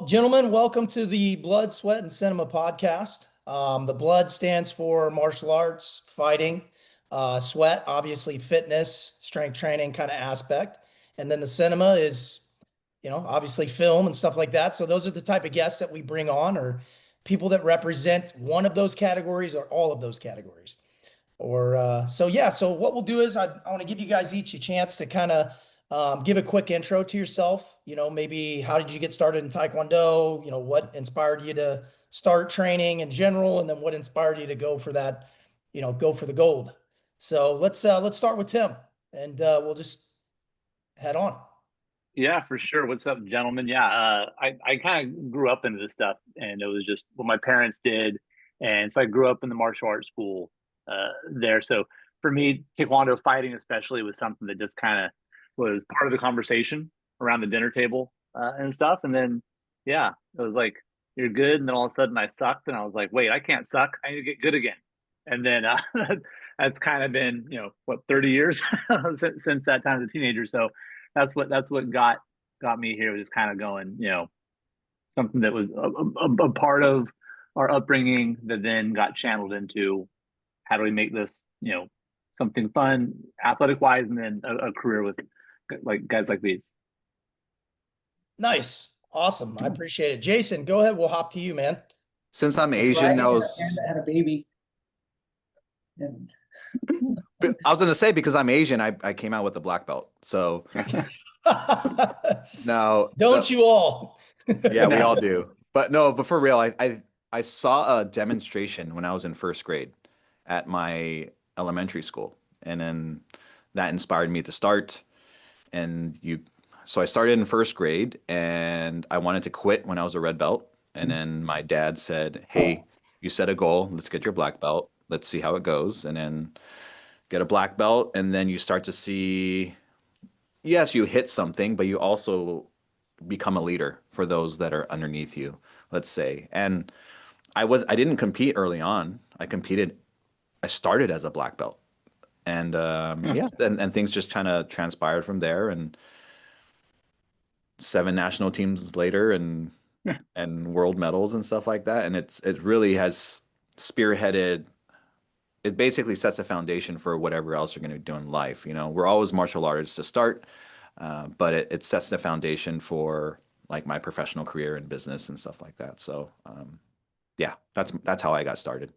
Well, gentlemen, welcome to the Blood, Sweat, and Cinema podcast. The blood stands for martial arts, fighting, sweat, obviously fitness, strength training kind of aspect. And then the cinema is, obviously film and stuff like that. So those are the type of guests that we bring on, or people that represent one of those categories or all of those categories. So what we'll do is I want to give you guys each a chance to kind of give a quick intro to yourself. Maybe how did you get started in Taekwondo? What inspired you to start training in general, and then what inspired you to go for that, go for the gold. So let's start with Tim, and we'll just head on. Yeah, for sure. What's up, gentlemen? Yeah, I kind of grew up into this stuff, and it was just what my parents did, and so I grew up in the martial arts school there. So for me, Taekwondo fighting especially was something that just kind of was part of the conversation around the dinner table and stuff. And then, yeah, it was like you're good, and then all of a sudden I sucked, and I was like, wait, I can't suck. I need to get good again. And then that's kind of been what 30 years since that time as a teenager. So that's what got me here, was just kind of going, something that was a part of our upbringing that then got channeled into how do we make this, something fun, athletic wise, and then a career with like guys like these. Nice, awesome. I appreciate it. Jason, go ahead. We'll hop to you, man. Since I'm Right, Asian, I and was I had a baby. And I was gonna say because I'm Asian, I came out with a black belt. So now, Don't you all? yeah, we all do. But no, but for real, I saw a demonstration when I was in first grade at my elementary school, and then that inspired me to start. And so I started in first grade, and I wanted to quit when I was a red belt. And then my dad said, "Hey, you set a goal. Let's get your black belt. Let's see how it goes." And then get a black belt, and then you start to see, yes, you hit something, but you also become a leader for those that are underneath you, let's say. And I didn't compete early on. I started as a black belt. And yeah, and things just kind of transpired from there, and seven national teams later, and world medals and stuff like that. And it really has spearheaded. It basically sets a foundation for whatever else you're going to do in life. We're always martial artists to start, but it sets the foundation for like my professional career and business and stuff like that. So yeah, that's how I got started.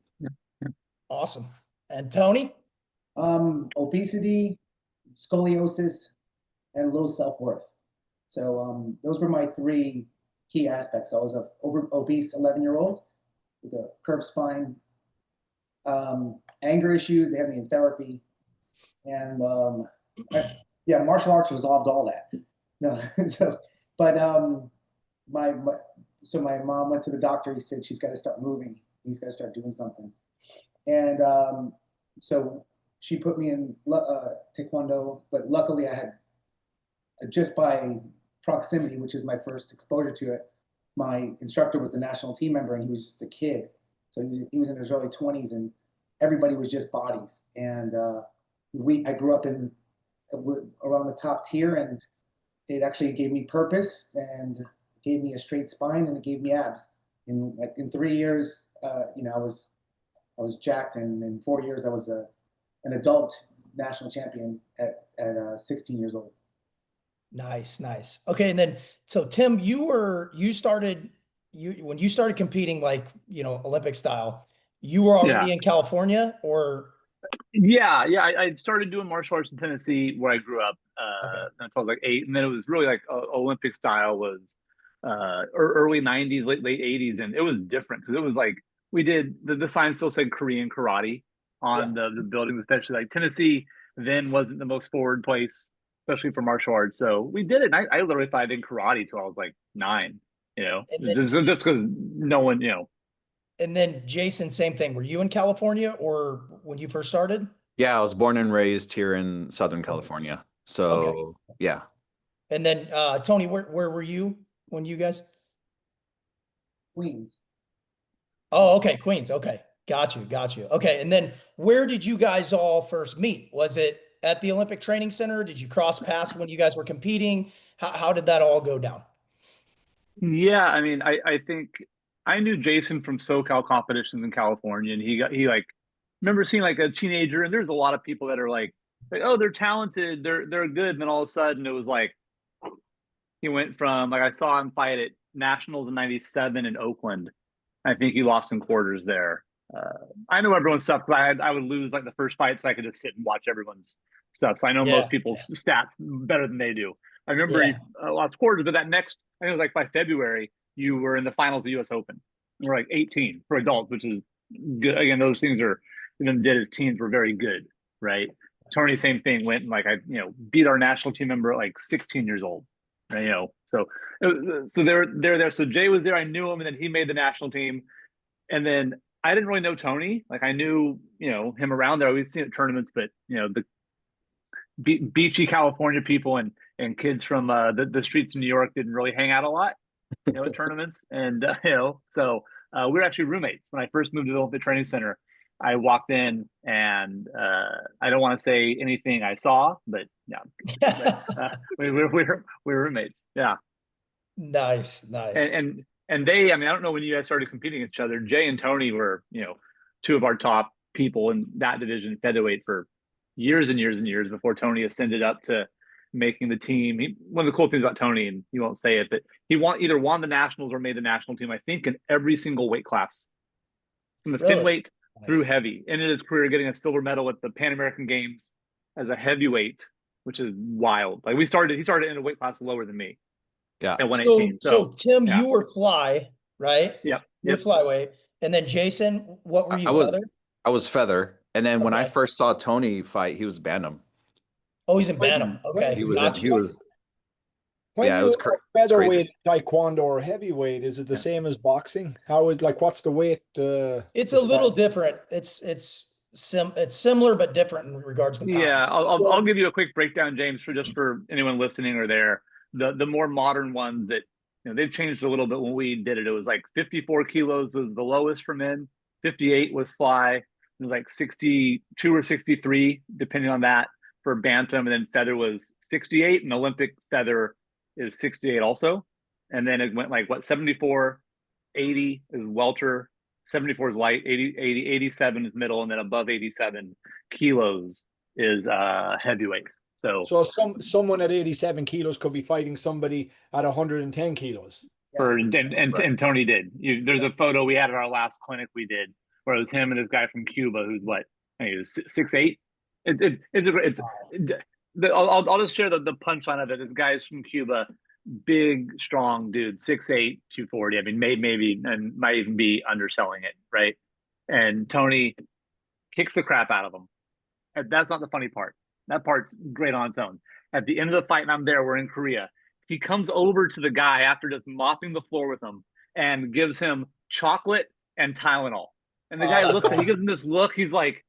Awesome. And Tony? Obesity, scoliosis, and low self-worth. So those were my three key aspects. I was a obese 11-year-old with a curved spine, anger issues. They had me in therapy, and martial arts resolved all that. No, so my mom went to the doctor. He said she's got to start moving. He's got to start doing something, and so she put me in Taekwondo. But luckily, I had, just by proximity, which is my first exposure to it, my instructor was a national team member, and he was just a kid. So he was in his early 20s, and everybody was just bodies. And I grew up around the top tier, and it actually gave me purpose and gave me a straight spine, and it gave me abs. In 3 years, I was jacked, and in 4 years, I was an adult national champion at 16 years old. Nice, nice. Okay, and then so Tim, when you started competing, like Olympic style, you were Yeah. already in California, or Yeah. I started doing martial arts in Tennessee where I grew up okay. until I was like 8, and then it was really like Olympic style was early '90s, late '80s, and it was different because it was like we did the sign still said Korean karate Yeah. on the buildings, especially like Tennessee then wasn't the most forward place, especially for martial arts. So we did it. And I literally thought I did karate till I was like 9. And then Just because no one, Jason, same thing. Were you in California or when you first started? Yeah, I was born and raised here in Southern Okay. California. Okay. So yeah. And then Tony, where were you when you guys? Queens. Oh, okay, Queens. Okay. Got you. Okay. And then where did you guys all first meet? Was it at the Olympic Training Center? Did you cross paths when you guys were competing? How did that all go down? Yeah, I mean, I think I knew Jason from SoCal competitions in California, and he like remember seeing like a teenager, and there's a lot of people that are like oh they're talented, they're good, and then all of a sudden it was like he went from like I saw him fight at nationals in '97 in Oakland. I think he lost some quarters there. I know everyone's stuff because I would lose like the first fight, so I could just sit and watch everyone's stuff. So I know most Yeah, people's stats better than they do. I remember he yeah, lost quarters, but that next, I think it was like by February, you were in the finals of the U.S. Open. You were like 18 for adults, which is good. Again, those things are even did as teens were very good, right? Tony, same thing, went and like I beat our national team member at like 16 years old, right? So they're there. So Jay was there. I knew him, and then he made the national team. And then I didn't really know Tony. Like I knew, him around there. We'd seen at tournaments, but the beachy California people and kids from the streets of New York didn't really hang out a lot, at tournaments. And so we were actually roommates when I first moved to the Olympic Training Center. I walked in, and I don't want to say anything I saw, but yeah, but, we were roommates. Yeah, nice, and nice. and they, I mean, I don't know when you guys started competing against each other. Jay and Tony were, two of our top people in that division featherweight for years and years and years before Tony ascended up to making the team. One of the cool things about Tony, and he won't say it, but he either won the nationals or made the national team, I think, in every single weight class, from the thin Really weight through nice. heavy. Ended his career getting a silver medal at the Pan American Games as a heavyweight, which is wild. Like he started in a weight class lower than me Yeah. at So 118. so So Tim, yeah, you were fly, right? yep, You were yep. flyweight, and then Jason, what were I you, was feather? I was feather, and then when I Okay. first saw Tony fight, he was bantam. Oh, he's in When Bantam. when Okay, He was in. gotcha. He was. when Yeah, it was you it's crazy. featherweight taekwondo or heavyweight, is it the Yeah. same as boxing? How is like what's the weight? It's a little Describe. different. It's similar but different in regards to power. Yeah, I'll So give you a quick breakdown, James, for anyone listening or there. The more modern ones that they've changed a little bit. When we did it, it was like 54 kilos was the lowest for men, 58 was fly, it was like 62 or 63 depending on that for bantam, and then feather was 68, and Olympic feather is 68 also, and then it went like what 74, 80 is welter, 74 is light, 87 is middle, and then above 87 kilos is heavyweight. So so someone at 87 kilos could be fighting somebody at 110 kilos. for Right. and Tony did. There's a photo we had at our last clinic we did where it was him and this guy from Cuba who's what, I think he was 6'8". I'll just share the punchline of it. This guy's from Cuba, big, strong dude, 6'8", 240. I mean, maybe and might even be underselling it, right? And Tony kicks the crap out of him. And that's not the funny part. That part's great on its own. At the end of the fight, and I'm there, we're in Korea. He comes over to the guy after just mopping the floor with him and gives him chocolate and Tylenol. And the guy That's looks at, he awesome. gives him this look. He's like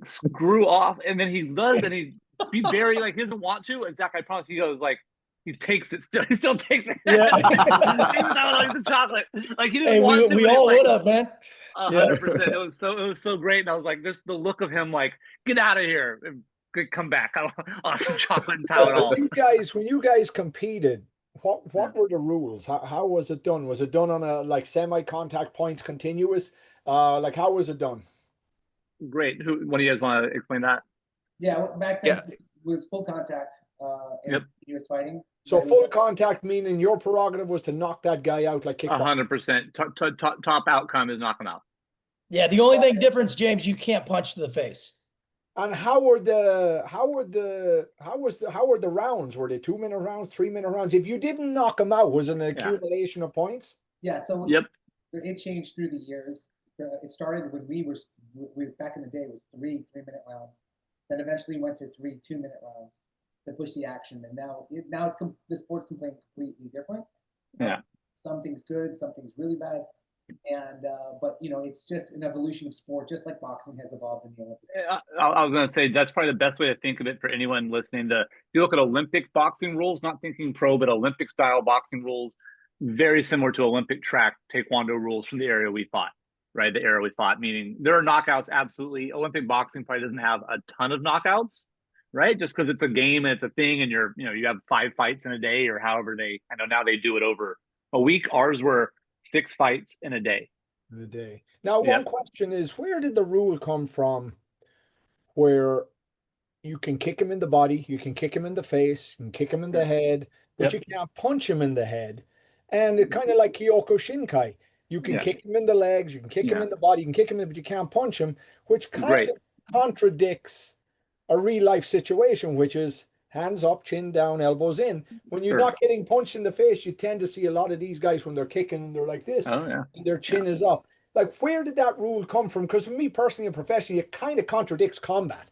screw off. And then he does, and he be very like he doesn't want to. And Zach, I promise, he goes like he takes it still. He still takes it. Yeah. Even though he's a chocolate, like he didn't Hey, want to, we but he's all like would have, man. Yeah. 100%. It was so great, and I was like, just the look of him, like, get out of here, come back. I want some chocolate and So Tylenol. when you guys competed, what were the rules? How was it done? Was it done on a like semi-contact points continuous? Like how was it done? Great. One of you guys want to explain that? Yeah, back then Yeah. it was full contact, and Yep. he was fighting. So But it full was- contact meaning your prerogative was to knock that guy out like kickboxing. 100%. Top outcome is knock him out. Yeah, the only thing difference, James, you can't punch to the face. And how were the rounds? Were they 2-minute rounds, 3-minute rounds? If you didn't knock him out, was it an accumulation of points? Yeah, so Yep. it changed through the years. It started when we back in the day, it was 3-minute rounds. Then eventually went to 3 2-minute rounds to push the action. And now the sport's completely different. Yeah. Something's good, something's really bad. And but it's just an evolution of sport, just like boxing has evolved in the Olympics. I was going to say that's probably the best way to think of it for anyone listening. If you look at Olympic boxing rules, not thinking pro, but Olympic style boxing rules, very similar to Olympic track Taekwondo rules from the area we fought, right? The era we fought, meaning there are knockouts. Absolutely. Olympic boxing probably doesn't have a ton of knockouts, right? Just because it's a game and it's a thing, and you have 5 fights in a day or however I know now they do it over a week. Ours were 6 fights in a day. In a day. Now, Yeah. one question is, where did the rule come from where you can kick him in the body, you can kick him in the face, you can kick him in the head, but you can't punch him in the head? And it kind of like Kyoko Shinkai. You can kick him in the legs, you can kick him in the body, you can kick him in, but you can't punch him, which kind of contradicts a real life situation, which is hands up, chin down, elbows in. When you're not getting punched in the face, you tend to see a lot of these guys when they're kicking, they're like this, and their chin is up. Like, where did that rule come from? Because for me personally and professionally, it kind of contradicts combat.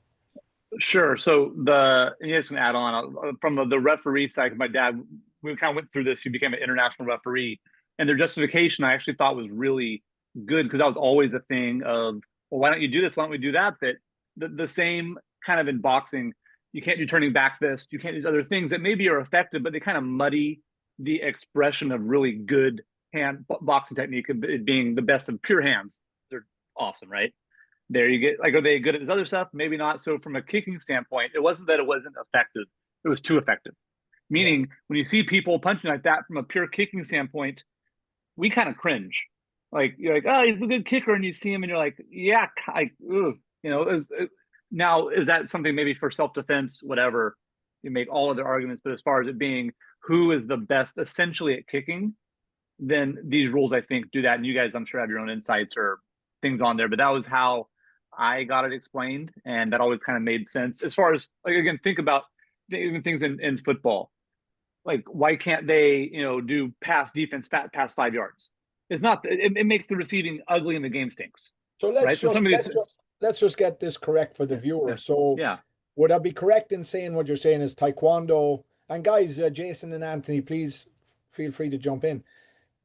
Sure. So you guys can add on from the referee side. My dad, we kind of went through this. He became an international referee, and their justification I actually thought was really good, because that was always a thing of, well, why don't you do this? Why don't we do that? That the same kind of in boxing, you can't do turning back fist. You can't do other things that maybe are effective, but they kind of muddy the expression of really good hand boxing technique of it being the best of pure hands. They're awesome, right? There you get, like, are they good at this other stuff? Maybe not. So from a kicking standpoint, it wasn't that it wasn't effective. It was too effective. Meaning when you see people punching like that from a pure kicking standpoint, we kind of cringe. Like, you're like, oh, he's a good kicker. And you see him and you're like, yeah, now, is that something maybe for self-defense, whatever? You make all of the arguments, but as far as it being who is the best essentially at kicking, then these rules, I think, do that. And you guys, I'm sure, have your own insights or things on there, but that was how I got it explained, and that always kind of made sense. As far as, like, again, think about even things in football, like, why can't they do pass defense past 5 yards? It's not, it makes the receiving ugly and the game stinks. So let's just get this correct for the viewer. So would I be correct in saying what you're saying is Taekwondo, and guys, Jason and Anthony, please feel free to jump in.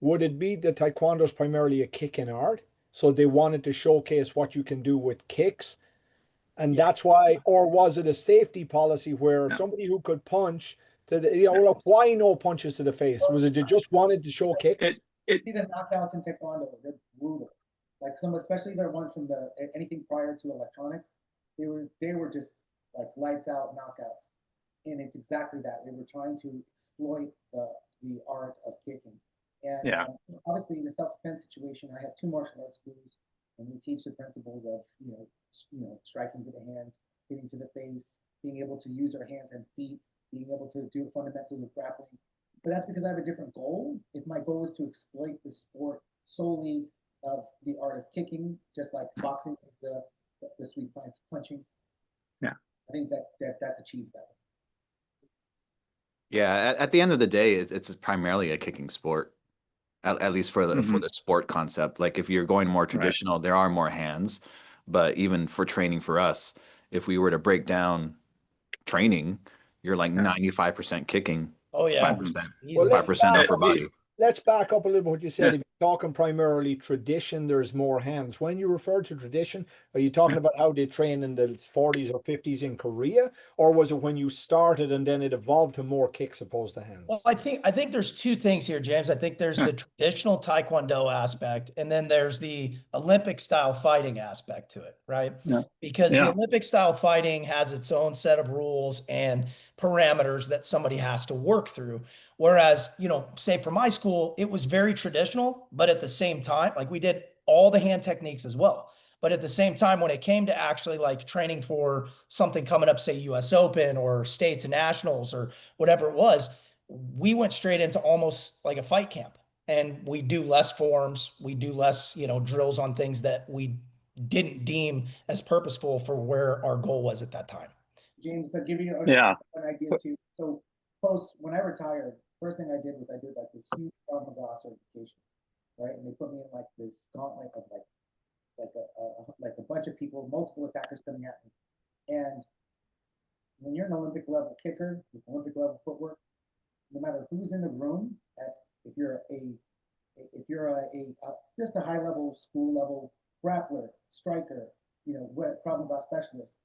Would it be that Taekwondo is primarily a kicking art? So they wanted to showcase what you can do with kicks, and that's why, or was it a safety policy where somebody who could punch to the, like, why no punches to the face? Was it you just wanted to show kicks? See the knockouts in Taekwondo, they're brutal. Like especially the ones from anything prior to electronics, they were just like lights out knockouts, and it's exactly that. They were trying to exploit the art of kicking. And obviously, in a self-defense situation, I have 2 martial arts schools, and we teach the principles of striking to the hands, getting to the face, being able to use our hands and feet, being able to do fundamentals of grappling. But that's because I have a different goal. If my goal is to exploit the sport solely of the art of kicking, just like boxing is the sweet science of punching, I think that's achieved that. Yeah, at the end of the day, it's primarily a kicking sport. At least for the sport concept. Like, if you're going more traditional, there are more hands, but even for training for us, if we were to break down training, you're like 95% kicking. Oh yeah. 5% upper body. Let's back up a little bit what you said. If you're talking primarily tradition, there's more hands. When you refer to tradition, are you talking about how they train in the 40s or 50s in Korea? Or was it when you started and then it evolved to more kicks opposed to hands? Well, I think there's 2 things here, James. I think there's the traditional Taekwondo aspect, and then there's the Olympic style fighting aspect to it, right? Because the Olympic style fighting has its own set of rules and parameters that somebody has to work through. Whereas, say for my school, it was very traditional, but at the same time, like, we did all the hand techniques as well. But at the same time, when it came to actually like training for something coming up, say US Open or states and nationals or whatever it was, we went straight into almost like a fight camp, and we do less forms. We do less, drills on things that we didn't deem as purposeful for where our goal was at that time. James, I'll give you an idea too. So when I retired, first thing I did was I did like this huge Krav Maga certification, right? And they put me in like this gauntlet of like a bunch of people, multiple attackers coming at me. And when you're an Olympic level kicker with Olympic level footwork, no matter who's in the room, if you're just a high level school level grappler, striker, Krav Maga specialist,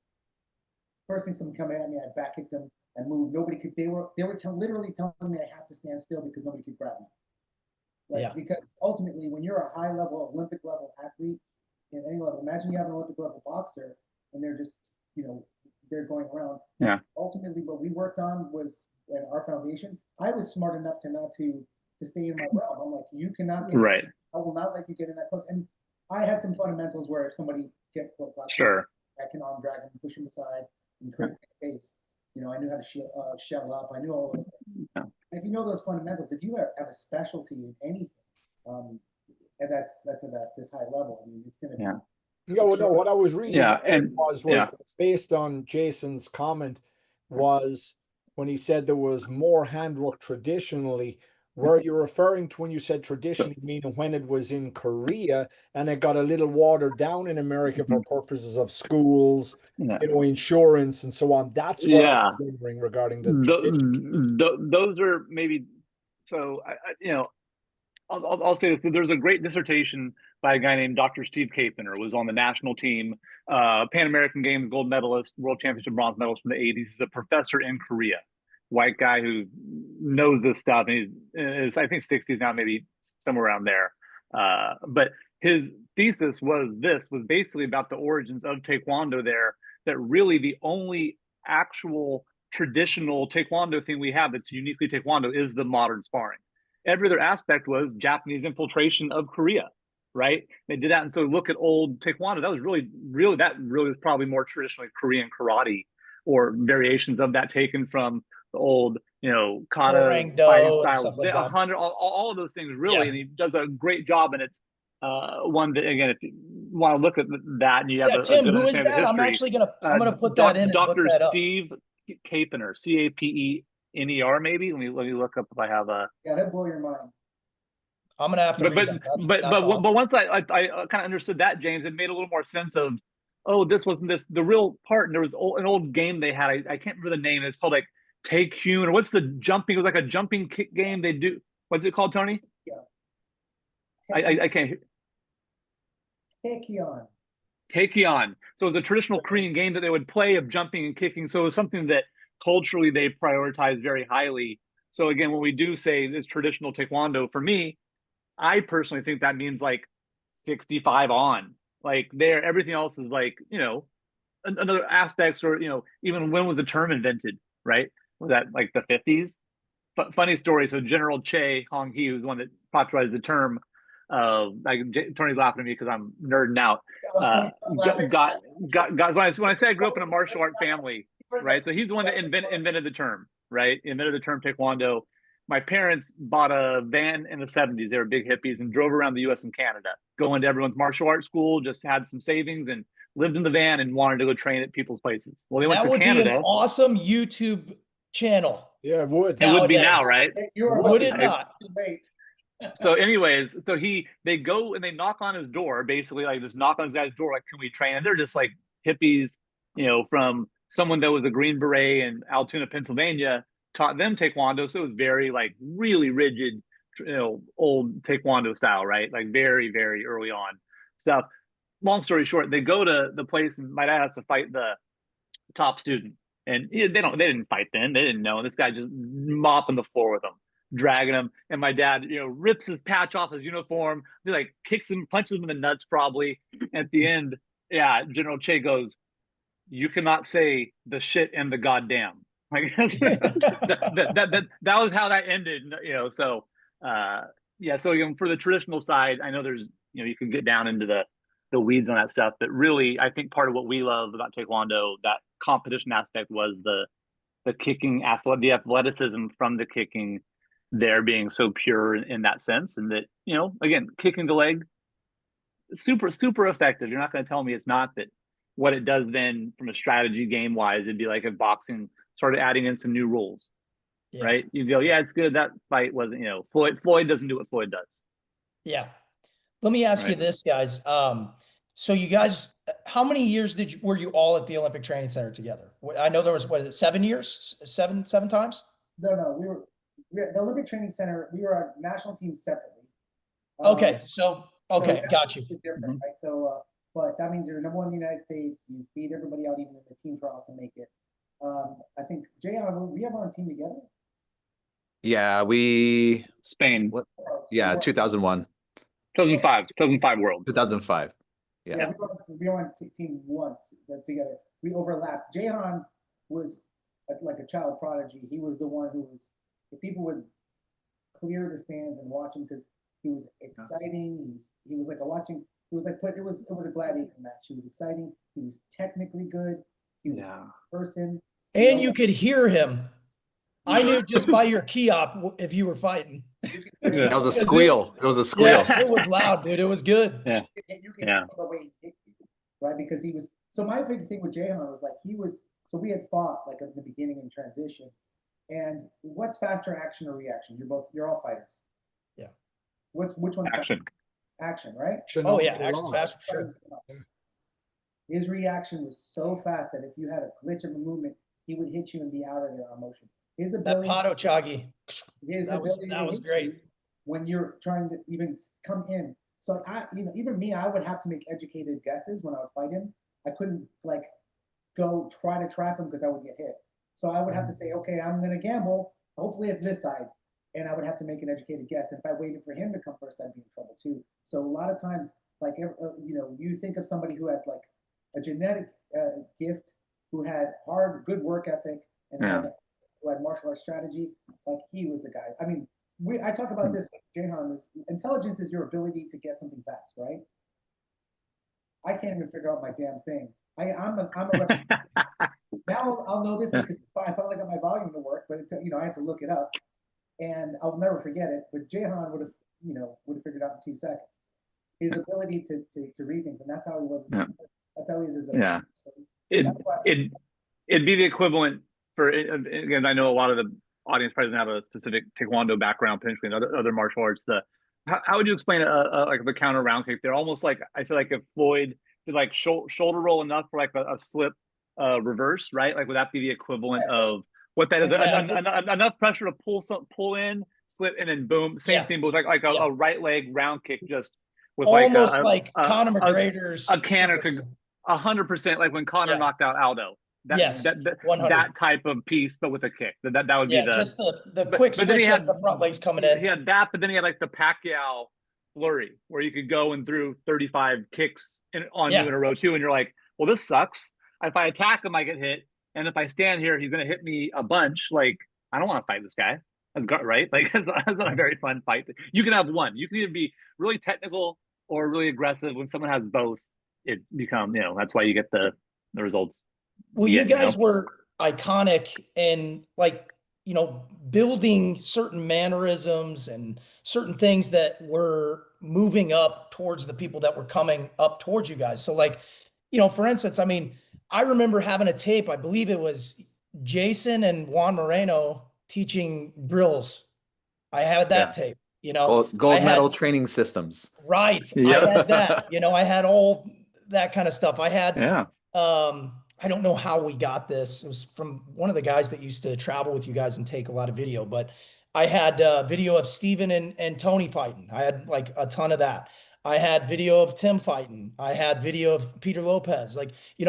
first thing someone coming at me, I back kicked them and moved. Nobody could. They were literally telling me I have to stand still because nobody could grab me. Because ultimately, when you're a high level Olympic level athlete in any level, imagine you have an Olympic level boxer and they're just they're going around. Ultimately, what we worked on was our foundation. I was smart enough to not to to stay in my realm. I'm like, you cannot get Right. I will not let you get in that close. And I had some fundamentals where if somebody get close, Sure. I can arm drag him, push him aside, and create space. You know, I knew how to shell up. I knew all those things. Yeah. And if you know those fundamentals, if you have a specialty in anything, and that's at this high level, I mean, it's going to Yeah. be. No, what I was reading Yeah, and was based on Jason's comment was when he said there was more handwork traditionally. Were you referring to when you said traditionally, meaning when it was in Korea and it got a little watered down in America for purposes of schools, Yeah. you know, insurance and so on? That's what I was wondering regarding those are maybe. So you know, I'll say this. There's a great dissertation by a guy named Dr. Steve Kapaner, was on the national team, Pan American Games gold medalist, World Championship bronze medalist from the 80s. He's a professor in Korea, white guy who knows this stuff. And he's I think 60s now, maybe somewhere around there. But his thesis was basically about the origins of Taekwondo there, that really the only actual traditional Taekwondo thing we have that's uniquely Taekwondo is the modern sparring. Every other aspect was Japanese infiltration of Korea, right? They did that. And so look at old Taekwondo. That was really was probably more traditionally Korean karate or variations of that taken from the old, you know, katas, fighting styles, like 100, all of those things really. Yeah. And he does a great job. And it's one that, again, if you want to look at that and you have Tim, a good who is that? history, I'm actually I'm gonna put that in. Dr. Steve Kapaner, Kapener, maybe. Let me look up if I have a. Yeah, that'd blow your mind. I'm gonna have to read that. But awesome. Once I kind of understood that, James, it made a little more sense of, oh, this wasn't the real part. And there was an old game they had. I can't remember the name. It's called like Taekwondo, or what's the jumping? It was like a jumping kick game they do. What's it called, Tony? Yeah. I can't. Taekwondo. So it was a traditional Korean game that they would play of jumping and kicking. So it was something that culturally they prioritized very highly. So again, when we do say this traditional Taekwondo, for me, I personally think that means like 65 on. Like there, everything else is like, you know, another aspects, or, you know, even when was the term invented, right? Was that like the 50s? Funny story. So General Che Hong-hee, who's the one that popularized the term, like Tony's laughing at me because I'm nerding out. Got when I say I grew up in a martial art family, right? So he's the one that invented the term, right? Invented the term Taekwondo. My parents bought a van in the 70s. They were big hippies and drove around the US and Canada, going to everyone's martial arts school, just had some savings and lived in the van and wanted to go train at people's places. Well, they went to Canada. That would be an awesome YouTube channel. Yeah, it would. It would be now, right? Would it not? So anyways, so they go and they knock on his door, basically like just knock on this guy's door, like, can we train? And they're just like hippies, you know, from someone that was a Green Beret in Altoona, Pennsylvania, taught them Taekwondo. So it was very like really rigid, you know, old Taekwondo style, right? Like very, very early on stuff. Long story short, they go to the place and my dad has to fight the top student. And they didn't fight then. They didn't know. This guy just mopping the floor with them, dragging him. And my dad, you know, rips his patch off his uniform. He like kicks him, punches him in the nuts probably. At the end, yeah, General Che goes, "You cannot say the shit and the goddamn." Like that was how that ended, you know. So yeah. So again, for the traditional side, I know there's, you know, you can get down into the weeds on that stuff, but really, I think part of what we love about Taekwondo, that competition aspect, was the kicking, the athleticism from the kicking, there being so pure in that sense, and that, you know, again, kicking the leg, super effective. You're not going to tell me it's not. That what it does then from a strategy game wise, it'd be like if boxing started adding in some new rules, right? You go, yeah, it's good. That fight wasn't, you know, Floyd doesn't do what Floyd does. Yeah. Let me ask you this, guys. So you guys, how many years were you all at the Olympic Training Center together? I know there was, what is it, 7 years? Seven times? No, we were the Olympic Training Center. We were on national teams separately. Okay, got you. Different, right? So, but that means you're number one in the United States. You beat everybody out, even in the team trials, to make it. I think Jay, we have on a team together. Yeah, Spain. What? Yeah, 2001. 2005 World. 2005. Yeah, we were on team once together. We overlapped. Jahan was like a child prodigy. He was the one who was, if people would clear the stands and watch him because he was exciting. He was like a watching. It was like it was a gladiator match. He was exciting. He was technically good. He was a person. And you could hear him. I knew just by your key op if you were fighting. That was a squeal. It was a squeal. Yeah, it was loud, dude. It was good. Yeah. You can hear the way he hit you, right? Because he was. So my big thing with Jahan was like he was. So we had fought like at the beginning in transition, and what's faster, action or reaction? You're all fighters. Yeah. Which one's action? Faster? Action, right? Oh yeah, action's fast for sure. His reaction was so fast that if you had a glitch of a movement, he would hit you and be out of there on motion. His ability, that Pato Chagi, that was great. When you're trying to even come in. So even me, I would have to make educated guesses when I would fight him. I couldn't like go try to trap him because I would get hit. So I would have to say, okay, I'm going to gamble. Hopefully it's this side. And I would have to make an educated guess. If I waited for him to come first, I'd be in trouble too. So a lot of times, like, you think of somebody who had like a genetic gift, who had good work ethic, and who had martial arts strategy, like he was the guy. I mean, I talk about this, Jahan, intelligence is your ability to get something fast, right? I can't even figure out my damn thing. I'm a now I'll know this because I finally got my volume to work, but I had to look it up, and I'll never forget it. But Jahan would have figured it out in 2 seconds. His ability to read things, and that's how he was. That's how he is. Yeah. So it'd be the equivalent for, again, I know a lot of the audience probably doesn't have a specific Taekwondo background, potentially in other martial arts. How would you explain like the counter round kick? They're almost like, I feel like if Floyd did like shoulder roll enough for like a slip reverse, right? Like would that be the equivalent of what that is? Enough pressure to pull in, slip, and then boom, same thing, but like a right leg round kick, just with almost like Conor McGregor's a canner could 100%, like when Conor knocked out Aldo. That type of piece, but with a kick. That would be just the quick switch as the front legs coming in. He had that, but then he had like the Pacquiao flurry where you could go and through 35 kicks on you in a row too, and you're like, well, this sucks. If I attack him, I get hit, and if I stand here, he's gonna hit me a bunch. Like I don't want to fight this guy. Right? Like that's not a very fun fight. You can have one. You can either be really technical or really aggressive. When someone has both, it becomes that's why you get the results. Well, you guys were iconic in building certain mannerisms and certain things that were moving up towards the people that were coming up towards you guys. So for instance, I mean, I remember having a tape, I believe it was Jason and Juan Moreno teaching drills. I had that tape, gold medal training systems. Right. Yeah. I had that, I had all that kind of stuff. I had, I don't know how we got this. It was from one of the guys that used to travel with you guys and take a lot of video, but I had video of Steven and Tony fighting. I had like a ton of that. I had video of Tim fighting. I had video of Peter Lopez,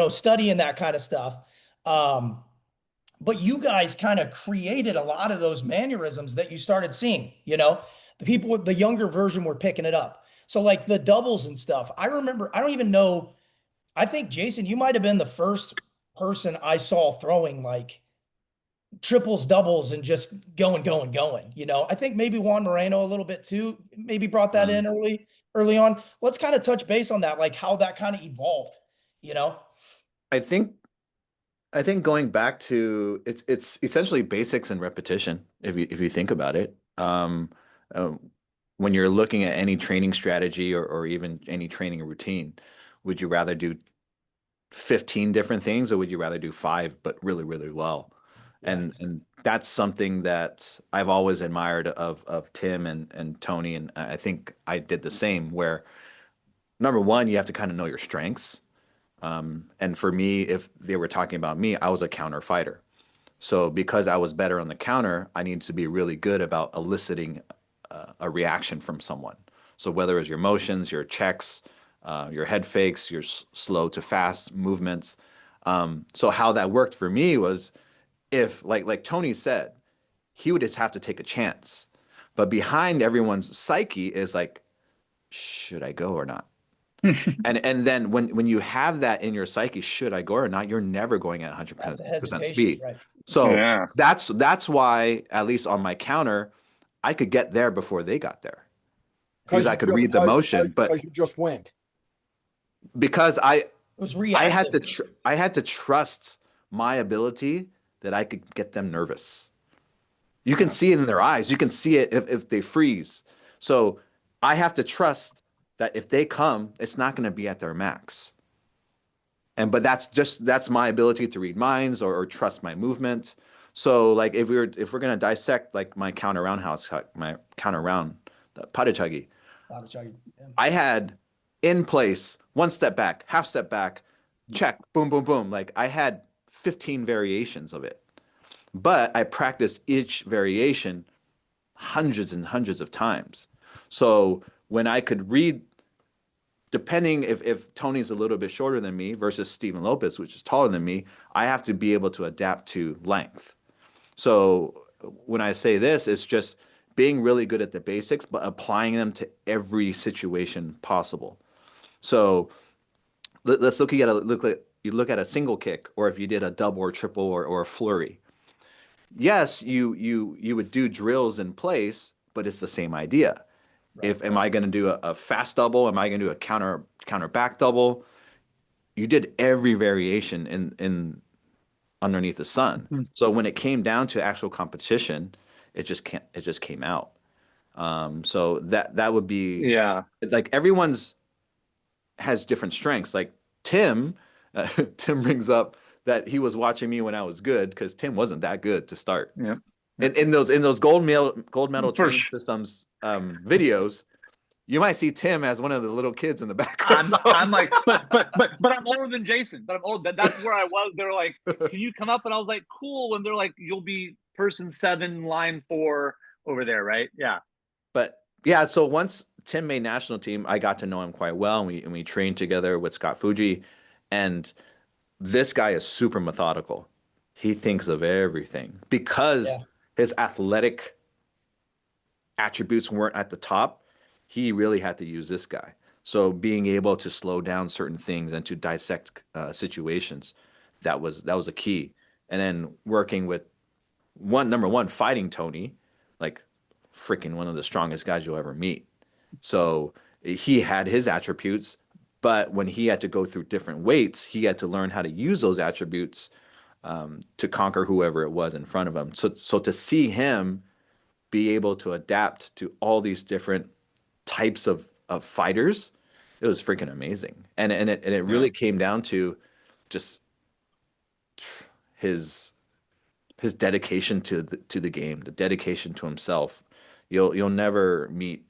studying that kind of stuff. But you guys kind of created a lot of those mannerisms that you started seeing, the people with the younger version were picking it up. So like the doubles and stuff, I remember, I don't even know. I think, Jason, you might have been the first person I saw throwing like triples, doubles, and just going. I think maybe Juan Moreno a little bit too, maybe brought that in early on. Let's kind of touch base on that, like how that kind of evolved, I think going back to it's essentially basics and repetition if you think about it. When you're looking at any training strategy or even any training routine, would you rather do 15 different things or would you rather do 5 but really, really well? And that's something that I've always admired of Tim and Tony, and I think I did the same, where number one, you have to kind of know your strengths. And for me, if they were talking about me, I was a counter fighter. So because I was better on the counter, I needed to be really good about eliciting a reaction from someone. So whether it's your motions, your checks, your head fakes, your slow to fast movements. So how that worked for me was, if like Tony said, he would just have to take a chance. But behind everyone's psyche is like, should I go or not? and then when you have that in your psyche, should I go or not, you're never going at 100% speed. Right. So that's why, at least on my counter, I could get there before they got there because I could read the motion, but because you just went. because I It was reactive. I had to trust my ability that I could get them nervous. You can see it in their eyes. You can see it if they freeze. So I have to trust that if they come, it's not going to be at their max. But that's my ability to read minds or trust my movement. So like if we're gonna dissect like my counter roundhouse, my counter round, the padachagi, I had in place, one step back, half step back, check, boom, boom, boom. Like I had 15 variations of it, but I practiced each variation hundreds and hundreds of times. So when I could read, depending if Tony's a little bit shorter than me versus Steven Lopez, which is taller than me, I have to be able to adapt to length. So when I say this, it's just being really good at the basics, but applying them to every situation possible. So let's look at you look at a single kick, or if you did a double or triple or a flurry. Yes, you would do drills in place, but it's the same idea. If am I going to do a fast double? Am I going to do a counter back double? You did every variation in underneath the sun. So when it came down to actual competition, it just came out. So that would be like everyone's has different strengths. Like Tim, Tim brings up that he was watching me when I was good because Tim wasn't that good to start. Yeah. In those gold medal training systems videos, you might see Tim as one of the little kids in the background. I'm like, but I'm older than Jason. But I'm old. That's where I was. They're like, can you come up? And I was like, cool. And they're like, you'll be person 7, line 4 over there, right? Yeah. But yeah, so once Tim made national team, I got to know him quite well, and we trained together with Scott Fuji, and this guy is super methodical. He thinks of everything because his athletic attributes weren't at the top. He really had to use this guy. So being able to slow down certain things and to dissect situations, that was a key. And then working with number one, fighting Tony, like freaking one of the strongest guys you'll ever meet. So he had his attributes, but when he had to go through different weights, he had to learn how to use those attributes to conquer whoever it was in front of him. So to see him be able to adapt to all these different types of fighters, it was freaking amazing. And it really came down to just his dedication to the game, the dedication to himself. You'll never meet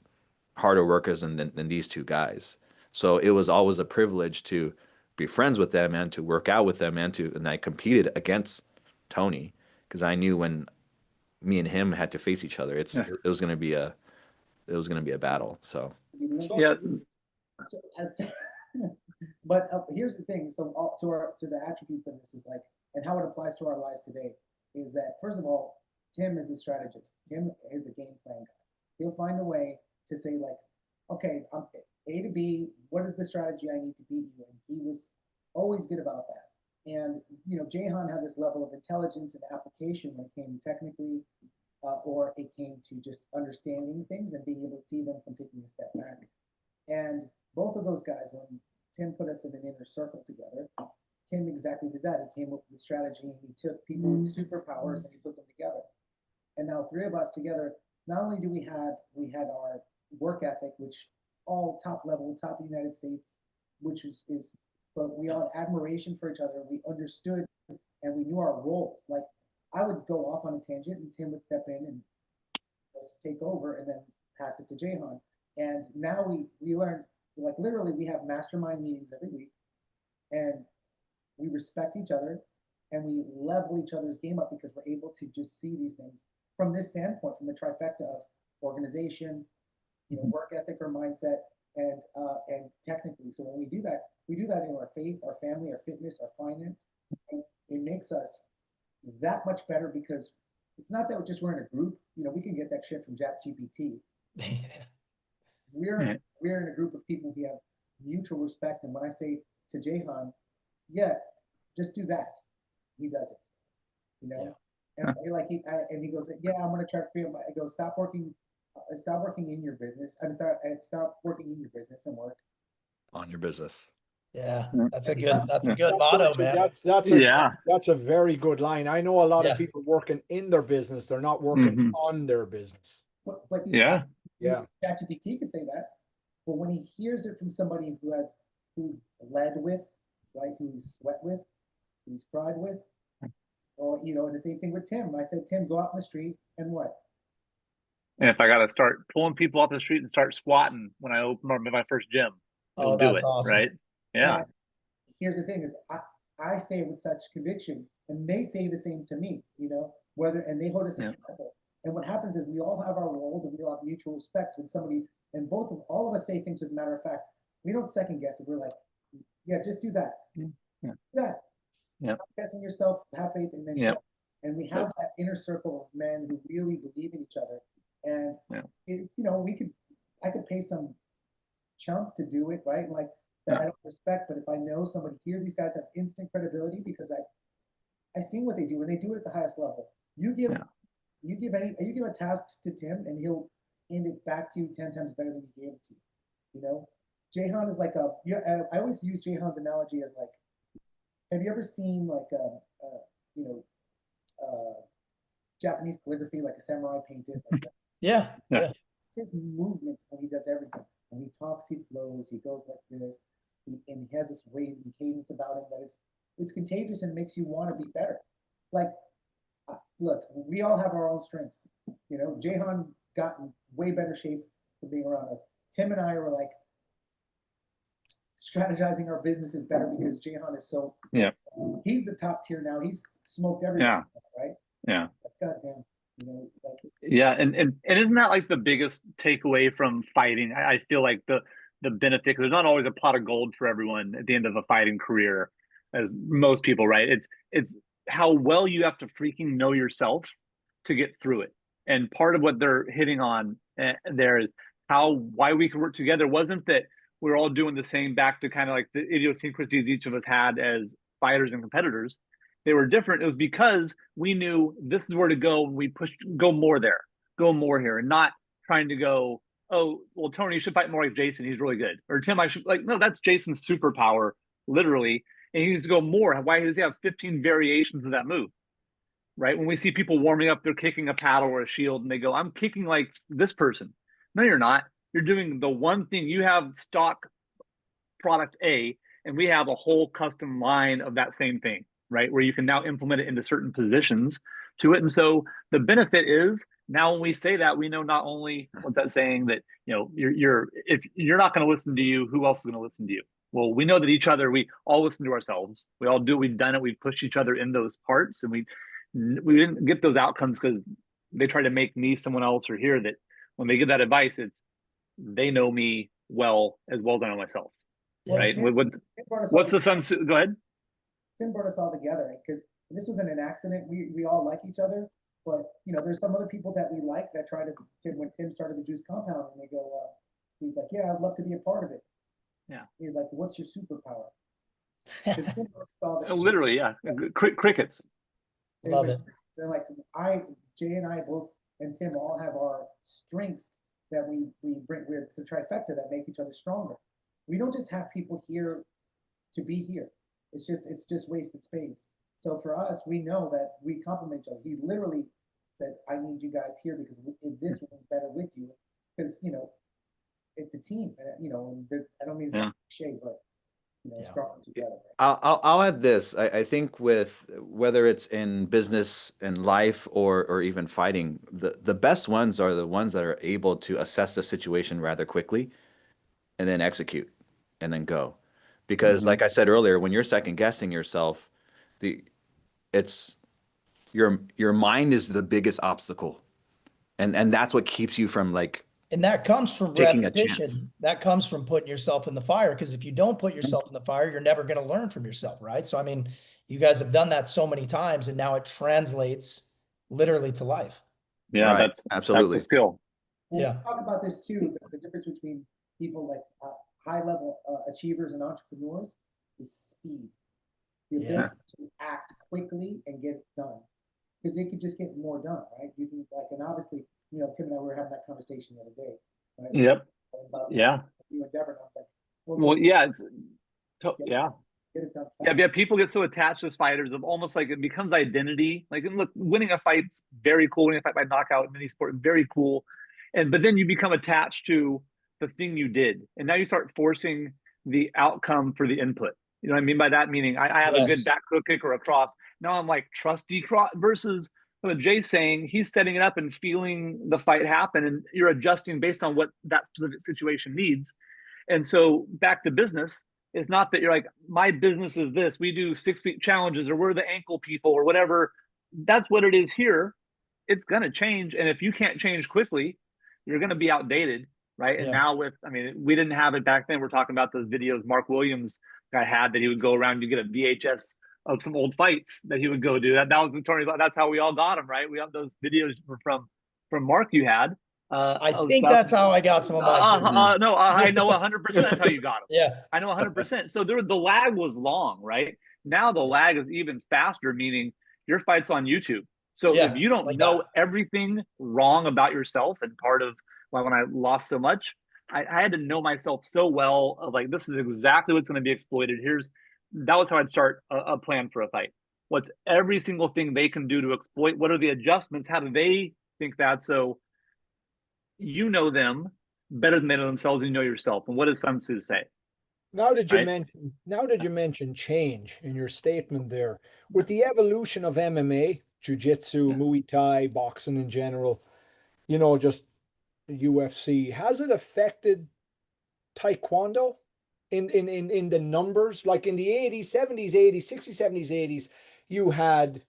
harder workers than these two guys. So it was always a privilege to be friends with them and to work out with them and I competed against Tony because I knew when me and him had to face each other, it was going to be a battle. So yeah. But here's the thing. So to the attributes of this is like, and how it applies to our lives today is that first of all, Tim is a strategist. Tim is a game plan guy. He'll find a way to say like, okay, I'm A to B. What is the strategy I need to beat you? And he was always good about that. And Jahan had this level of intelligence and application when it came technically, or it came to just understanding things and being able to see them from taking a step back. And both of those guys, when Tim put us in an inner circle together, Tim exactly did that. He came up with the strategy and he took people with superpowers and he put them together. And now 3 of us together, not only do we had our work ethic, which all top level, top of the United States, which is but we all had admiration for each other. We understood and we knew our roles. Like I would go off on a tangent and Tim would step in and just take over and then pass it to Jahan. And now we learned, like literally we have mastermind meetings every week and we respect each other and we level each other's game up because we're able to just see these things from this standpoint, from the trifecta of organization, work ethic or mindset, and technically. So when we do that in our faith, our family, our fitness, our finance, and it makes us that much better because it's not that we're in a group. We can get that shit from GPT. We're in a group of people who have mutual respect. And when I say to Jahan, just do that, he does it. And and he goes, yeah, I'm gonna try to figure. I go, stop working in your business. I'm sorry, stop working in your business and work On your business. Yeah, Yeah. that's a Yeah. good motto, actually, man. that's a very good line. I know a lot Yeah. of people working in their business, they're not working on their business. But Yeah. ChatGPT can say that, but when he hears it from somebody who's led with, right, who he's sweat with, who he's cried with, or the same thing with Tim. I said, Tim, go out in the street and what? And if I got to start pulling people off the street and start squatting when I open my first gym, Oh, it'll do that's it, awesome. right? Yeah. And here's the thing: is I say it with such conviction, and they say the same to me. And they hold us accountable. And what happens is we all have our roles, and we all have mutual respect with somebody. And all of us say things with matter of fact. We don't second guess it. We're like, yeah, just do that. Yeah. Do that. Yeah. Stop guessing yourself. Have faith, and then Yeah. go. And we have that inner circle of men who really believe in each other. And if I could pay some chump to do it, right? Like that I don't respect, but if I know somebody here, these guys have instant credibility because I seen what they do, and they do it at the highest level. You give a task to Tim, and he'll hand it back to you 10 times better than you gave it to you. Jahan is like I always use Jahan's analogy as like, have you ever seen like Japanese calligraphy, like a samurai painted? Like that? Yeah. It's his movement when he does everything. When he talks, he flows. He goes like this, and he has this weight and cadence about him that it's contagious and makes you want to be better. Like, look, we all have our own strengths. Jahan got in way better shape for being around us. Tim and I were like strategizing our businesses better because Jahan is so. Yeah. He's the top tier now. He's smoked everything, right? Yeah. Goddamn. Yeah, and isn't that like the biggest takeaway from fighting? I feel like the benefit, 'cause there's not always a pot of gold for everyone at the end of a fighting career, as most people, right? It's how well you have to freaking know yourself to get through it. And part of what they're hitting on there is why we could work together wasn't that we're all doing the same, back to kind of like the idiosyncrasies each of us had as fighters and competitors. They were different. It was because we knew this is where to go, and we go more there, go more here, and not trying to go, oh, well, Tony, you should fight more like Jason. He's really good. Or Tim, I should no, that's Jason's superpower, literally. And he needs to go more. Why does he have 15 variations of that move? Right? When we see people warming up, they're kicking a paddle or a shield, and they go, I'm kicking like this person. No, you're not. You're doing the one thing. You have stock product A, and we have a whole custom line of that same thing, right? Where you can now implement it into certain positions to it. And so the benefit is now when we say that, we know not only what's that saying that, if you're not going to listen to you, who else is going to listen to you? Well, we know that we all listen to ourselves. We all do. We've done it. We've pushed each other in those parts, and we didn't get those outcomes because they try to make me someone else, or hear that when they give that advice, they know me well as I know myself. Well, right? Tim, What's the sun? Go ahead. Tim brought us all together because this wasn't an accident. We all like each other, but there's some other people that we like that try to. When Tim started the Juice Compound, and they go, he's like, yeah, I'd love to be a part of it. Yeah. He's like, what's your superpower? Literally, yeah. Crickets. Love it. They're like, Jay and I both, and Tim all have our strengths that we bring. It's a trifecta that make each other stronger. We don't just have people here to be here. It's just wasted space. So for us, we know that we complement each other. He literally said, I need you guys here because this will be better with you. Because, it's a team. I don't mean to say cliche, but, strong together. Right? I'll add this. I think with whether it's in business and life or even fighting, the best ones are the ones that are able to assess the situation rather quickly and then execute and then go. Because like I said earlier, when you're second guessing yourself, your mind is the biggest obstacle. And that's what keeps you from and that comes from taking repetition. a chance. That comes from putting yourself in the fire. Because if you don't put yourself in the fire, you're never going to learn from yourself, right? So, I mean, you guys have done that so many times, and now it translates literally to life. Yeah, right. Absolutely. That's a skill. We'll talk about this too. The difference between people like high-level achievers and entrepreneurs is speed. The ability to act quickly and get it done. because you could just get more done, right? You can like, and obviously, you know, Tim and I were having that conversation the other day, right? Yep. About Yeah. you endeavor. And I was like, Well, yeah. It's yeah. get it done Yeah, fast. yeah, people get so attached as fighters of almost like it becomes identity. Like, and look, winning a fight's very cool. Winning a fight by knockout in any sport, very cool. But then you become attached to the thing you did, and now you start forcing the outcome for the input. You know what I mean by that? Meaning, I have a good Yes. back hook kick or a cross. Now I'm like trusty cross versus what Jay's saying. He's setting it up and feeling the fight happen, and you're adjusting based on what that specific situation needs. And so back to business, it's not that you're like, my business is this. We do 6 week challenges or we're the ankle people or whatever. That's what it is here. It's going to change. And if you can't change quickly, you're going to be outdated. Right. And Yeah. now we didn't have it back then. We're talking about those videos Mark Williams guy had that he would go around, you get a VHS of some old fights that he would go do. That was the Tony. That's how we all got him. Right. We have those videos from Mark you had. I think that's how I got some of mine too. No, I know 100% that's how you got them. Yeah. I know 100%. So the lag was long, right? Now the lag is even faster, meaning your fight's on YouTube. So Yeah, if you don't like know that. everything wrong about yourself, and part of why when I lost so much, I had to know myself so well of like, this is exactly what's going to be exploited. That was how I'd start a plan for a fight. What's every single thing they can do to exploit? What are the adjustments? How do they think that? So you know them better than they know themselves, and you know yourself. And what does Sun Tzu say? Now that you Right? mention change in your statement there, with the evolution of MMA, jiu-jitsu, Yeah. Muay Thai, boxing in general, you know, just UFC, has it affected Taekwondo in the numbers? Like in the 80s, 70s, 80s, 60s, 70s, 80s, you had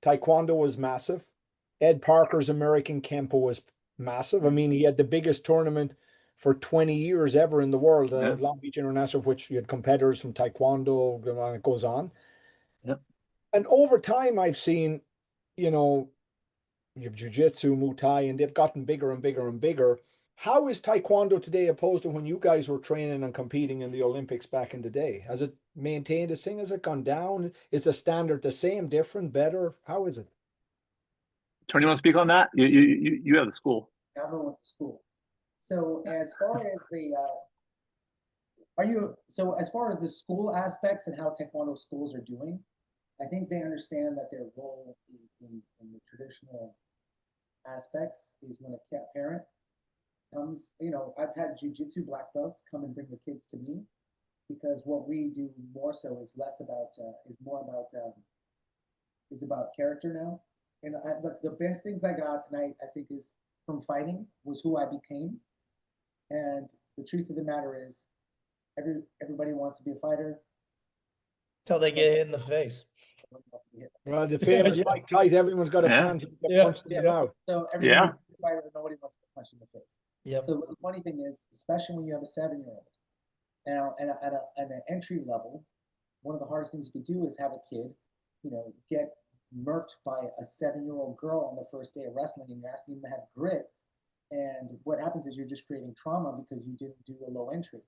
Taekwondo was massive. Ed Parker's American Kempo was massive. I mean, he had the biggest tournament for 20 years ever in the world, Yeah. Long Beach International, of which you had competitors from Taekwondo, and it goes on. Yep. And over time, I've seen, you know, you have Jiu-Jitsu, Muay Thai, and they've gotten bigger and bigger and bigger. How is Taekwondo today opposed to when you guys were training and competing in the Olympics back in the day? Has it maintained its thing? Has it gone down? Is the standard the same, different, better? How is it? Tony, you want to speak on that? You have the school. I went to school. So as far as the as far as the school aspects and how Taekwondo schools are doing, I think they understand that their role in the traditional aspects is when a parent comes, you know, I've had jujitsu black belts come and bring the kids to me because what we do more so is less about, is about character now. And the best things I got, and I think is from fighting was who I became. And the truth of the matter is everybody wants to be a fighter. Till they get hit in the face. Well, the famous Mike Tyson, everyone's got a plan to get punched in the mouth. So everybody wants to be a fighter, but nobody wants to get punched in the face. Yep. So the funny thing is, especially when you have a 7-year-old, now at an entry level, one of the hardest things you could do is have a kid, you know, get murked by a 7-year-old girl on the first day of wrestling, and you're asking them to have grit. And what happens is you're just creating trauma because you didn't do a low entry.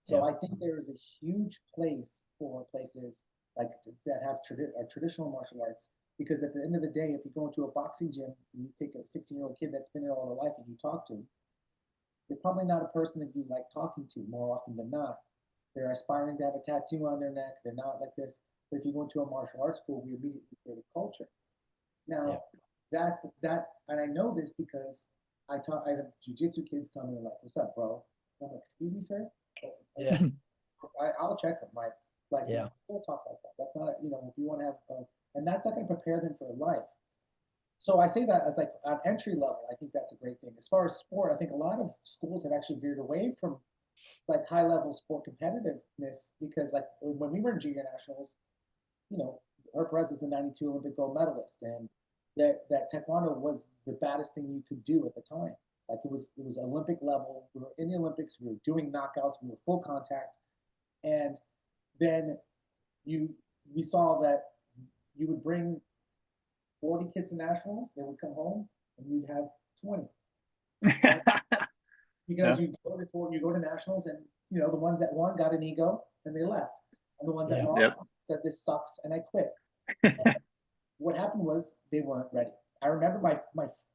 So I think there is a huge place for places like that have traditional martial arts, because at the end of the day, if you go into a boxing gym and you take a 16-year-old kid that's been there all their life and you talk to him, they're probably not a person that you like talking to more often than not. They're aspiring to have a tattoo on their neck. They're not like this. But if you go into a martial arts school, we immediately create a culture. Now, that's that, and I know this because I have jiu-jitsu kids come in and like, "What's up, bro?" I'm like, "Excuse me, sir." Yeah. I'll check them, right? Like, yeah, don't talk like that. That's not, you know, if you want to have, and that's not going to prepare them for life. So I say that as like on entry level, I think that's a great thing. As far as sport, I think a lot of schools have actually veered away from like high level sport competitiveness because like when we were in junior nationals, you know, Herb Perez is the '92 Olympic gold medalist, and that Taekwondo was the baddest thing you could do at the time. Like it was Olympic level. We were in the Olympics. We were doing knockouts. We were full contact, and then we saw that you would bring 40 kids to nationals. They would come home, and you'd have 20. Right? Because you go to nationals, and you know the ones that won got an ego and they left, and the ones that lost said this sucks and I quit. what happened was they weren't ready. I remember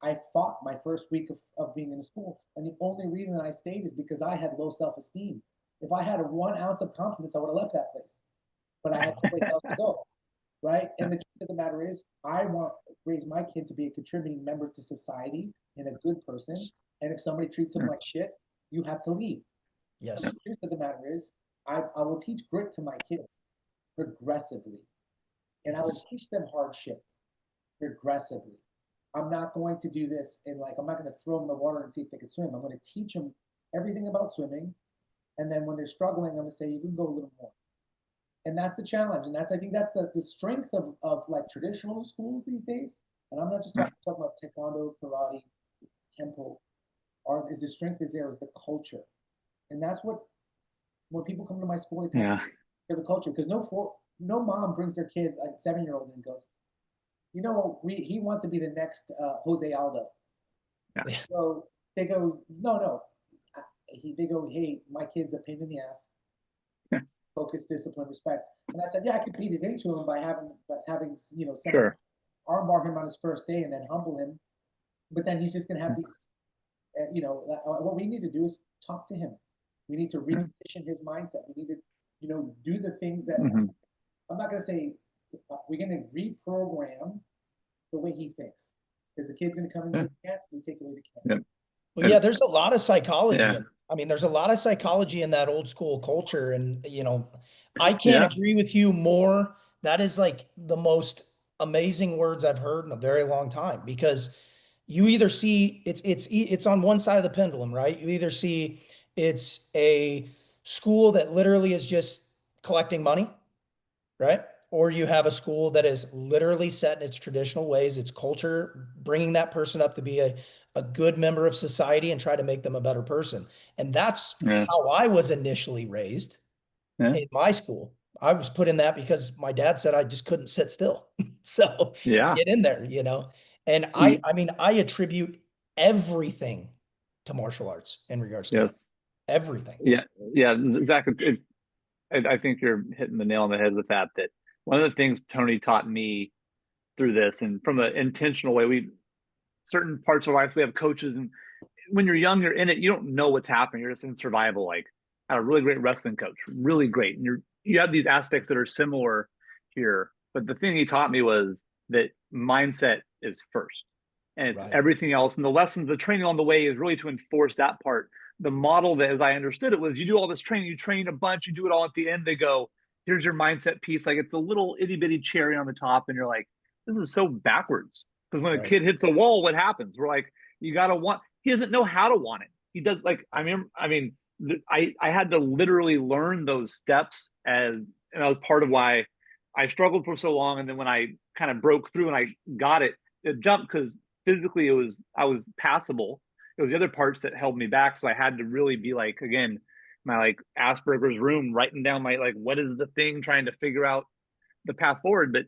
I fought my first week of being in the school, and the only reason I stayed is because I had low self-esteem. If I had a 1 ounce of confidence, I would have left that place. But I had no place else to go, right? And the truth of the matter is, I want to raise my kid to be a contributing member to society and a good person. And if somebody treats him like shit, you have to leave. Yes. So the truth of the matter is, I will teach grit to my kids progressively, and I will teach them hardship progressively. I'm not going to do this and like I'm not going to throw them in the water and see if they can swim. I'm going to teach them everything about swimming, and then when they're struggling, I'm going to say you can go a little more. And that's the challenge, and I think that's the strength of like traditional schools these days. And I'm not just talking about taekwondo, karate, kempo. Is the strength is there is the culture, and that's what when people come to my school, they come for the culture because no mom brings their kid like 7-year-old and goes, you know, he wants to be the next Jose Aldo. Yeah. So they go, no. They go, hey, my kid's a pain in the ass. Yeah. Focus, discipline, respect. And I said, yeah, I could feed it into him by having you know, Sure. armbar him on his first day and then humble him. But then he's just going to have these, you know, what we need to do is talk to him. We need to recondition his mindset. We need to, you know, do the things that I'm not going to say we're going to reprogram the way he thinks because the kid's going to come and say, can't, we take away the can't. Well, yeah, there's a lot of psychology. I mean, there's a lot of psychology in that old school culture. And, you know, I can't agree with you more. That is like the most amazing words I've heard in a very long time because you either see it's on one side of the pendulum, right? You either see it's a school that literally is just collecting money, right? Or you have a school that is literally set in its traditional ways, its culture, bringing that person up to be a good member of society and try to make them a better person. And that's how I was initially raised in my school. I was put in that because my dad said I just couldn't sit still. So get in there, you know? And I mean, I attribute everything to martial arts in regards to that. Everything. Yeah, exactly. I think you're hitting the nail on the head with that one of the things Tony taught me through this and from an intentional way, certain parts of life, we have coaches, and when you're young, you're in it, you don't know what's happening. You're just in survival. Like I had a really great wrestling coach, really great. And you have these aspects that are similar here. But the thing he taught me was that mindset is first. And it's everything else. And the lessons, the training on the way is really to enforce that part. The model that, as I understood it, was you do all this training, you train a bunch, you do it all at the end, they go, here's your mindset piece. Like it's a little itty bitty cherry on the top. And you're like, this is so backwards. Because when a kid hits a wall, what happens? We're like, you got to want, he doesn't know how to want it. He does like, I had to literally learn those steps and that was part of why I struggled for so long. And then when I kind of broke through and I got it, it jumped because physically I was passable. It was the other parts that held me back. So I had to really be like, again, my like Asperger's room, writing down my, like, what is the thing, trying to figure out the path forward. But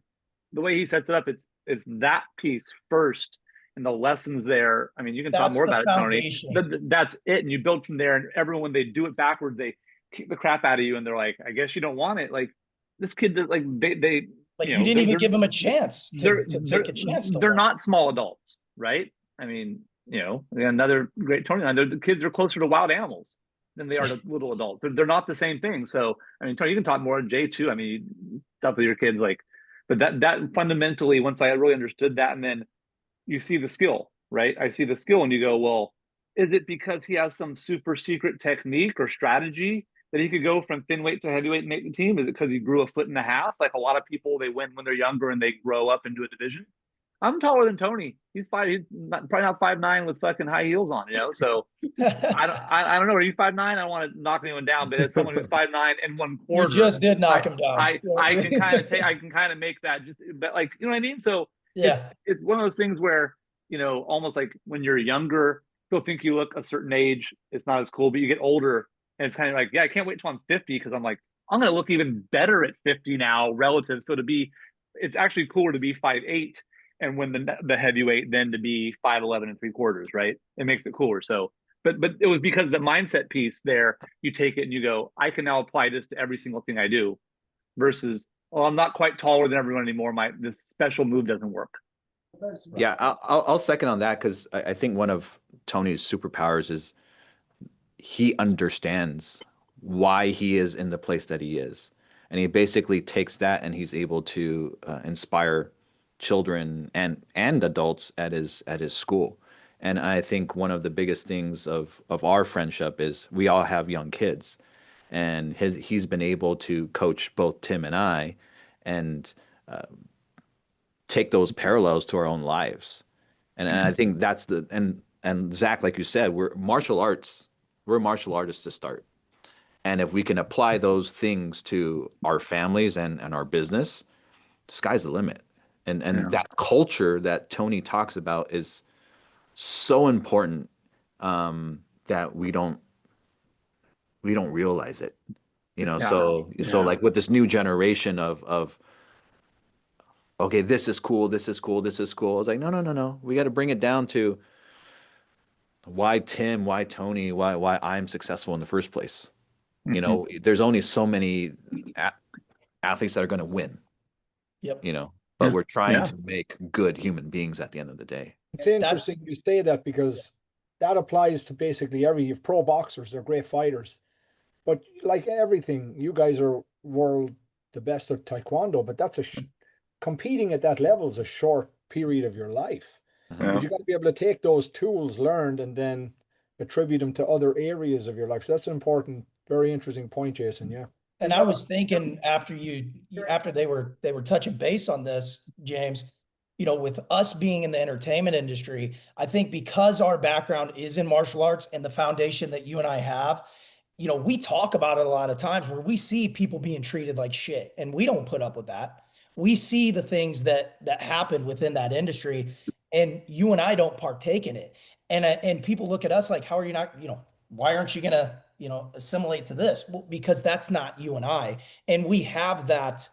the way he sets it up, it's that piece first and the lessons there. I mean, you can talk more about it, Tony. That's it. And you build from there. And everyone, when they do it backwards, they kick the crap out of you. And they're like, I guess you don't want it. Like this kid, like they like you didn't even give them a chance to take a chance. They're not small adults, right? I mean, you know, another great Tony line. The kids are closer to wild animals than they are to little adults. They're not the same thing. So, I mean, Tony, you can talk more. Jay too. I mean, stuff with your kids, like, but that fundamentally, once I really understood that, and then you see the skill, right? I see the skill, and you go, well, is it because he has some super secret technique or strategy that he could go from thin weight to heavyweight and make the team? Is it because he grew 1.5 feet? Like a lot of people, they win when they're younger and they grow up into a division. I'm taller than Tony. He's probably not 5'9" with fucking high heels on, you know. So I don't know. Are you 5'9"? I don't want to knock anyone down, but as someone who's 5'9" and 1/4, you just did knock him down. I can kind of make that just, but like, you know what I mean. So it's one of those things where, you know, almost like when you're younger, you'll think you look a certain age, it's not as cool, but you get older and it's kind of like, yeah, I can't wait till I'm 50 because I'm like, I'm going to look even better at 50 now relative. So it's actually cooler to be 5'8" and win the heavyweight than to be 5'11 3/4, right? It makes it cooler. So, but it was because of the mindset piece there, you take it and you go, I can now apply this to every single thing I do versus well, I'm not quite taller than everyone anymore. This special move doesn't work. Yeah, I'll second on that because I think one of Tony's superpowers is he understands why he is in the place that he is. And he basically takes that and he's able to inspire children and adults at his school. And I think one of the biggest things of our friendship is we all have young kids, and he's been able to coach both Tim and I, and take those parallels to our own lives. And I think that's and Zach, like you said, we're martial artists to start. And if we can apply those things to our families and our business, sky's the limit. And that culture that Tony talks about is so important, that we don't realize it. So like with this new generation of okay, this is cool, this is cool, this is cool. I was like, no. We got to bring it down to why Tim, why Tony, why I'm successful in the first place. There's only so many athletes that are going to win. Yep. But we're trying to make good human beings at the end of the day. It's interesting you say that, because that applies to basically you've pro boxers, they're great fighters. But like everything, you guys are the best at Taekwondo, but that's competing at that level is a short period of your life. But you got to be able to take those tools learned and then attribute them to other areas of your life. So that's an important, very interesting point, Jason. Yeah. And I was thinking after they were touching base on this, James, with us being in the entertainment industry, I think because our background is in martial arts and the foundation that you and I have, we talk about it a lot of times where we see people being treated like shit, and we don't put up with that. We see the things that happen within that industry, and you and I don't partake in it. And people look at us like, how are you not, why aren't you gonna, assimilate to this? Well, because that's not you and I. And we have that.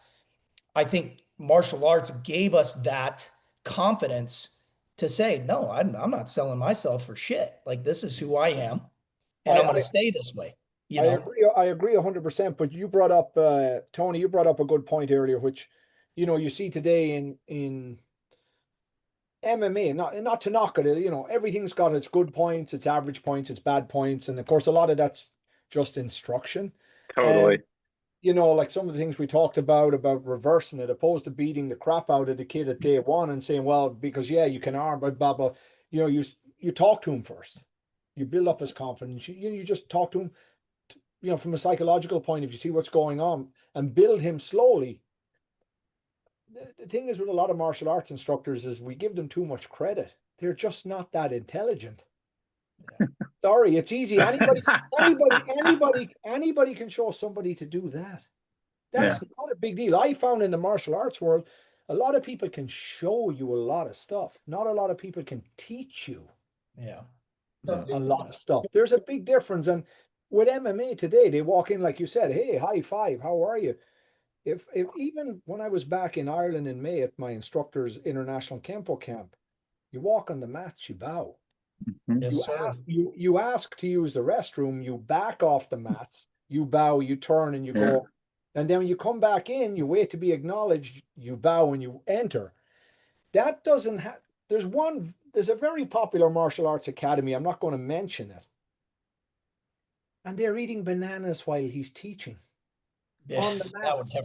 I think martial arts gave us that confidence to say, no, I'm not selling myself for shit. Like, this is who I am, and I'm going to stay this way. I agree 100%. But you brought up, Tony, you brought up a good point earlier, which, you see today in MMA, not to knock it, everything's got its good points, its average points, its bad points, and of course a lot of that's just instruction. Totally. And, like some of the things we talked about reversing it, opposed to beating the crap out of the kid at day one and saying, well, because you can arm, but blah blah. You talk to him first. You build up his confidence. You just talk to him, from a psychological point of view, see what's going on and build him slowly. The thing is with a lot of martial arts instructors is we give them too much credit. They're just not that intelligent. Yeah. Sorry, it's easy. Anybody can show somebody to do that. That's not a big deal. I found in the martial arts world, a lot of people can show you a lot of stuff. Not a lot of people can teach you. Yeah. A lot of stuff. There's a big difference. And with MMA today, they walk in, like you said, hey, high five, how are you? If even when I was back in Ireland in May at my instructor's international Kempo camp, you walk on the mats, you bow. Yes, you ask to use the restroom, you back off the mats, you bow, you turn, and you go. And then when you come back in, you wait to be acknowledged, you bow and you enter. That doesn't have, there's a very popular martial arts academy, I'm not going to mention it. And they're eating bananas while he's teaching. Yeah, on the mats.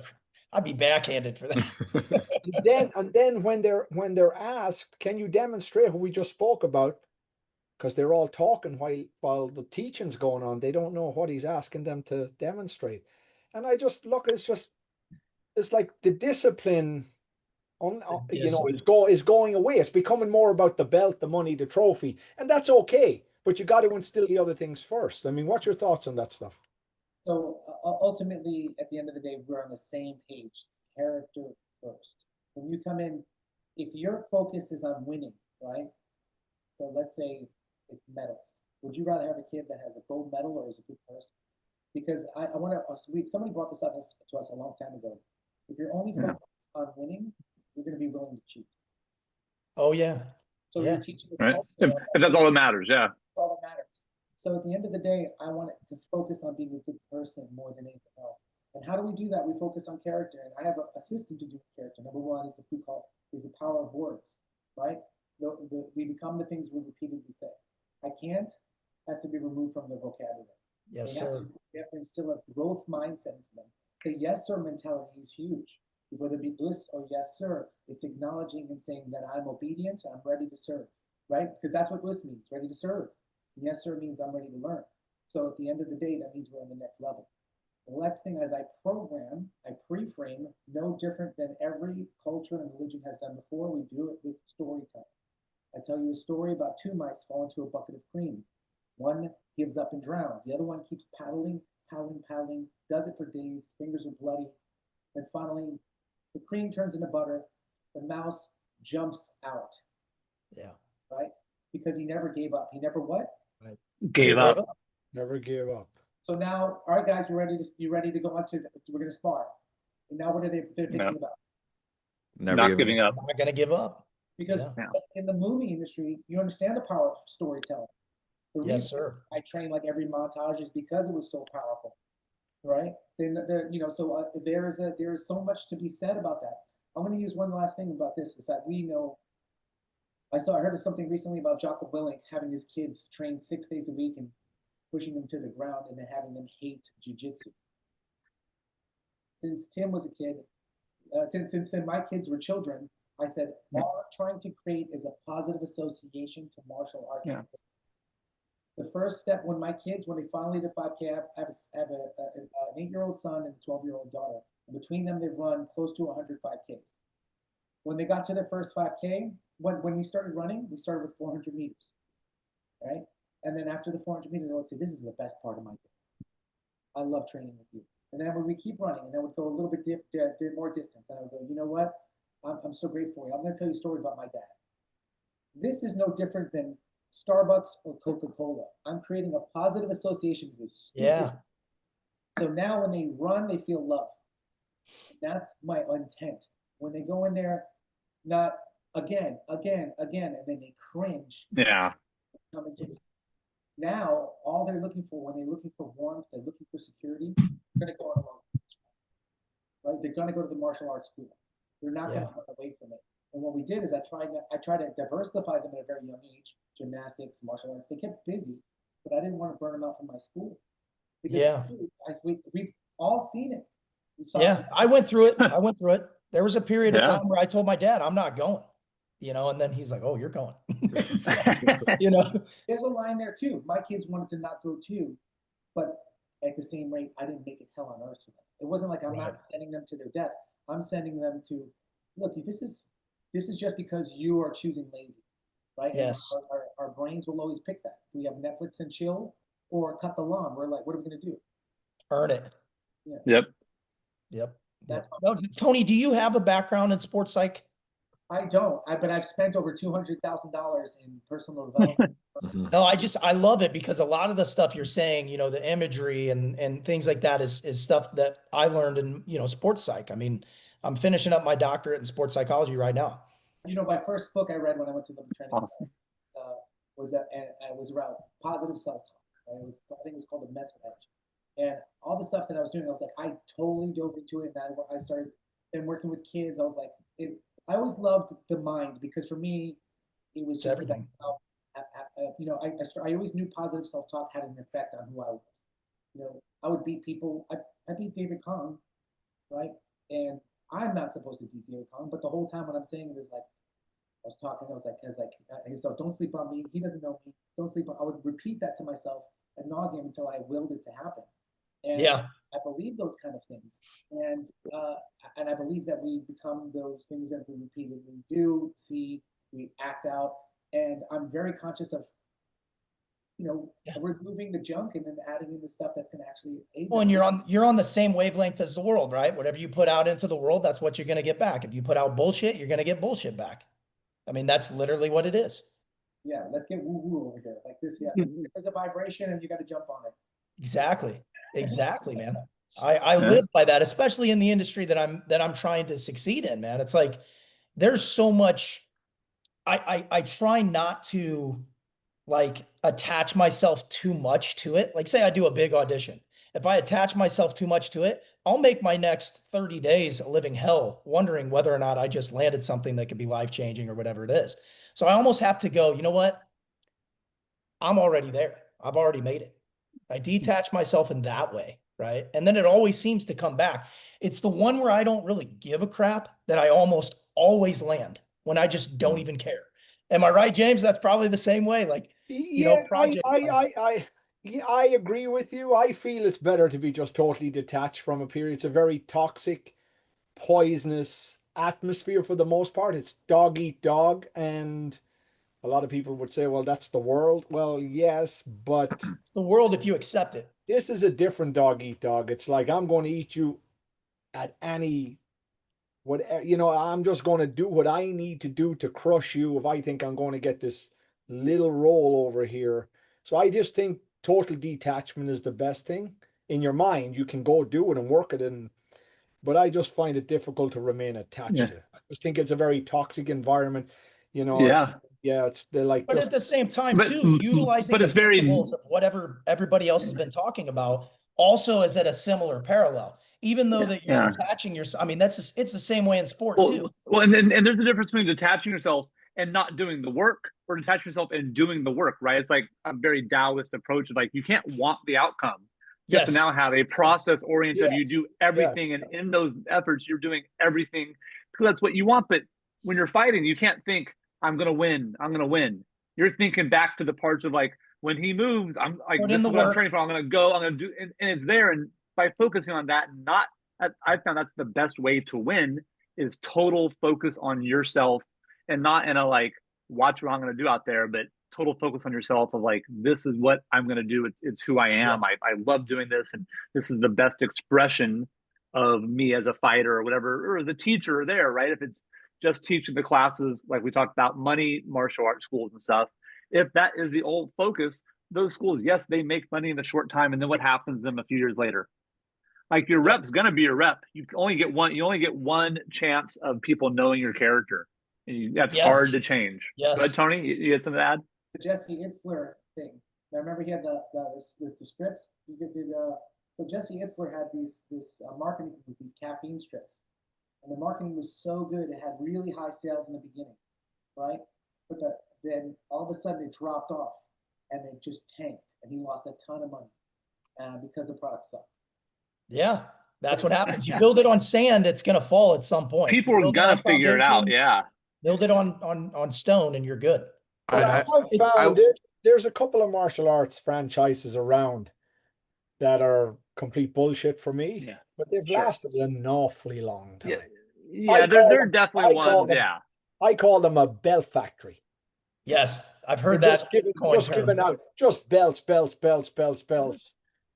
I'd be backhanded for that. and then when they're asked, can you demonstrate what we just spoke about? Because they're all talking while the teaching's going on. They don't know what he's asking them to demonstrate. And I just look, it's like the discipline is going away. It's becoming more about the belt, the money, the trophy. And that's okay. But you got to instill the other things first. I mean, what's your thoughts on that stuff? So ultimately, at the end of the day, we're on the same page. Character first. When you come in, if your focus is on winning, right? So let's say it's medals. Would you rather have a kid that has a gold medal or is a good person? Because I want to. Somebody brought this up to us a long time ago. If you're only focused on winning, you're going to be willing to cheat. Oh yeah. So you're teaching. Right. And that's all that matters. Yeah. All that matters. So at the end of the day, I want it to focus on being a good person more than anything else. And And how do we do that? We focus on character. And I have a system to do character. Number one is the power of words, right? We become the things we repeatedly say. I can't has to be removed from the vocabulary. Yes, sir. We have to instill a growth mindset into them. The yes, sir mentality is huge. Whether it be us or yes, sir, it's acknowledging and saying that I'm obedient, I'm ready to serve, right? Because that's what us means, ready to serve. And yes, sir means I'm ready to learn. So at the end of the day, that means we're on the next level. The next thing as I program, I pre-frame, no different than every culture and religion has done before. We do it with storytelling. I tell you a story about two mice fall into a bucket of cream. One gives up and drowns. The other one keeps paddling, does it for days, fingers are bloody. And finally, the cream turns into butter. The mouse jumps out. Yeah. Right? Because he never gave up. He never what? Gave up. Never gave up. So now, all right, guys, you ready to go on to, we're going to spar. And now what are they're thinking about? Never Not giving up. I'm not going to give up. Because in the movie industry, you understand the power of storytelling. The Yes, sir. I train like every montage is because it was so powerful, right? Then so there is so much to be said about that. I'm going to use one last thing about this is that we know. I heard of something recently about Jocko Willink having his kids train 6 days a week and pushing them to the ground and then having them hate jiu-jitsu. Since Tim was a kid, since my kids were children, I said, all I'm trying to create is a positive association to martial arts. Yeah. The first step when my kids, when they finally did 5K, I have an 8-year-old son and a 12-year-old daughter. And between them, they've run close to 100 5Ks. When they got to their first 5K, when we started running, we started with 400 meters, right? And then after the 400 meters, I would say, this is the best part of my day. I love training with you. And then when we keep running, and then we'd go a little bit more distance, and I would go, you know what? I'm so grateful for you. I'm going to tell you a story about my dad. This is no different than Starbucks or Coca-Cola. I'm creating a positive association with this. Yeah. So now when they run, they feel love. That's my intent. When they go in there, not again, and then they cringe. Yeah. Now, all they're looking for, when they're looking for warmth, they're looking for security, they're going to go on a long right? They're going to go to the martial arts school. They're not going to run away from it. And what we did is I tried to diversify them at a very young age, gymnastics, martial arts. They kept busy, but I didn't want to burn them out from my school. Because we've all seen it. I went through it. There was a period of time where I told my dad, I'm not going, and then he's like, oh, you're going. So, There's a line there too. My kids wanted to not go too, but at the same rate, I didn't make it hell on earth for them. It wasn't like I'm not sending them to their death. I'm sending them to, look, this is just because you are choosing lazy, right? Yes. Our brains will always pick that. We have Netflix and chill or cut the lawn. We're like, what are we going to do? Earn it. Yeah. Yep. No, Tony, do you have a background in sports psych? I don't, but I've spent over $200,000 in personal development. No, I love it because a lot of the stuff you're saying, the imagery and things like that is stuff that I learned in, sports psych. I mean, I'm finishing up my doctorate in sports psychology right now. My first book I read when I went to the training was around positive self-talk. I think it was called The Mental Edge. And all the stuff that I was doing, I was like, I totally dove into it. And I started working with kids. I was like, I always loved the mind because for me, it was just everything. I always knew positive self-talk had an effect on who I was. I would beat people. I beat David Kong, right? And I'm not supposed to beat David Kong, but the whole time when I'm saying it is like, I was talking, I was like, so don't sleep on me. He doesn't know me. Don't sleep on. I would repeat that to myself ad nauseum until I willed it to happen. And I believe those kind of things. And I believe that we become those things that we repeatedly do, see, we act out. And I'm very conscious of, removing the junk and then adding in the stuff that's going to actually aid. Well, and you're on the same wavelength as the world, right? Whatever you put out into the world, that's what you're going to get back. If you put out bullshit, you're going to get bullshit back. I mean, that's literally what it is. Yeah, let's get woo-woo over here. Like this, there's a vibration and you got to jump on it. Exactly, man. I live by that, especially in the industry that I'm trying to succeed in, man. It's like there's so much. I try not to like attach myself too much to it. Like say I do a big audition. If I attach myself too much to it, I'll make my next 30 days a living hell, wondering whether or not I just landed something that could be life changing or whatever it is. So I almost have to go, you know what? I'm already there. I've already made it. I detach myself in that way, right? And then it always seems to come back. It's the one where I don't really give a crap that I almost always land when I just don't even care. Am I right, James? That's probably the same way. Like, you know, Yeah, project. yeah, I agree with you. I feel it's better to be just totally detached from a period. It's a very toxic, poisonous atmosphere for the most part. It's dog eat dog, and a lot of people would say, well, that's the world. Well, yes, but It's the world if you accept it. this is a different dog eat dog. It's like I'm going to eat you at any whatever, I'm just going to do what I need to do to crush you if I think I'm going to get this little roll over here. So I just think total detachment is the best thing. In your mind, you can go do it and work it, but I just find it difficult to remain attached Yeah. to. I just think it's a very toxic environment. Yeah. They're like But just at the same time, But too, utilizing but the it's very principles of whatever everybody else has been talking about also is at a similar parallel. Even though that you're yeah. detaching yourself, I mean, it's the same way in sport too. Well, and there's a difference between detaching yourself and not doing the work, or detaching yourself and doing the work, right? It's like a very Taoist approach of like, you can't want the outcome. You have to Yes. now have a process oriented. You yes, do everything, yes, and yes. in those efforts, you're doing everything because that's what you want. But when you're fighting, you can't think, I'm gonna win. I'm gonna win. You're thinking back to the parts of like, when he moves, I'm like, Put this in is the what I'm work. training for. I'm gonna go. I'm gonna do, and it's there. And by focusing on that, not I found that's the best way to win, is total focus on yourself, and not in a like, watch what I'm going to do out there, but total focus on yourself of like, this is what I'm going to do. It's who I Yeah. am. I love doing this, and this is the best expression of me as a fighter or whatever, or as a teacher there, right? If it's just teaching the classes, like we talked about money, martial arts schools and stuff, if that is the old focus, those schools, yes, they make money in the short time. And then what happens to them a few years later? Like, your Yeah. rep's gonna be your rep. You only get one. You only get one chance of people knowing your character. And that's hard Yes. to change. Yes. Go ahead, Tony. You had something to add? The Jesse Itzler thing. I remember he had the strips. So Jesse Itzler had this marketing with these caffeine strips, and the marketing was so good it had really high sales in the beginning, right? But then all of a sudden it dropped off, and it just tanked, and he lost a ton of money because the product sucked. Yeah. That's what happens. You build it on sand, it's going to fall at some point. People You are build it gonna on figure it out. foundation, Yeah. build it on stone, and you're good. But I, I've found there's a couple of martial arts franchises around that are complete bullshit for me, Yeah. but they've Sure. lasted an awfully long Yeah. time. Yeah. There are definitely ones. Yeah. I call them a belt factory. Yes. I've They're heard that just giving out just belts.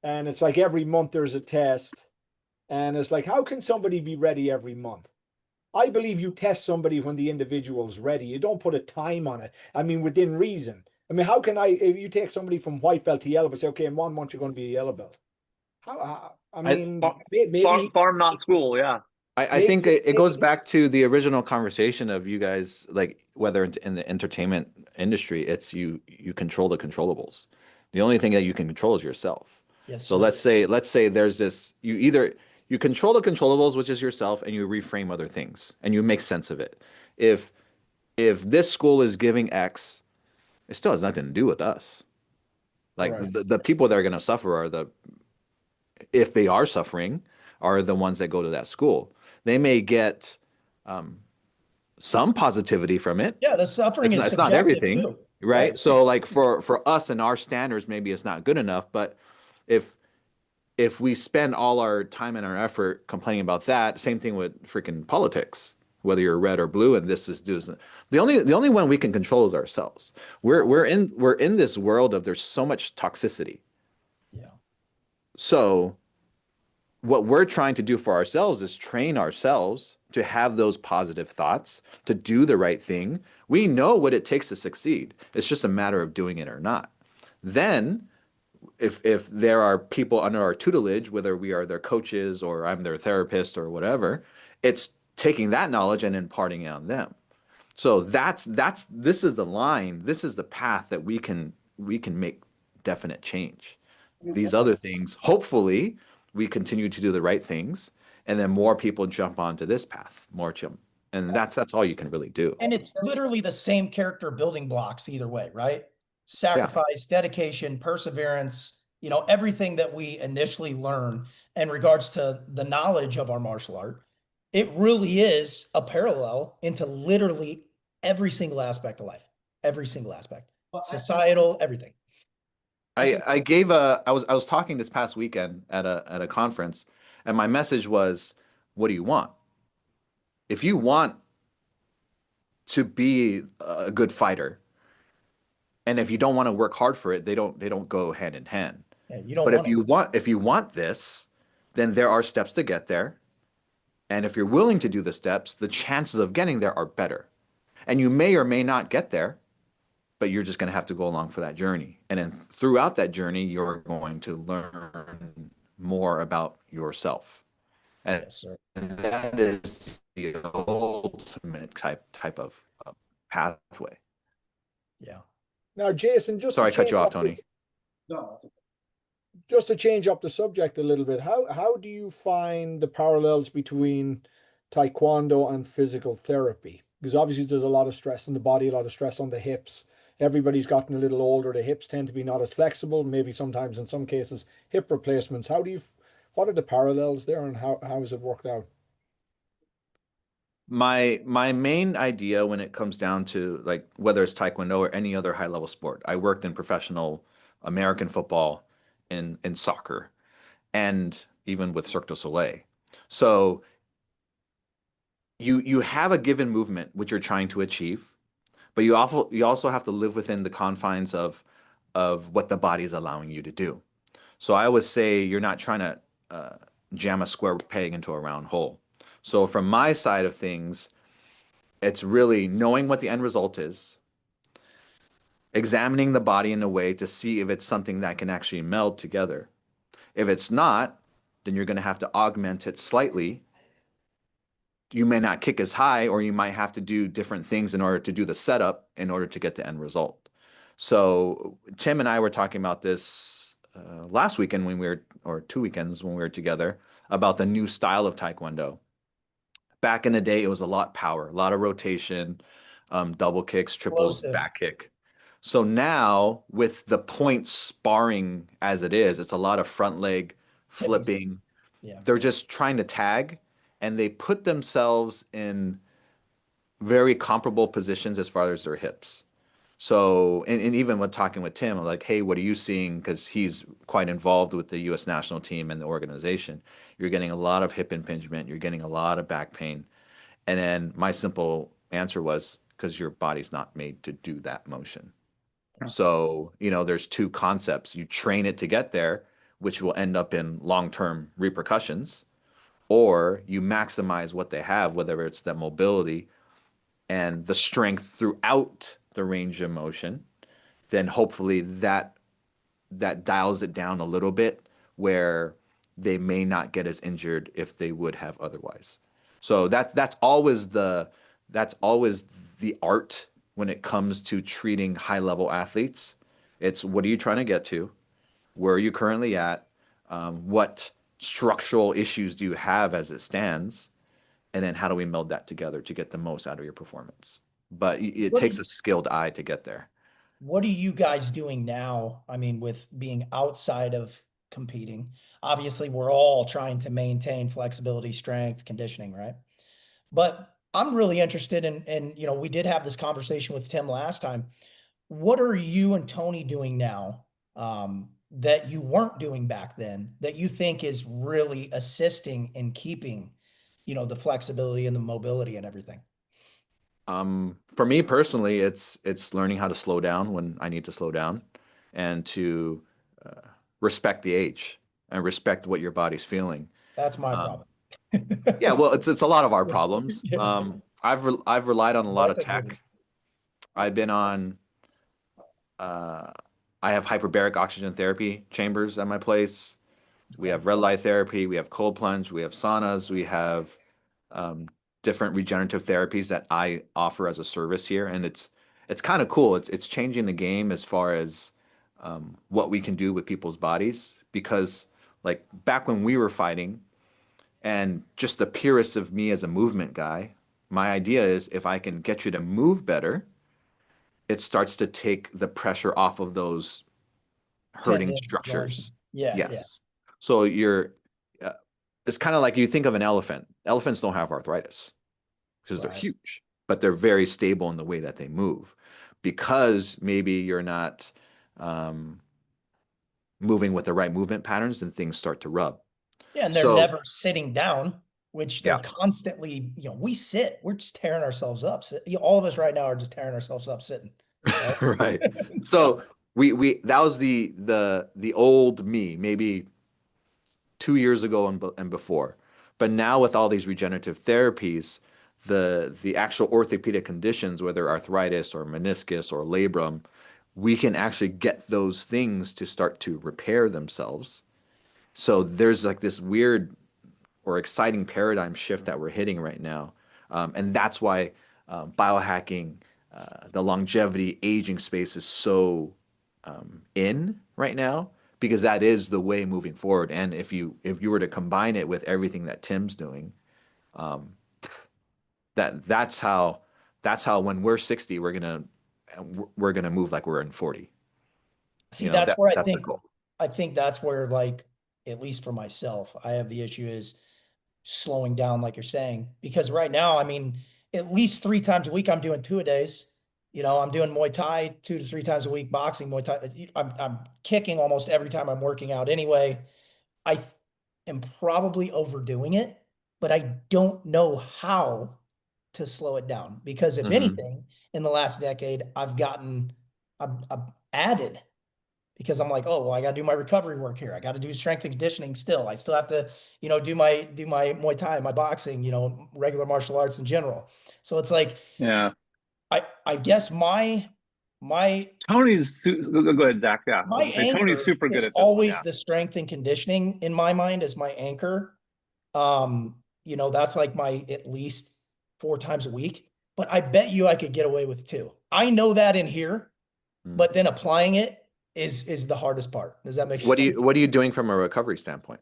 And it's like every month there's a test. And it's like, how can somebody be ready every month? I believe you test somebody when the individual's ready. You don't put a time on it. I mean, within reason. I mean, how can if you take somebody from white belt to yellow belt, say, okay, in 1 month you're going to be a yellow belt? I mean, maybe farm, not school. Yeah. I think it goes back to the original conversation of you guys, like whether in the entertainment industry, it's you control the controllables. The only thing that you can control is yourself. Yes, So sir. let's say there's this, you control the controllables, which is yourself, and you reframe other things and you make sense of it. If this school is giving X, it still has nothing to do with us. Like Right. the people that are going to suffer are if they are suffering, are the ones that go to that school. They may get some positivity from it. Yeah, the suffering is It's not subjective everything, too. right? So like for us and our standards, maybe it's not good enough. But if we spend all our time and our effort complaining about that, same thing with freaking politics, whether you're red or blue, and this is the only one we can control is ourselves. We're in this world of there's so much toxicity. Yeah. So what we're trying to do for ourselves is train ourselves to have those positive thoughts, to do the right thing. We know what it takes to succeed. It's just a matter of doing it or not. Then if there are people under our tutelage, whether we are their coaches or I'm their therapist or whatever, it's taking that knowledge and imparting it on them. So this is the line, this is the path that we can make definite change. These other things, hopefully, we continue to do the right things, and then more people jump onto this path, more jump, and that's all you can really do. And it's literally the same character building blocks either way, right? Yeah. Sacrifice, dedication, perseverance, everything that we initially learn in regards to the knowledge of our martial art. It really is a parallel into literally every single aspect of life, every single aspect, societal, everything. I was talking this past weekend at a conference, and my message was, what do you want? If you want to be a good fighter, and if you don't want to work hard for it, they don't go hand in hand. Yeah, you don't But want to. if you want this, then there are steps to get there. And if you're willing to do the steps, the chances of getting there are better. And you may or may not get there, but you're just going to have to go along for that journey. And then throughout that journey, you're going to learn more about yourself. And Yes, sir. that is the ultimate type of pathway. Yeah. Now, Jason, Sorry, I cut you off, Tony. No, it's okay. just to change up the subject a little bit, how do you find the parallels between Taekwondo and physical therapy? Because obviously there's a lot of stress in the body, a lot of stress on the hips. Everybody's gotten a little older. The hips tend to be not as flexible, maybe sometimes in some cases hip replacements. What are the parallels there, and how has it worked out? My main idea when it comes down to like whether it's Taekwondo or any other high level sport, I worked in professional American football, in soccer, and even with Cirque du Soleil. So you have a given movement which you're trying to achieve, but you also have to live within the confines of what the body is allowing you to do. So I always say you're not trying to jam a square peg into a round hole. So from my side of things, it's really knowing what the end result is, examining the body in a way to see if it's something that can actually meld together. If it's not, then you're going to have to augment it slightly. You may not kick as high, or you might have to do different things in order to do the setup in order to get the end result. So Tim and I were talking about this last weekend or 2 weekends when we were together, about the new style of Taekwondo. Back in the day, it was a lot power, a lot of rotation, double kicks, triples, Explosive. back kick. So now, with the point sparring as it is, it's a lot of front leg Tipping. flipping. Yeah. They're just trying to tag, and they put themselves in very comparable positions as far as their hips. So, and even when talking with Tim, I'm like, hey, what are you seeing? Because he's quite involved with the U.S. national team and the organization. You're getting a lot of hip impingement. You're getting a lot of back pain. And then my simple answer was, because your body's not made to do that motion. So, there's two concepts. You train it to get there, which will end up in long-term repercussions, or you maximize what they have, whether it's the mobility and the strength throughout the range of motion, then hopefully that dials it down a little bit where they may not get as injured if they would have otherwise. So that's always the art when it comes to treating high level athletes. It's, what are you trying to get to? Where are you currently at? What structural issues do you have as it stands? And then how do we meld that together to get the most out of your performance? But it What do takes you- a skilled eye to get there. What are you guys doing now? I mean, with being outside of competing, obviously we're all trying to maintain flexibility, strength, conditioning, right? But I'm really interested in, we did have this conversation with Tim last time. What are you and Tony doing now, that you weren't doing back then, that you think is really assisting in keeping, the flexibility and the mobility and everything? For me personally, it's learning how to slow down when I need to slow down, and to respect the age and respect what your body's feeling. That's my Um, problem. yeah, well, it's a lot of our problems. Yeah. I've relied on a lot of That's a good one. tech. I've been on. Uh, I have hyperbaric oxygen therapy chambers at my place. We have red light therapy. We have cold plunge. We have saunas. We have um, different regenerative therapies that I offer as a service here, and it's kind of cool. It's changing the game as far as what we can do with people's bodies, because like back when we were fighting, and just the purest of me as a movement guy, my idea is if I can get you to move better, it starts to take the pressure off of those hurting Tendons, joints. structures. Yeah, yeah. Yes. So uh, it's kind of like you think of an elephant. Elephants don't have arthritis because they're Right. huge, but they're very stable in the way that they move because maybe you're not um, moving with the right movement patterns and things start to rub. Yeah, and they're So, never sitting down, which they're yeah, constantly, we sit, we're just tearing ourselves up. So, all of us right now are just tearing ourselves up sitting, right? right. So, So we that was the old me, maybe 2 years ago and before. But now with all these regenerative therapies, the actual orthopedic conditions, whether arthritis or meniscus or labrum, we can actually get those things to start to repair themselves. So there's like this weird or exciting paradigm shift that we're hitting right now. And that's why biohacking, the longevity aging space is so in right now because that is the way moving forward. And if you were to combine it with everything that Tim's doing, um, that's how when we're 60, we're gonna move like we're in 40. see, that's where That's the goal. I think that's where, like, at least for myself, I have the issue is slowing down, like you're saying, because right now, I mean, at least 3 times a week, I'm doing 2-a-days. I'm doing Muay Thai 2 to 3 times a week, boxing, Muay Thai. I'm kicking almost every time I'm working out anyway. I am probably overdoing it, but I don't know how to slow it down because if Hmm. anything, in the last decade, I've added because I'm like, oh, well, I got to do my recovery work here. I got to do strength and conditioning still. I still have to, do my Muay Thai, my boxing, regular martial arts in general. So it's like, Yeah. I guess my Go ahead, Zach. Yeah, I my was gonna say Tony's anchor super good is at this one. always Yeah. the strength and conditioning in my mind is my anchor. That's like my at least 4 times a week, but I bet you I could get away with 2. I know that in here, but then applying it is the hardest part. Does that make What do sense? you what are you doing from a recovery standpoint?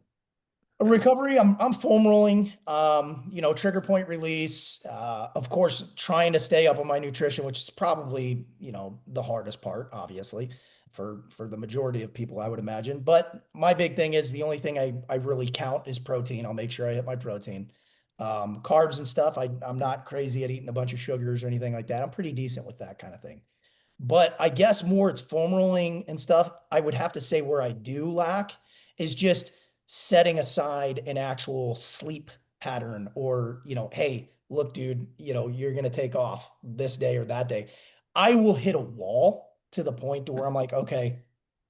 Recovery, I'm foam rolling, trigger point release, of course, trying to stay up on my nutrition, which is probably, the hardest part, obviously, for the majority of people, I would imagine. But my big thing is the only thing I really count is protein. I'll make sure I hit my protein. Carbs and stuff, I'm not crazy at eating a bunch of sugars or anything like that. I'm pretty decent with that kind of thing. But I guess more it's foam rolling and stuff. I would have to say where I do lack is just setting aside an actual sleep pattern or, hey, look, dude, you're going to take off this day or that day. I will hit a wall to the point to where I'm like, okay,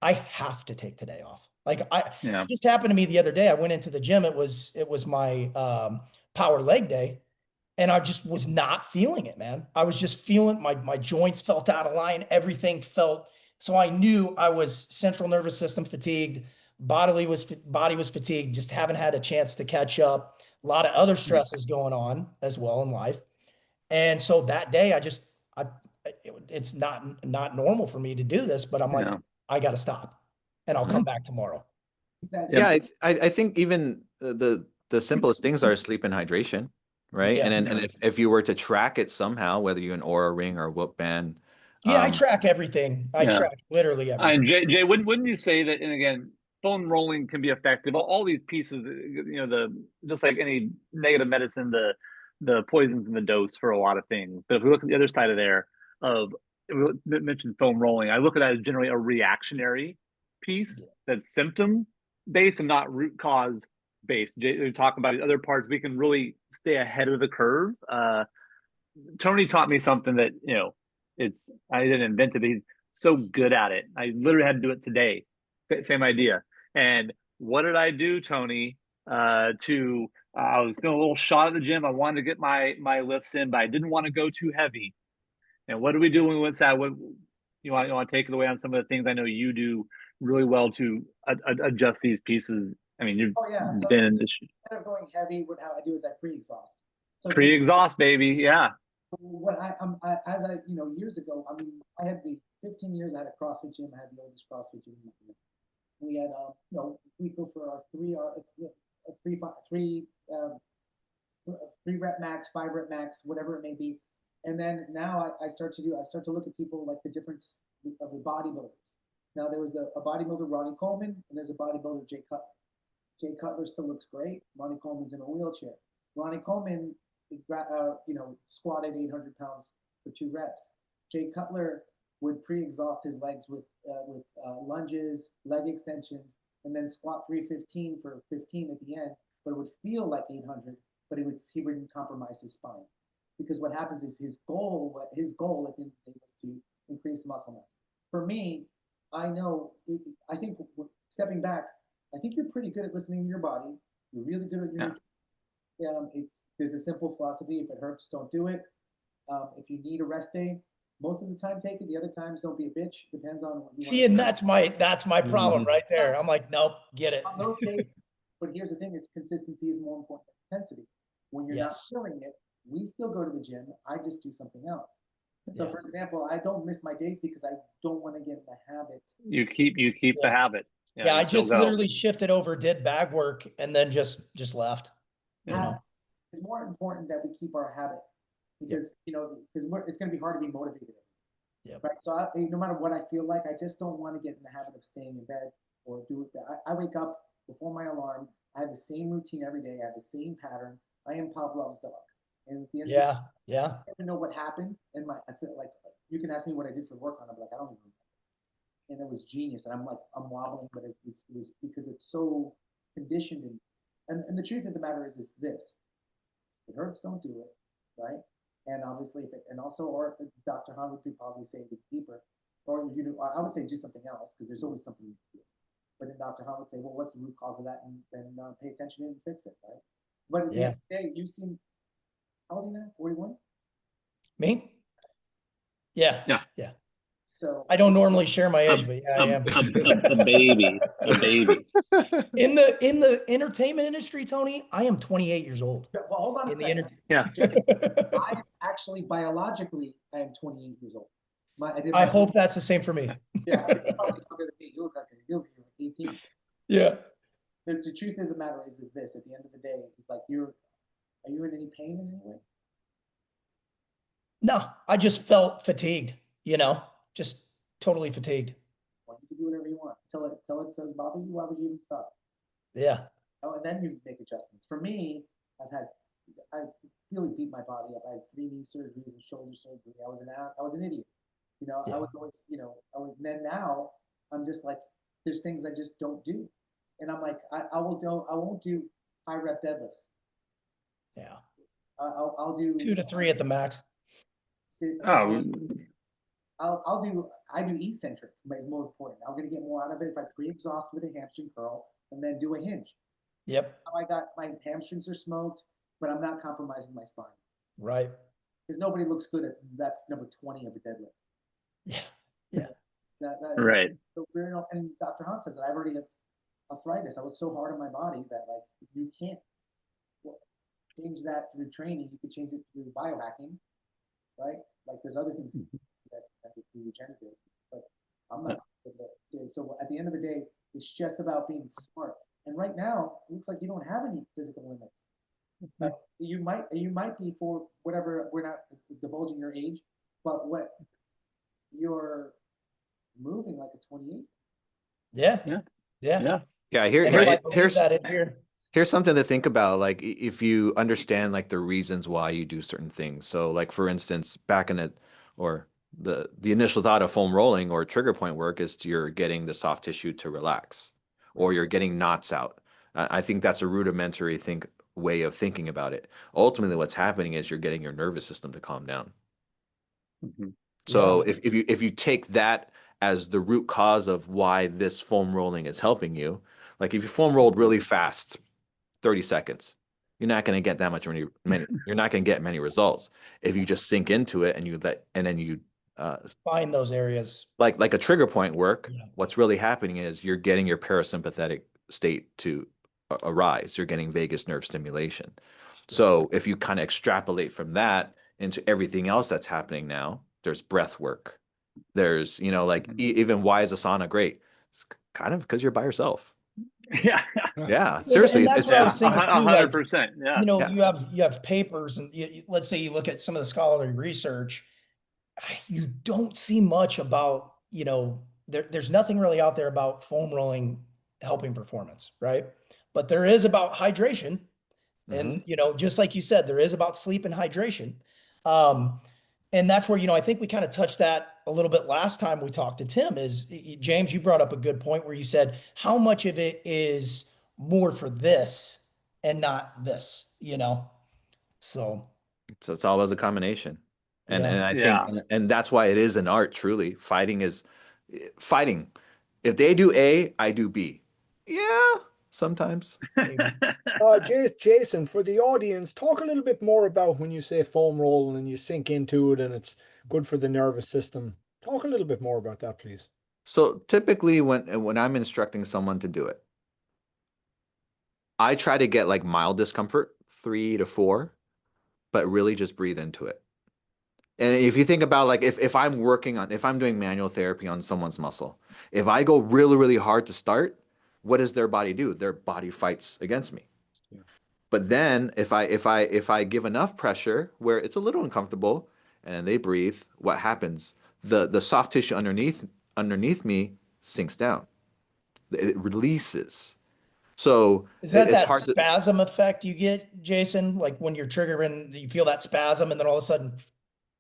I have to take today off. Like Yeah. just happened to me the other day. I went into the gym. It was my power leg day and I just was not feeling it, man. I was just feeling my joints felt out of line. Everything felt so I knew I was central nervous system fatigued, body was fatigued, just haven't had a chance to catch up. A lot of other stresses going on as well in life. And so that day it's not normal for me to do this, but I'm like, Yeah. I got to stop and I'll come back tomorrow. Yeah, Yep. I think even the simplest things are sleep and hydration, right? Yeah. And if you were to track it somehow, whether you an Aura ring or a Whoop band, Yeah, I um, track everything. I Yeah. track literally And everything. Jay, wouldn't you say that? And again, foam rolling can be effective. All these pieces, the just like any negative medicine, the poisons in the dose for a lot of things. But if we look at the other side of there, of we mentioned foam rolling, I look at that as generally a reactionary piece that's symptom based and not root cause based. Jay, talking about other parts, we can really stay ahead of the curve. Tony taught me something that it's I didn't invent it. But he's so good at it. I literally had to do it today. Same idea. And what did I do, Tony? To I was doing a little shot at the gym. I wanted to get my lifts in, but I didn't want to go too heavy. And what do we do when we went inside? What you want to take it away on some of the things I know you do really well to adjust these pieces. I mean, you've Oh yeah. So been in this instead of going heavy, what how I do is I pre-exhaust. So pre-exhaust, baby. Yeah. what as I years ago, I mean, I had the 15 years I had a CrossFit gym. I had the oldest CrossFit gym. we had, we go for our three rep max, 5 rep max, whatever it may be. And then now I start to look at people like the difference of the bodybuilders. Now there was a bodybuilder, Ronnie Coleman, and there's a bodybuilder, Jay Cutler. Jay Cutler still looks great. Ronnie Coleman's in a wheelchair. Ronnie Coleman, squatted 800 pounds for 2 reps. Jay Cutler would pre-exhaust his legs with lunges, leg extensions, and then squat 315 for 15 at the end. But it would feel like 800, but he wouldn't compromise his spine, because what happens is his goal at the end of the day was to increase muscle mass. For me, I think stepping back, I think you're pretty good at listening to your body. You're really good at your. There's a simple philosophy: if it hurts, don't do it. If you need a rest day, most of the time take it. The other times, don't be a bitch. Depends on what you See, and that's my problem right there. I'm like, nope, get it. On those days, but here's the thing: is consistency is more important than intensity. When you're not feeling it, we still go to the gym. I just do something else. So, for example, I don't miss my days because I don't want to get in the habit. You keep the habit. Yeah, I just literally shifted over, did bag work, and then just left. It's more important that we keep our habit, because it's going to be hard to be motivated. Yeah. Right. So no matter what I feel like, I just don't want to get in the habit of staying in bed or do it. I wake up before my alarm. I have the same routine every day. I have the same pattern. I am Pavlov's dog. And at the end of the day, I never know what happened. And I feel like you can ask me what I did for work on. I'm like, I don't even remember. And it was genius. And I'm wobbling, but it was because it's so conditioned. And the truth of the matter is this: if it hurts, don't do it, right? And obviously, or Dr. Han would probably say dig deeper, or I would say do something else, because there's always something you can do. But then Dr. Han would say, well, what's the root cause of that, and then pay attention and fix it, right? But at the end of the day, you seem, how old are you now? 41? Me? Yeah. So I don't normally share my age, but I am a baby. In the entertainment industry, Tony. I am 28 years old. Well, hold on a second. I actually biologically I am 28 years old. I hope that's the same for me. Yeah, you look like you're 18. Yeah. The truth of the matter is this: at the end of the day, it's like are you in any pain in any way? No, I just felt fatigued. Just totally fatigued. Well, you can do whatever you want until it says bother you. Why would you even stop? Yeah. Oh, and then you make adjustments. For me, I really beat my body up. I had 3 knee surgeries and shoulder surgery. I was an idiot. I was always, then now I'm just like, there's things I just don't do. And I'm like, I won't do high rep deadlifts. Yeah. I'll do 2 to 3 at the max. I do eccentric, but it's more important. I'm going to get more out of it if I pre-exhaust with a hamstring curl and then do a hinge. Yep. I got my hamstrings are smoked, but I'm not compromising my spine. Right. Because nobody looks good at that number 20 of a deadlift. Yeah. Right. So and Dr. Hunt says that I've already had arthritis. I was so hard on my body that you can't change that through training. You could change it through biohacking, right? Like there's other things that would be regenerative, but I'm not. So at the end of the day, it's just about being smart. And right now, it looks like you don't have any physical limits. You might be, for whatever, we're not divulging your age, but you're moving like a 28. Yeah. Here's something to think about. Like, if you understand like the reasons why you do certain things. So like, for instance, back in the initial thought of foam rolling or trigger point work is you're getting the soft tissue to relax, or you're getting knots out. I think that's a rudimentary way of thinking about it. Ultimately, what's happening is you're getting your nervous system to calm down. So if you take that as the root cause of why this foam rolling is helping you, like if you foam rolled really fast, 30 seconds, you're not going to get that much you're not going to get many results. If you just sink into it and then you find those areas, like a trigger point work, what's really happening is you're getting your parasympathetic state to arise. You're getting vagus nerve stimulation. So if you kind of extrapolate from that into everything else that's happening now, there's breath work. There's, even why is a sauna great? It's kind of because you're by yourself. Yeah. Yeah, seriously, And that's what I was thinking too. Like, 100%. Yeah. you have papers, and let's say you look at some of the scholarly research, you don't see much about, there's nothing really out there about foam rolling helping performance, right? But there is about hydration. And, just like you said, there is about sleep and hydration. Um, and that's where, I think we kind of touched that a little bit last time we talked to Tim is James, you brought up a good point where you said, how much of it is more for this and not this? So, So it's always a combination. And yeah. I think Yeah. and that's why it is an art, truly. Fighting is fighting. If they do A, I do B. Yeah, sometimes. Jason, for the audience, talk a little bit more about when you say foam roll and you sink into it and it's good for the nervous system. Talk a little bit more about that, please. So typically when I'm instructing someone to do it, I try to get like mild discomfort, 3 to 4, but really just breathe into it. And if you think about like if I'm doing manual therapy on someone's muscle, if I go really, really hard to start, what does their body do? Their body fights against me. Yeah. But then if I give enough pressure where it's a little uncomfortable and they breathe, what happens? The soft tissue underneath me sinks down. It releases. So Is that it's that hard to, spasm effect you get, Jason? Like when you're triggering, you feel that spasm and then all of a sudden,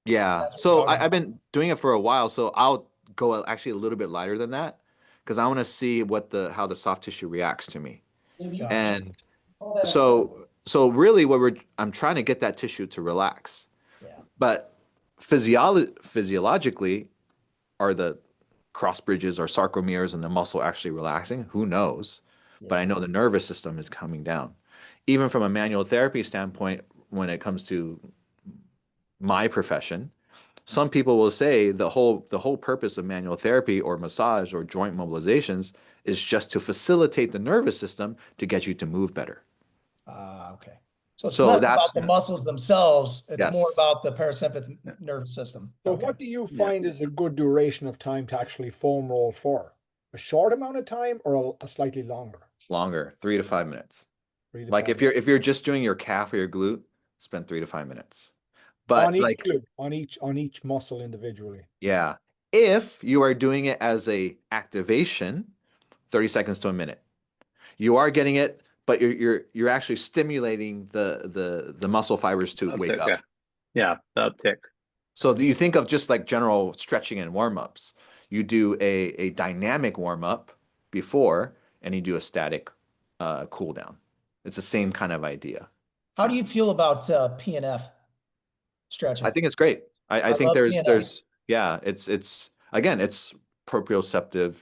yeah. that's what So you're talking I've been doing it for a while, so I'll go actually a little bit lighter than that because I want to see how the soft tissue reacts to me. about? Gotcha. And so really I'm trying to get that tissue to relax. Yeah. But physiologically, are the cross bridges or sarcomeres and the muscle actually relaxing? Who knows? But I know the nervous system is coming down. Even from a manual therapy standpoint, when it comes to my profession, some people will say the whole purpose of manual therapy or massage or joint mobilizations is just to facilitate the nervous system to get you to move better. Okay. So it's So less that's about the muscles themselves. It's more yes. about the parasympathetic nervous system. So Okay. what do you Yeah. find is a good duration of time to actually foam roll for? A short amount of time or a slightly longer? Longer, 3 to 5 minutes. 3 to Like 5 if you're just doing your calf or your glute, spend 3 to 5 minutes. But on each like glute, on each muscle individually. yeah, if you are doing it as a activation, 30 seconds to a minute. You are getting it, but you're actually stimulating the muscle fibers to wake up. Yeah, the uptick. So you think of just like general stretching and warm-ups. You do a dynamic warm-up before, and you do a static cool down. It's the same kind of idea. How do you feel about PNF stretching? I think it's great. I think love PNF. there's yeah, it's again, it's proprioceptive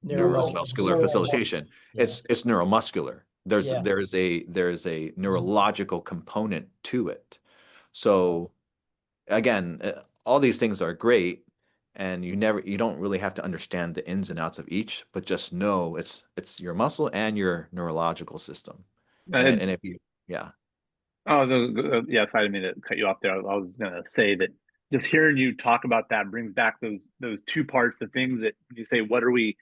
neuromuscular facilitation. Yeah. It's neuromuscular. There's Yeah. there's a neurological component to it. So again, all these things are great, and you don't really have to understand the ins and outs of each, but just know it's your muscle and your neurological system. And if you yeah. Oh, yes, I didn't mean to cut you off there. I was going to say that just hearing you talk about that brings back those two parts, the things that you say, what are we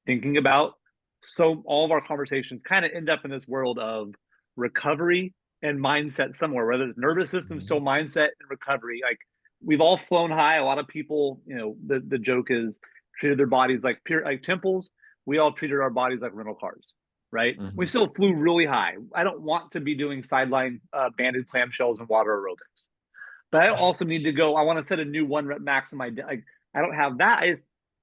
thinking about? So all of our conversations kind of end up in this world of recovery and mindset somewhere, whether it's nervous system, still mindset and recovery. Like we've all flown high. A lot of people, the joke is treated their bodies like temples. We all treated our bodies like rental cars. Right? We still flew really high. I don't want to be doing sideline banded clamshells and water aerobics, but I also need to go. I want to set a new 1 rep max in my day. Like I don't have that.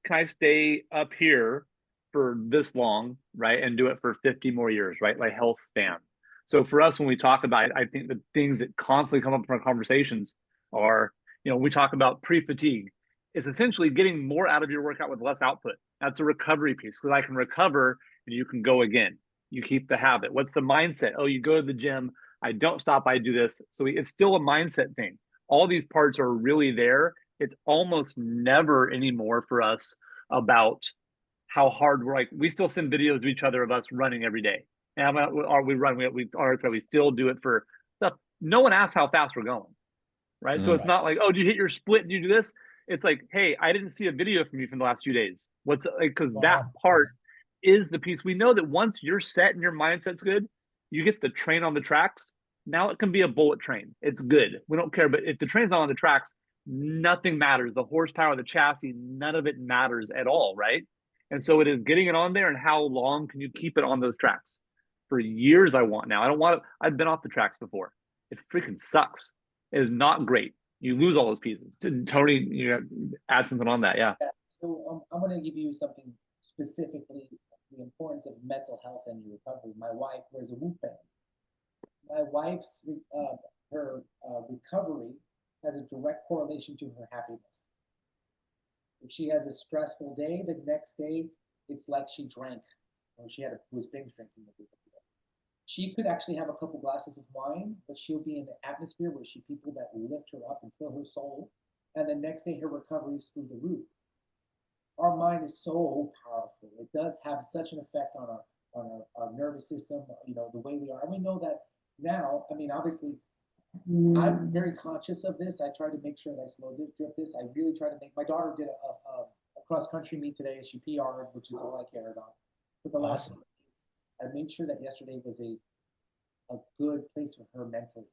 Can I stay up here for this long, right, and do it for 50 more years, right? Like health span. So for us, when we talk about it, I think the things that constantly come up in our conversations are, we talk about pre-fatigue. It's essentially getting more out of your workout with less output. That's a recovery piece because I can recover and you can go again. You keep the habit. What's the mindset? Oh, you go to the gym. I don't stop. I do this. So it's still a mindset thing. All these parts are really there. It's almost never anymore for us about how hard we're like. We still send videos of each other of us running every day. And we run? We still do it for stuff. No one asks how fast we're going, right? So it's not like, oh, do you hit your split? Do you do this? It's like, hey, I didn't see a video from you from the last few days. What's like, because that part is the piece. We know that once you're set and your mindset's good, you get the train on the tracks. Now it can be a bullet train. It's good. We don't care. But if the train's not on the tracks, nothing matters. The horsepower, the chassis, none of it matters at all, right? And so it is getting it on there, and how long can you keep it on those tracks? For years, I want now. I don't want to. I've been off the tracks before. It freaking sucks. It is not great. You lose all those pieces. Tony, you add something on that, yeah. So I'm going to give you something specifically, the importance of mental health and recovery. My wife wears a Whoop band. My wife's her recovery has a direct correlation to her happiness. If she has a stressful day, the next day it's like she drank, or she was binge drinking the day before. She could actually have a couple glasses of wine, but she'll be in an atmosphere where she people that lift her up and fill her soul, and the next day her recovery is through the roof. Our mind is so powerful. It does have such an effect on our nervous system, the way we are. And we know that now. I mean, obviously, I'm very conscious of this. I try to make sure that I slow drip this. I really try to make. My daughter did a cross country meet today. She PR'd, which is all I care about. For the last, I made sure that yesterday was a good place for her mentally,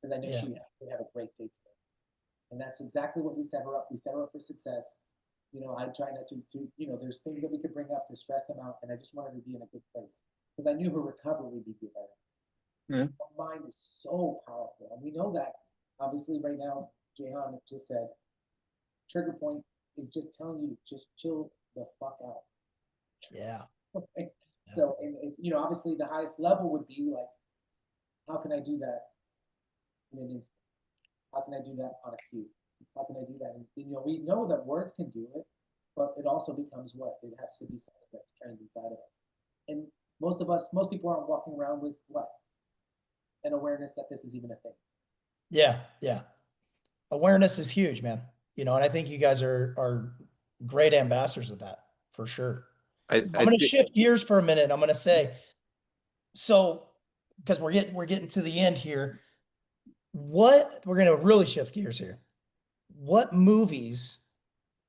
because I know she would have a great day today. And that's exactly what we set her up. We set her up for success. I try not to there's things that we could bring up to stress them out, and I just wanted her to be in a good place, because I knew her recovery would be better. Her mind is so powerful, and we know that. Obviously, right now, Jehan just said, trigger point is just telling you to just chill the fuck out. Yeah. Okay? So, and obviously, the highest level would be like, how can I do that in an instant? How can I do that on a cue? How can I do that? And we know that words can do it, but it also becomes what? It has to be something that's trained inside of us. And most people aren't walking around with what? An awareness that this is even a thing. Yeah, yeah. Awareness is huge, man. And I think you guys are great ambassadors of that, for sure. I'm going to shift gears for a minute. I'm going to say, so, because we're getting to the end here, we're going to really shift gears here. What movies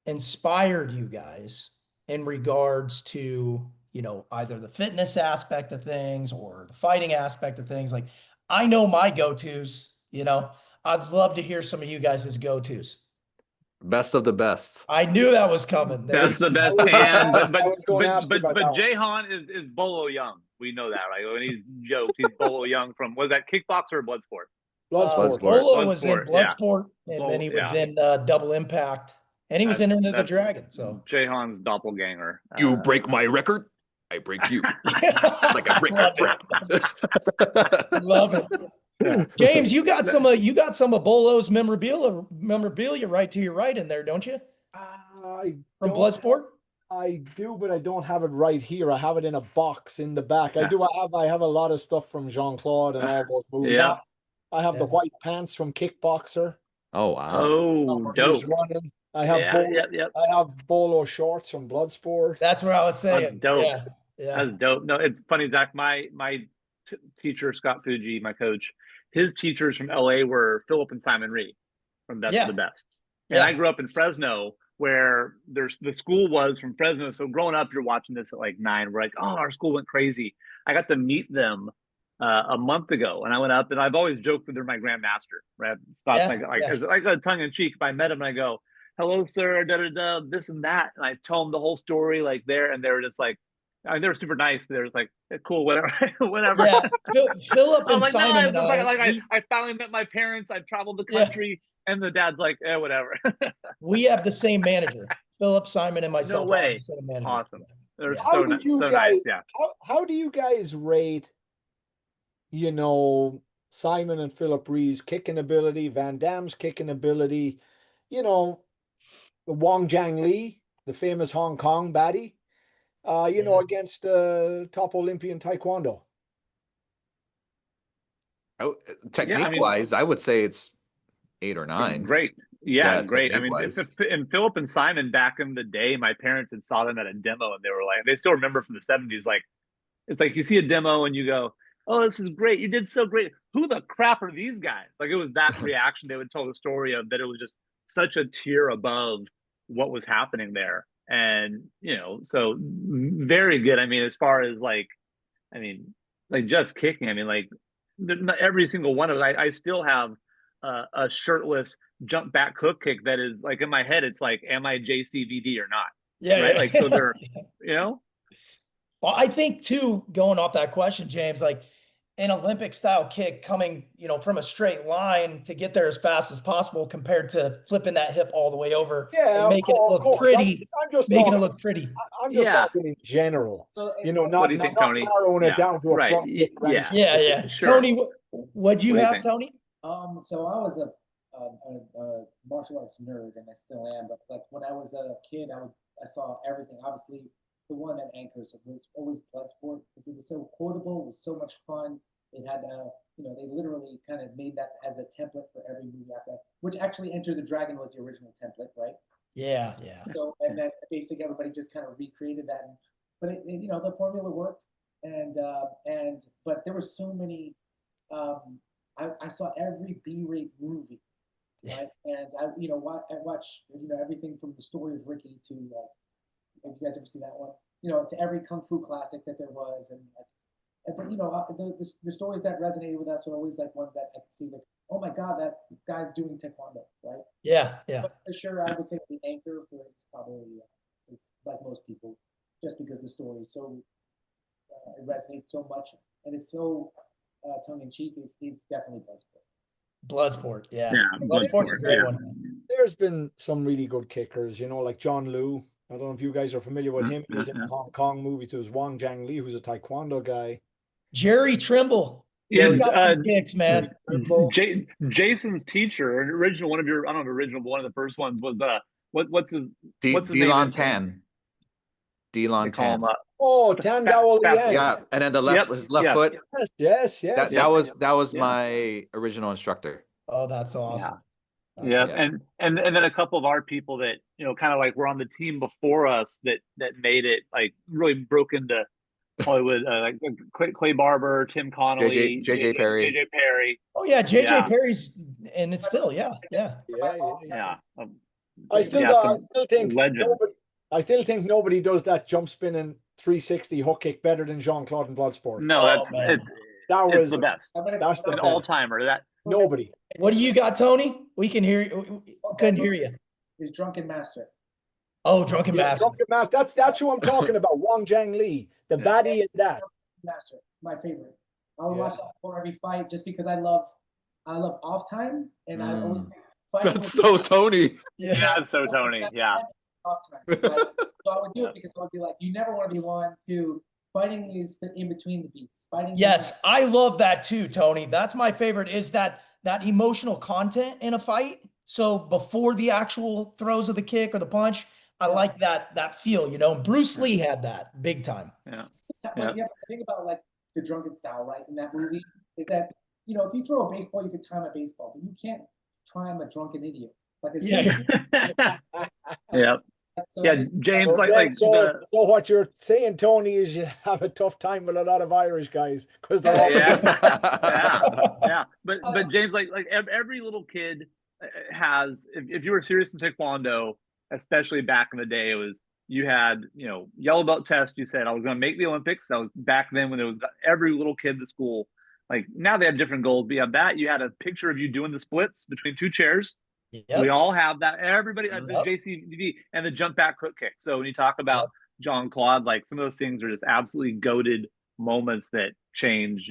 inspired you guys in regards to, either the fitness aspect of things or the fighting aspect of things? Like, I know my go-tos, I'd love to hear some of you guys' go-tos. Best of the best. I knew that was coming. That's the best. And but Jehan is Bolo Young. We know that, right? When he's joked, he's Bolo Young from, was that kickboxer or Bloodsport? Bloodsport. Bolo was in Bloodsport, and then he was in Double Impact, and he was in Enter the Dragon. So Jehan's doppelganger. You break my record, I break you. Like I break your friend. Love it. Yeah. James, you got some of Bolo's memorabilia right to your right in there, don't you? From Bloodsport? I do, but I don't have it right here. I have it in a box in the back. I have a lot of stuff from Jean-Claude and all those movies. Yeah. I have the white pants from Kickboxer. Oh wow. Oh, dope. Running. I have Bolo shorts from Bloodsport. That's what I was saying. That's dope. Yeah. That's dope. No, it's funny, Zach. My teacher, Scott Fuji, my coach, his teachers from LA were Philip and Simon Rhee from Best of the Best. And I grew up in Fresno, where the school was from Fresno. So growing up, you're watching this at like 9. We're like, oh, our school went crazy. I got to meet them a month ago, and I went up, and I've always joked that they're my grandmaster, right? I got tongue in cheek. If I met them, and I go, hello, sir, this and that. And I tell them the whole story like there, and they were just like, they were super nice, but they were just like, cool, whatever, whatever. Yeah, Philip and Simon and I finally met my parents. I've traveled the country, and the dad's like, whatever. We have the same manager, Philip, Simon, and myself. No way. The same manager. Awesome. They're How do you guys rate, Simon and Philip Rhee's kicking ability, Van Damme's kicking ability, the Wong Jang Lee, the famous Hong Kong baddie? Against top Olympian Taekwondo. Technique-wise, I would say it's 8 or 9. Great. Yeah, great. I mean, and Philip and Simon, back in the day, my parents had saw them at a demo, and they were like, they still remember from the 70s, like, it's like you see a demo and you go, oh, this is great. You did so great. Who the crap are these guys? Like, it was that reaction. They would tell the story of that it was just such a tier above what was happening there. And, you know, so very good. I mean, as far as like, I mean, like just kicking, I mean, like not every single one of it, I still have a shirtless jump back hook kick that is like in my head, it's like, am I JCVD or not? Yeah, Right. yeah. Like, so they're, you know, Well, I think too, going off that question, James, like an Olympic style kick coming, from a straight line to get there as fast as possible compared to flipping that hip all the way over Yeah, and making it of look course. pretty, I'm just making it talking. look pretty. I'm just yeah. talking in general. So, What Not do you think, not Tony? narrowing it Yeah. down to a Right. front kick or any Yeah. Yeah, yeah. Sure. Tony, what'd you What do you have, think? Tony? So I was a martial arts nerd, and I still am. But like when I was a kid, I saw everything. Obviously, the one that anchors it was always Bloodsport because it was so quotable. It was so much fun. It had they literally kind of made that as a template for every movie after that. Which actually, Enter the Dragon was the original template, right? Yeah, yeah. So and then basically everybody just kind of recreated that. But the formula worked, but there were so many. I saw every B-rate movie, right? And I watch everything from the story of Ricky to like, have you guys ever seen that one? To every kung fu classic that there was, and like, but the stories that resonated with us were always like ones that I could see like, oh my god, that guy's doing taekwondo, right? Yeah, yeah. But for sure, I would say the anchor for it's probably it's like most people, just because the story is so it resonates so much and it's so tongue in cheek. Is definitely Bloodsport. Bloodsport, yeah. Yeah. Bloodsport's a great one. There's been some really good kickers, like John Liu. I don't know if you guys are familiar with him. He was in the Hong Kong movie. So it was Wang Jiang Li, who's a Taekwondo guy. Jerry Trimble. Yeah, He's got some kicks, man. Jason's teacher, an original one of your, I don't know, original, but one of the first ones was what's his name? Delon Tan. Delon Tan. Oh, Tan Dao Liang. Yeah, and then his left foot. Yes. That was my original instructor. Oh, that's awesome. Yeah. And then a couple of our people that kind of like were on the team before us that made it like really broke into Hollywood, like Clay Barber, Tim Connolly, JJ Perry. JJ Perry. Oh yeah, JJ Perry's, and it's still yeah. I still think legends. I still think nobody does that jump spinning 360 hook kick better than Jean-Claude in Bloodsport. No, it's the best. That's the an all-timer. That nobody. What do you got, Tony? We can hear you. Couldn't hear you. Is Drunken Master. Oh, Drunken Master. Drunken Master. That's who I'm talking about. Wang Jiang Li, the baddie in that. Master, my favorite. I would watch that before every fight just because I love off time and I always fight. That's so Tony. Yeah, that's so Tony. Yeah. Off time. Right? So I would do it because I would be like, you never want to be one, two. Fighting is in between the beats. Yes, I love that too, Tony. That's my favorite. Is that emotional content in a fight? So before the actual throws of the kick or the punch, I like that feel. Bruce Lee had that big time. Yeah. The thing about like the drunken style, right, in that movie is that if you throw a baseball, you can time a baseball, but you can't time a drunken idiot. Like yeah. So, James, so what you're saying, Tony, is you have a tough time with a lot of Irish guys because they're all yeah. But James, like every little kid has, if you were serious in Taekwondo, especially back in the day, it was you had yellow belt test. You said I was going to make the Olympics. That was back then when it was every little kid in the school. Like now they have different goals. But that you had a picture of you doing the splits between two chairs. Yep. We all have that. Everybody, the JCVD and the jump back hook kick. So when you talk about Jean-Claude, like some of those things are just absolutely goated moments that change,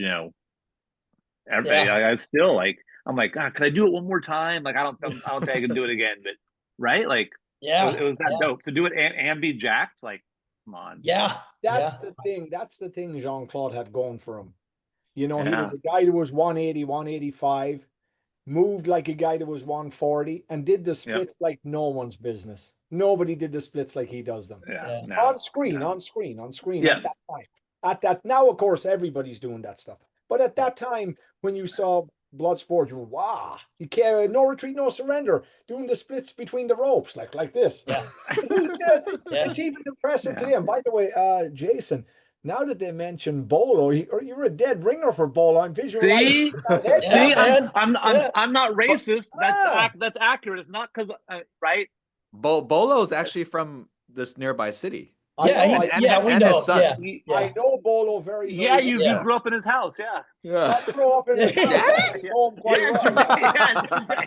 everybody. I still like, I'm like, God, could I do it one more time? Like, I don't think I can do it again, but right. Like, it was that dope to do it and be jacked. Like, come on. Yeah. That's the thing. That's the thing Jean-Claude had going for him. He was a guy who was 180, 185. Moved like a guy that was 140 and did the splits like no one's business. Nobody did the splits like he does them. On screen. Yes. At that now, of course, everybody's doing that stuff. But at that time, when you saw Bloodsport, you were, wow, you can't, no retreat, no surrender, doing the splits between the ropes like this. Yeah. It's even impressive today. And by the way, Jason, now that they mention Bolo, you're a dead ringer for Bolo. I'm visualizing. See, I'm not racist. That's accurate. It's not because right. Bolo is actually from this nearby city. Yeah, know, we and know. his son. Yeah, You- I yeah. know Bolo very, yeah, very you well. Yeah. grew up in his house. Yeah. Yeah. I grew up in his house. I know him quite Yeah,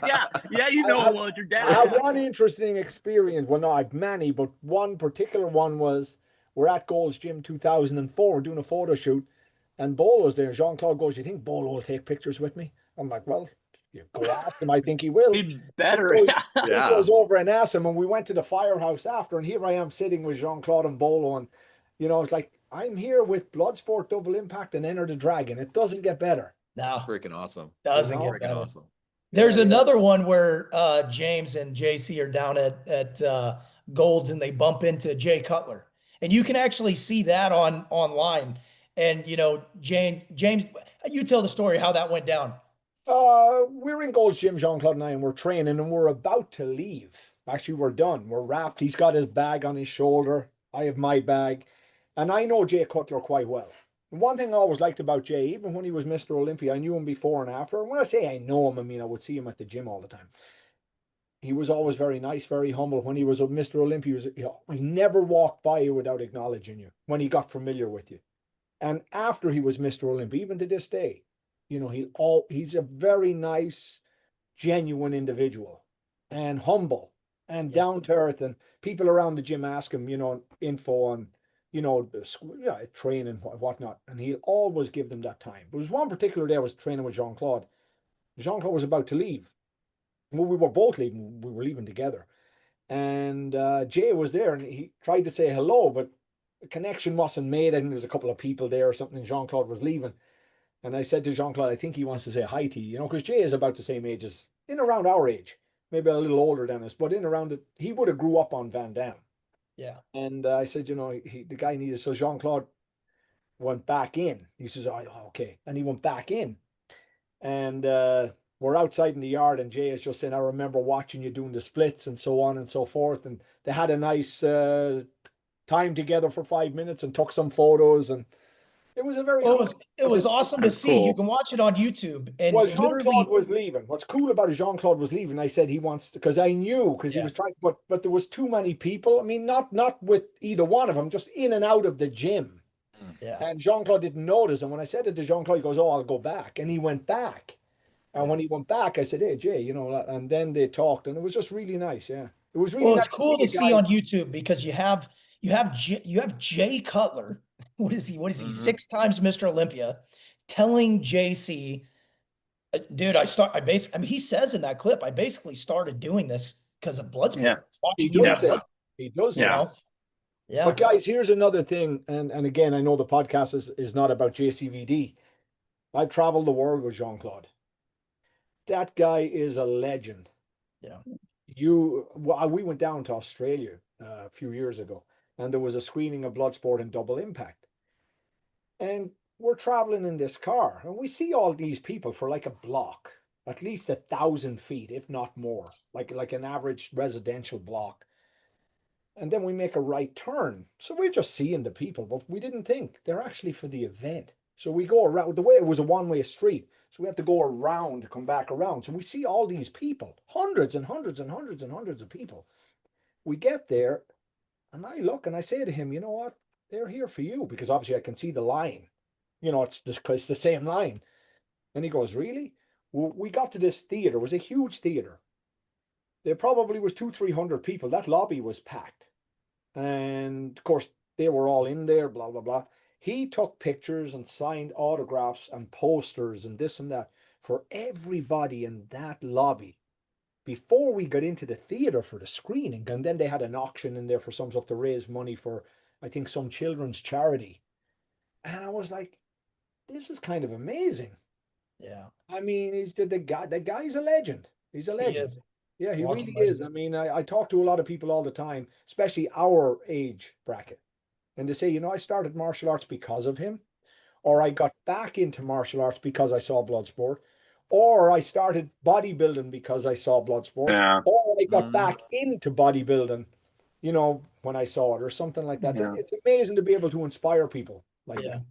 well. yeah, you know him well. It's your I had dad. one interesting experience. Well, no, I've many, but one particular one was we're at Gold's Gym 2004. We're doing a photo shoot, and Bolo's there. Jean-Claude goes, "You think Bolo will take pictures with me?" I'm like, "Well, you go ask him. I think he will." He'd better. He goes, Yeah. he goes over and asks him, and we went to the firehouse after, and here I am sitting with Jean-Claude and Bolo, and it's like I'm here with Bloodsport Double Impact and Enter the Dragon. It doesn't get better. It's No, freaking awesome. doesn't You know? get Freaking better. awesome. There's Yeah. another one where James and JC are down at Gold's and they bump into Jay Cutler, and you can actually see that online. And James, you tell the story how that went down. We're in Gold's Gym, Jean-Claude and I, and we're training, and we're about to leave. Actually, we're done. We're wrapped. He's got his bag on his shoulder. I have my bag, and I know Jay Cutler quite well. And one thing I always liked about Jay, even when he was Mr. Olympia, I knew him before and after. And when I say I know him, I mean I would see him at the gym all the time. He was always very nice, very humble. When he was Mr. Olympia, he never walked by you without acknowledging you when he got familiar with you. And after he was Mr. Olympia, even to this day, he's a very nice, genuine individual and humble and down to earth. And people around the gym ask him, info on, training and whatnot. And he'll always give them that time. There was one particular day I was training with Jean-Claude. Jean-Claude was about to leave. Well, we were both leaving. We were leaving together. And Jay was there, and he tried to say hello, but the connection wasn't made. I think there was a couple of people there or something, and Jean-Claude was leaving. And I said to Jean-Claude, I think he wants to say hi to you, because Jay is about the same age as, in around our age, maybe a little older than us, but in around it, he would have grew up on Van Damme. Yeah. And I said, the guy needed, so Jean-Claude went back in. He says, oh, okay. And he went back in. And we're outside in the yard, and Jay is just saying, I remember watching you doing the splits and so on and so forth. And they had a nice time together for 5 minutes and took some photos, and it was a very it was awesome to see. cool. You can watch it on YouTube. And well, Jean-Claude was leaving. What's cool about it, Jean-Claude was leaving. I said he wants to, because I knew, because he was trying, but there was too many people. I mean, not with either one of them, just in and out of the gym. Yeah. And Jean-Claude didn't notice. And when I said it to Jean-Claude, he goes, "Oh, I'll go back." And he went back. And when he went back, I said, "Hey, Jay," and then they talked, and it was just really nice. Yeah, it was really nice. It's cool to see on YouTube, because you have Jay Cutler. What is he? Mm-hmm. 6 times Mr. Olympia, telling JC, dude, he says in that clip, I basically started doing this because of Bloodsport. Yeah. He does say. He does say. Yeah. But guys, here's another thing, and again, I know the podcast is not about JCVD. I've traveled the world with Jean-Claude. That guy is a legend. Yeah. We went down to Australia a few years ago, and there was a screening of Bloodsport and Double Impact. And we're traveling in this car, and we see all these people for like a block, at least 1,000 feet, if not more, like an average residential block. And then we make a right turn. So we're just seeing the people, but we didn't think they're actually for the event. So we go around. The way it was a one-way street, so we have to go around to come back around. So we see all these people, hundreds and hundreds and hundreds and hundreds of people. We get there, and I look and I say to him, "You know what? They're here for you," because obviously I can see the line. It's the same line. And he goes, "Really?" Well, we got to this theater. It was a huge theater. There probably was 200-300 people. That lobby was packed. And of course, they were all in there, blah, blah, blah. He took pictures and signed autographs and posters and this and that for everybody in that lobby before we got into the theater for the screening. And then they had an auction in there for some stuff to raise money for, I think, some children's charity. And I was like, this is kind of amazing. Yeah. I mean, the guy's a legend. He's a legend. He is. Yeah, he Walking really is. I mean, I talk to a lot of people all the time, especially our age bracket. And they say, I started martial arts because of him, or I got back into martial arts because I saw Bloodsport, or I started bodybuilding because I saw Bloodsport, or I got back into bodybuilding, when I saw it, or something like that. Yeah. It's amazing to be able to inspire people like that.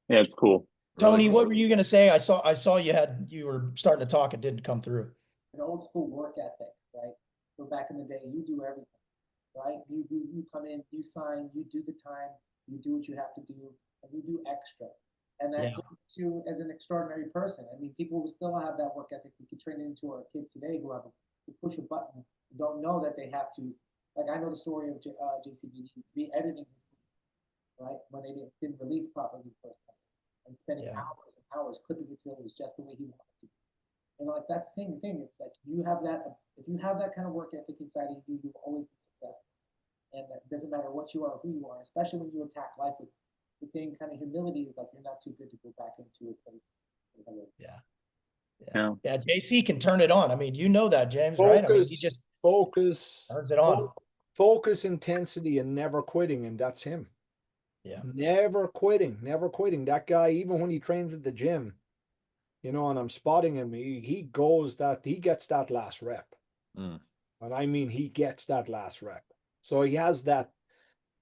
Yeah, it's cool. Tony, Really what cool. were you going to say? I saw you were starting to talk. It didn't come through. An old school work ethic, right? So back in the day, you do everything. right? You come in, you sign, you do the time, you do what you have to do, and you do extra. And that Yeah. makes you as an extraordinary person. I mean, people will still have that work ethic. We could train it into our kids today who push a button, don't know that they have to. Like I know the story of JCB re-editing his movie, right, when they didn't release properly the first time, and spending Yeah. hours and hours clipping it till it was just the way he wanted to. And like that's the same thing. It's like you have that. If you have that kind of work ethic inside of you, you will always be successful. And it doesn't matter what you are or who you are, especially when you attack life with the same kind of humility. Is like you're not too good to go back into it. Yeah. Yeah. Yeah. JC can turn it on. I mean, you know that, James, right? I mean, he just Focus, turns it on. focus, intensity, and never quitting, and that's him. Yeah. Never quitting, never quitting. That guy, even when he trains at the gym, you know, and I'm spotting him, he gets that last rep. Mm. And I mean, he gets that last rep. So he has that,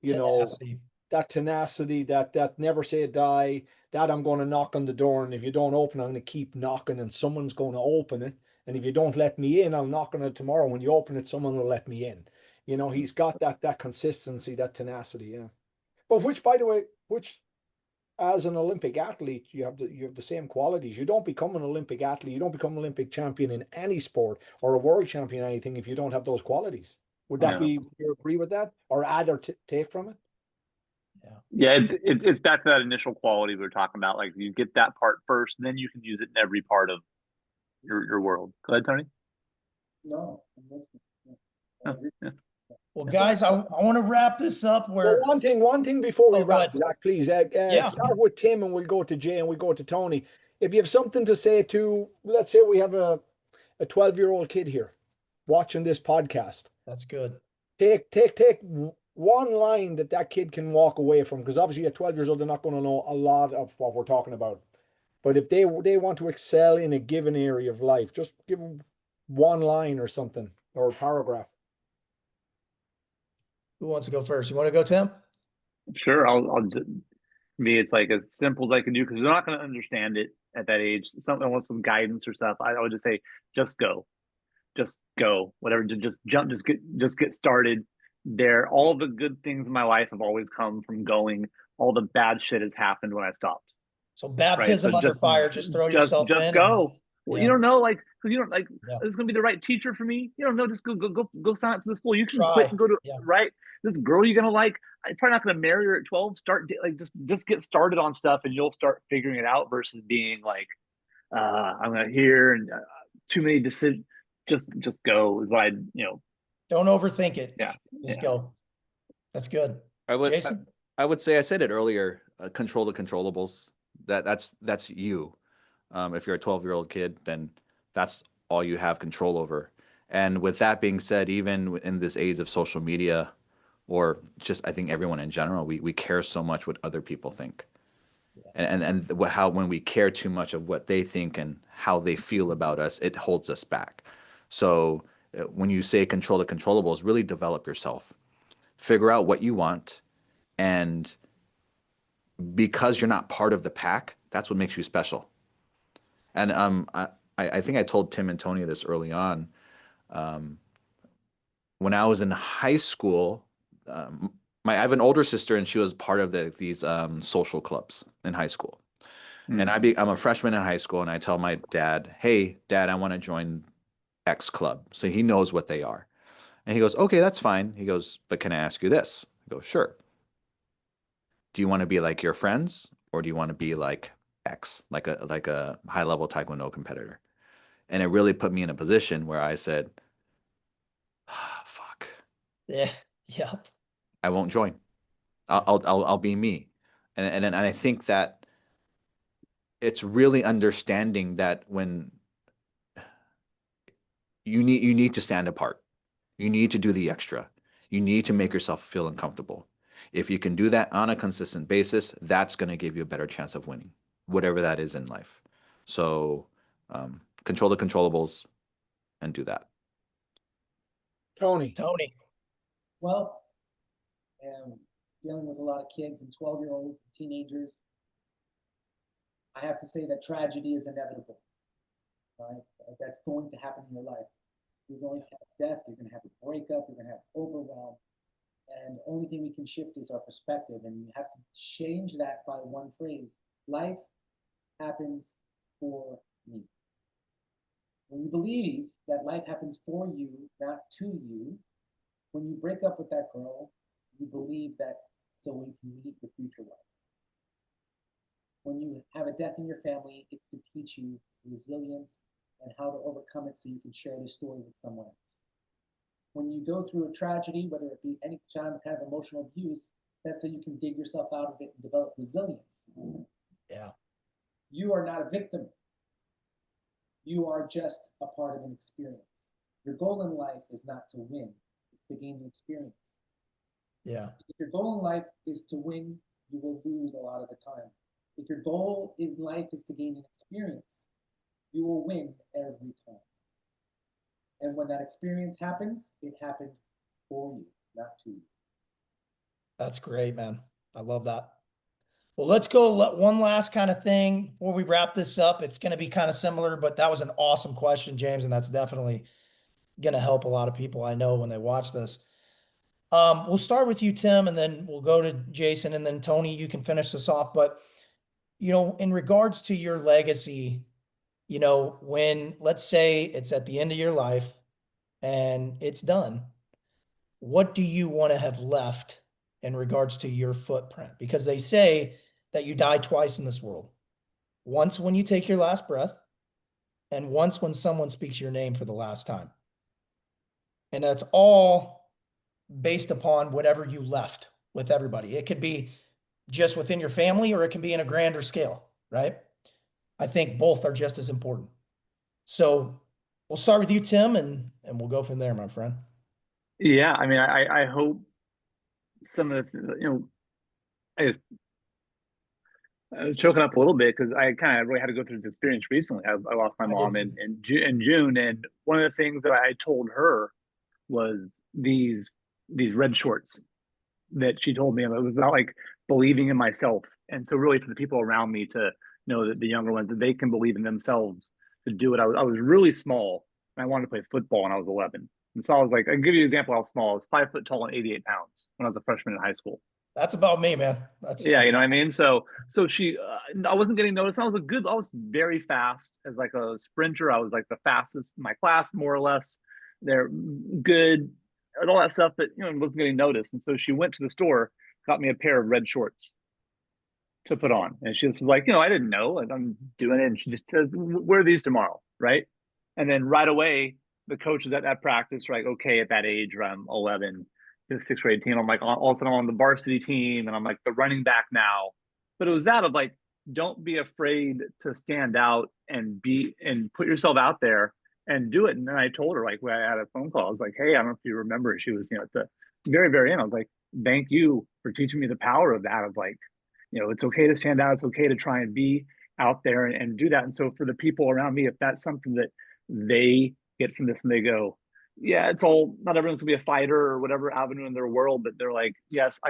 you Tenacity. know, that tenacity, that never say die, that I'm going to knock on the door. And if you don't open, I'm going to keep knocking and someone's going to open it. And if you don't let me in, I'll knock on it tomorrow. When you open it, someone will let me in. You know, he's got that consistency, that tenacity. Yeah. But which, by the way, as an Olympic athlete, you have the same qualities. You don't become an Olympic athlete, you don't become an Olympic champion in any sport or a world champion in anything if you don't have those qualities. Would that Yeah. you agree with that, or add or take from it? Yeah, it's back to that initial quality we were talking about. Like you get that part first, then you can use it in every part of your world. Go ahead, Tony. No, I'm listening. Oh, yeah. Well, guys, I want to wrap this up Well, where, one thing before we oh, go wrap, ahead. Zach, please. Yeah. Start with Tim, and we'll go to Jay, and we'll go to Tony. If you have something to say to, let's say we have a 12-year-old kid here watching this podcast. That's good. Take one line that kid can walk away from, because obviously at 12 years old they're not going to know a lot of what we're talking about. But if they want to excel in a given area of life, just give them one line or something, or a paragraph. Who wants to go first? You want to go, Tim? Sure. I'll just, me, it's like as simple as I can do because they're not going to understand it at that age. Something wants some guidance or stuff. I would just say, just go, whatever. Just jump, just get started. There, all the good things in my life have always come from going. All the bad shit has happened when I stopped. So Right. So baptism under fire, just throw yourself just in. go. Well, you don't know, like, because you don't like, Yeah. this is gonna be the right teacher for me. You don't know, just go sign up for the school. You can Try. quit and go to Yeah. right. This girl you're gonna like, I'm probably not gonna marry her at 12. Start like just get started on stuff, and you'll start figuring it out. Versus being like, I'm gonna hear and too many decisions. Just go is what Don't overthink it. Yeah. Just go. That's good. Jason? I would say I said it earlier. Control the controllables. That's you. If you're a 12-year-old kid, then that's all you have control over. And with that being said, even in this age of social media, or just I think everyone in general, we care so much what other people think, and how when we care too much of what they think and how they feel about us, it holds us back. So when you say control the controllables, really develop yourself, figure out what you want, and because you're not part of the pack, that's what makes you special. And I think I told Tim and Tony this early on. When I was in high school, I have an older sister, and she was part of these social clubs in high school. And I'm a freshman in high school, and I tell my dad, "Hey, Dad, I want to join X club." So he knows what they are. And he goes, "Okay, that's fine." He goes, "But can I ask you this?" I go, "Sure. Do you want to be like your friends, or do you want to be like X, like a high level Taekwondo competitor?" And it really put me in a position where I said, "Fuck, Yeah. Yep. I won't join. I'll be me." And I think that it's really understanding that when you need to stand apart, you need to do the extra, you need to make yourself feel uncomfortable. If you can do that on a consistent basis, that's going to give you a better chance of winning, whatever that is in life. So control the controllables and do that. Tony. Well, dealing with a lot of kids and 12-year-olds and teenagers, I have to say that tragedy is inevitable, right? That's going to happen in your life. You're going to have death, you're going to have a breakup, you're going to have overwhelm. only thing we can shift is our perspective, and you have to change that by one phrase. Life happens for me. When you believe that life happens for you, not to you, when you break up with that girl, you believe that so we can meet the future wife. When you have a death in your family, it's to teach you resilience and how to overcome it so you can share the story with someone else. When you go through a tragedy, whether it be any kind of emotional abuse, that's so you can dig yourself out of it and develop resilience. Yeah. You are not a victim. You are just a part of an experience. Your goal in life is not to win, it's to gain the experience. Yeah. If your goal in life is to win, you will lose a lot of the time. If your goal in life is to gain an experience, you will win every time. And when that experience happens, it happened for you, not to you. That's great, man. I love that. Well, let's go one last kind of thing before we wrap this up. It's going to be kind of similar, but that was an awesome question, James, and that's definitely going to help a lot of people I know when they watch this. We'll start with you, Tim, and then we'll go to Jason, and then Tony, you can finish this off. But, in regards to your legacy, when, let's say it's at the end of your life and it's done, what do you want to have left in regards to your footprint? Because they say that you die twice in this world. Once when you take your last breath, and once when someone speaks your name for the last time. And that's all based upon whatever you left with everybody. It could be just within your family, or it can be in a grander scale, right? I think both are just as important. So we'll start with you, Tim, and we'll go from there, my friend. Yeah, I mean, I hope some of the, I was choking up a little bit because I kind of really had to go through this experience recently. I lost my mom in June, and one of the things that I told her was these red shorts that she told me. It was about like believing in myself, and so really for the people around me to know that the younger ones, that they can believe in themselves to do it. I was really small, and I wanted to play football when I was 11. And so I was like, I'll give you an example of how small. I was 5 foot tall and 88 pounds when I was a freshman in high school. That's about me, man. Yeah, you know what I mean? So she, I wasn't getting noticed. I was very fast as like a sprinter. I was like the fastest in my class, more or less. They're good and all that stuff, but wasn't getting noticed. And so she went to the store, got me a pair of red shorts to put on. And she was like, I didn't know, and I'm doing it. And she just said, wear these tomorrow, right? And then right away, the coaches at that practice were like, okay, at that age, around 11, the sixth grade team, I'm like, all of a sudden I'm on the varsity team, and I'm like the running back now. But it was that of like, don't be afraid to stand out and put yourself out there and do it. And then I told her, like, when I had a phone call, I was like, hey, I don't know if you remember, she was, at the very, very end. I was like, thank you for teaching me the power of that, of like, it's okay to stand out. It's okay to try and be out there and do that. And so for the people around me, if that's something that they get from this and they go, yeah, it's all, not everyone's gonna be a fighter or whatever avenue in their world, but they're like, yes,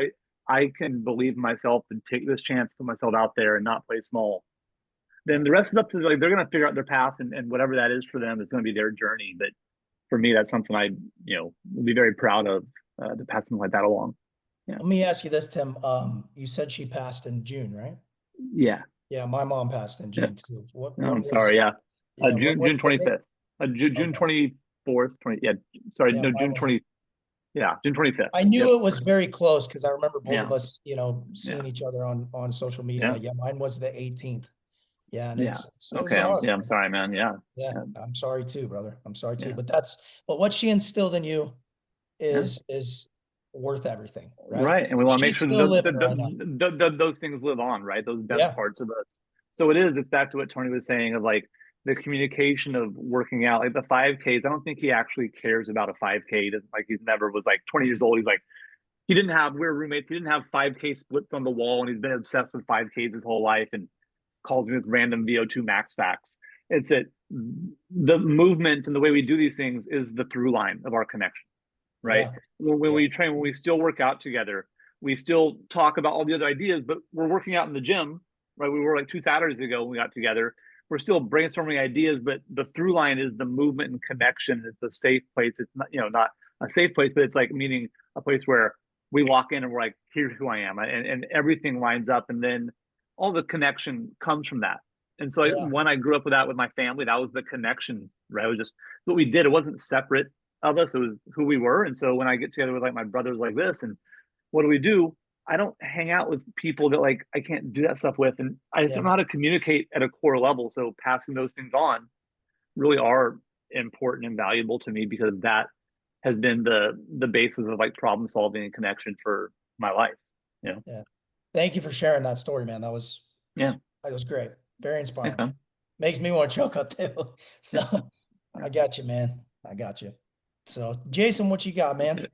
I can believe in myself and take this chance, put myself out there and not play small. Then the rest is up to, like, they're gonna figure out their path, and whatever that is for them is gonna be their journey. But for me, that's something I, will be very proud of, to pass something like that along. Yeah. Let me ask you this, Tim. You said she passed in June, right? Yeah. Yeah, my mom passed in June too. I'm sorry. Yeah. June 25th. June Okay. 24th. Yeah. Sorry. Yeah, No, mine June was. 20. Yeah. June 25th. I knew Yep. it was very close because I remember both Yeah. of us, Yeah. seeing each other on social media. Yeah. Yeah, mine was the 18th. Yeah, and Yeah. it was Okay. hard. I'm sorry, man. Yeah. Yeah, Yeah. I'm sorry too, brother. I'm sorry too. Yeah. But what she instilled in you Yeah. is worth everything, right? Right. And we want to make She's sure still living right now. those things live on, right? Those best Yeah. parts of us. So it's back to what Tony was saying of like the communication of working out, like the 5Ks. I don't think he actually cares about a 5K. He doesn't, like, he's never was like 20 years old. He's like, we were roommates. He didn't have 5K splits on the wall, and he's been obsessed with 5Ks his whole life and calls me with random VO2 max facts. It's the movement and the way we do these things is the through line of our connection, right? Yeah. When Yeah. we train, when we still work out together, we still talk about all the other ideas, but we're working out in the gym, right? We were like 2 Saturdays ago when we got together. We're still brainstorming ideas, but the through line is the movement and connection. It's a safe place. It's not, not a safe place, but it's like meaning a place where we walk in and we're like, here's who I am, and everything lines up, and then all the connection comes from that. And so Yeah. when I grew up with that with my family, that was the connection, right? It was just what we did. It wasn't separate of us. It was who we were. And so when I get together with like my brothers like this, and what do we do? I don't hang out with people that like I can't do that stuff with, and I just Yeah. don't know how to communicate at a core level. So passing those things on really are important and valuable to me, because that has been the basis of like problem solving and connection for my life. You know? Yeah. Thank you for sharing that story, man. That was Yeah. great. Very inspiring. Yeah. Makes me want to choke up too. So Yeah. I got you, man. I got you. So Jason, what you got, man?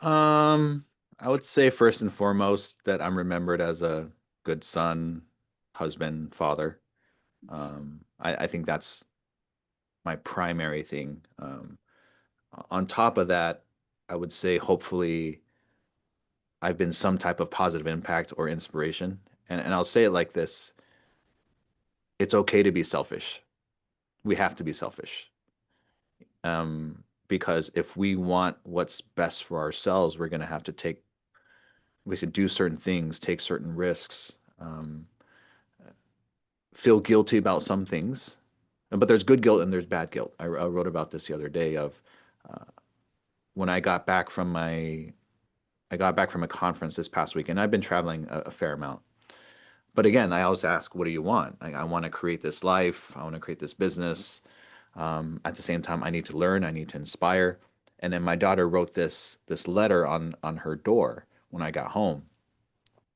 I would say first and foremost that I'm remembered as a good son, husband, father. I think that's my primary thing. On top of that, I would say hopefully I've been some type of positive impact or inspiration. And I'll say it like this: it's okay to be selfish. We have to be selfish. Because if we want what's best for ourselves, we're going to have to we should do certain things, take certain risks, feel guilty about some things. But there's good guilt and there's bad guilt. I wrote about this the other day of uh, when I got back from a conference this past week, and I've been traveling a fair amount. But again, I always ask, what do you want? I want to create this life. I want to create this business. At the same time, I need to learn. I need to inspire. And then my daughter wrote this letter on her door when I got home,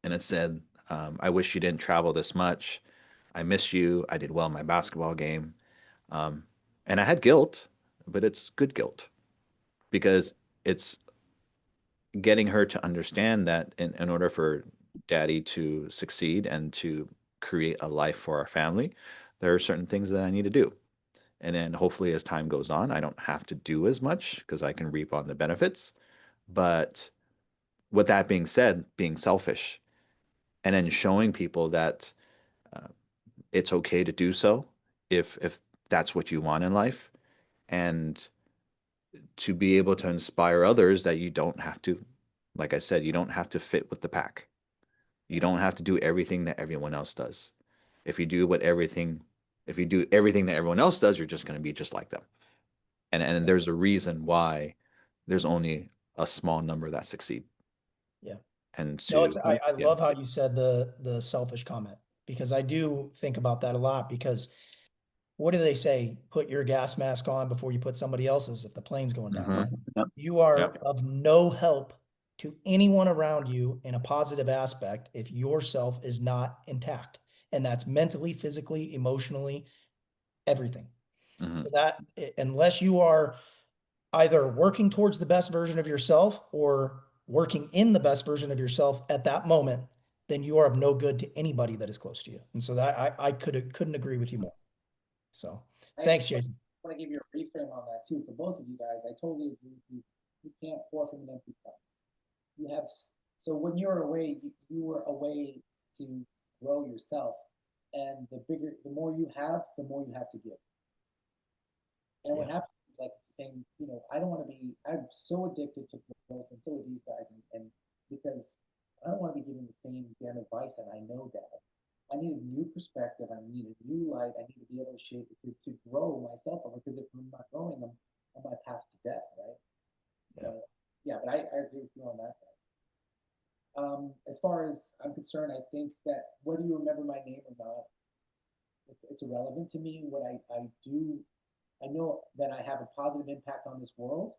and it said, "I wish you didn't travel this much. I miss you. I did well in my basketball game." Um, and I had guilt, but it's good guilt because it's getting her to understand that in order for daddy to succeed and to create a life for our family, there are certain things that I need to do. And then hopefully as time goes on, I don't have to do as much because I can reap on the benefits. But with that being said, being selfish and then showing people that uh, it's okay to do so if that's what you want in life, and to be able to inspire others that you don't have to, like I said, you don't have to fit with the pack. You don't have to do everything that everyone else does. If you do what everything, if you do everything that everyone else does, you're just going to be just like them. And there's a reason why there's only a small number that succeed. Yeah. And No, to it's I yeah. love how you said the selfish comment, because I do think about that a lot. Because what do they say? Put your gas mask on before you put somebody else's if the plane's going down, Mm-hmm. right? Yep. You are Yep. of no help to anyone around you in a positive aspect if yourself is not intact. And that's mentally, physically, emotionally, everything. Mm-hmm. So that unless you are either working towards the best version of yourself or working in the best version of yourself at that moment, then you are of no good to anybody that is close to you. And so that I couldn't agree with you more. So thanks, Jason. I want to give you a reframe on that too for both of you guys. I totally agree with you. You can't pour from an empty cup. You have so when you're away, you were away to grow yourself, and the more you have, the more you have to give. And what Yeah. happens is like it's the same. I don't want to be. I'm so addicted to growth, and so are these guys, and because I don't want to be giving the same damn advice that I know, Dad. I need a new perspective. I need a new light. I need to be able to shape to grow myself over. Because if I'm not growing, I'm on my path to death, right? Yeah. So yeah, but I agree with you on that, guys. As far as I'm concerned, I think that whether you remember my name or not, it's irrelevant to me. What I do, I know that I have a positive impact on this world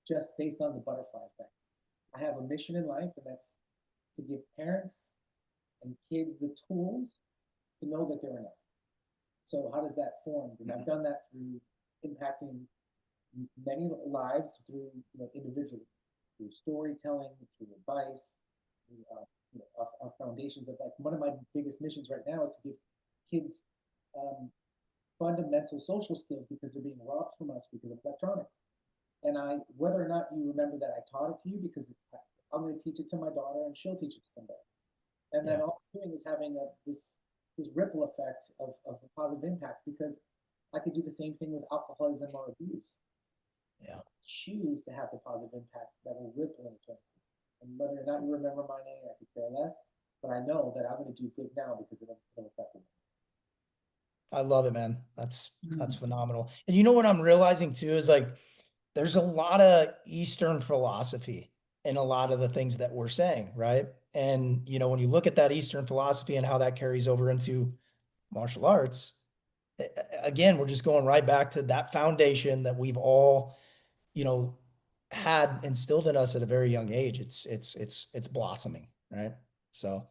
just based on the butterfly effect. I have a mission in life, and that's to give parents and kids the tools to know that they're enough. So how does that form? And I've done that through impacting many lives through individually, through storytelling, through advice, through, our foundations of like one of my biggest missions right now is to give kids fundamental social skills because they're being robbed from us because of electronics. And whether or not you remember that I taught it to you, because I'm going to teach it to my daughter and she'll teach it to somebody. And then all I'm doing is having this ripple effect of a positive impact, because I could do the same thing with alcoholism or abuse. Yeah. Choose to have the positive impact that will ripple into it. And whether or not you remember my name, I could care less. But I know that I'm going to do good now because it'll affect me. I love it, man. That's phenomenal. And you know what I'm realizing too is like there's a lot of Eastern philosophy in a lot of the things that we're saying, right? And you know, when you look at that Eastern philosophy and how that carries over into martial arts, again, we're just going right back to that foundation that we've all, you know, had instilled in us at a very young age. It's blossoming, right? So,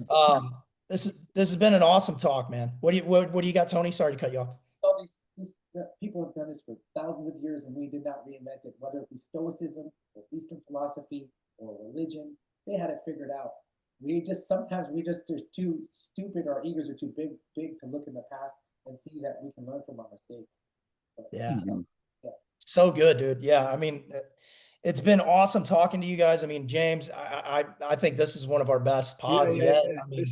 um, this has been an awesome talk, man. What do you got, Tony? Sorry to cut you off. All these people have done this for thousands of years, and we did not reinvent it. Whether it be Stoicism or Eastern philosophy or religion, they had it figured out. We just sometimes we just are too stupid. Our egos are too big to look in the past and see that we can learn from our mistakes. But, Yeah. Mm-hmm. yeah. So good, dude. Yeah. I mean, it's been awesome talking to you guys. I mean, James, I think this is one of our best pods Yeah, yet. yeah. I mean,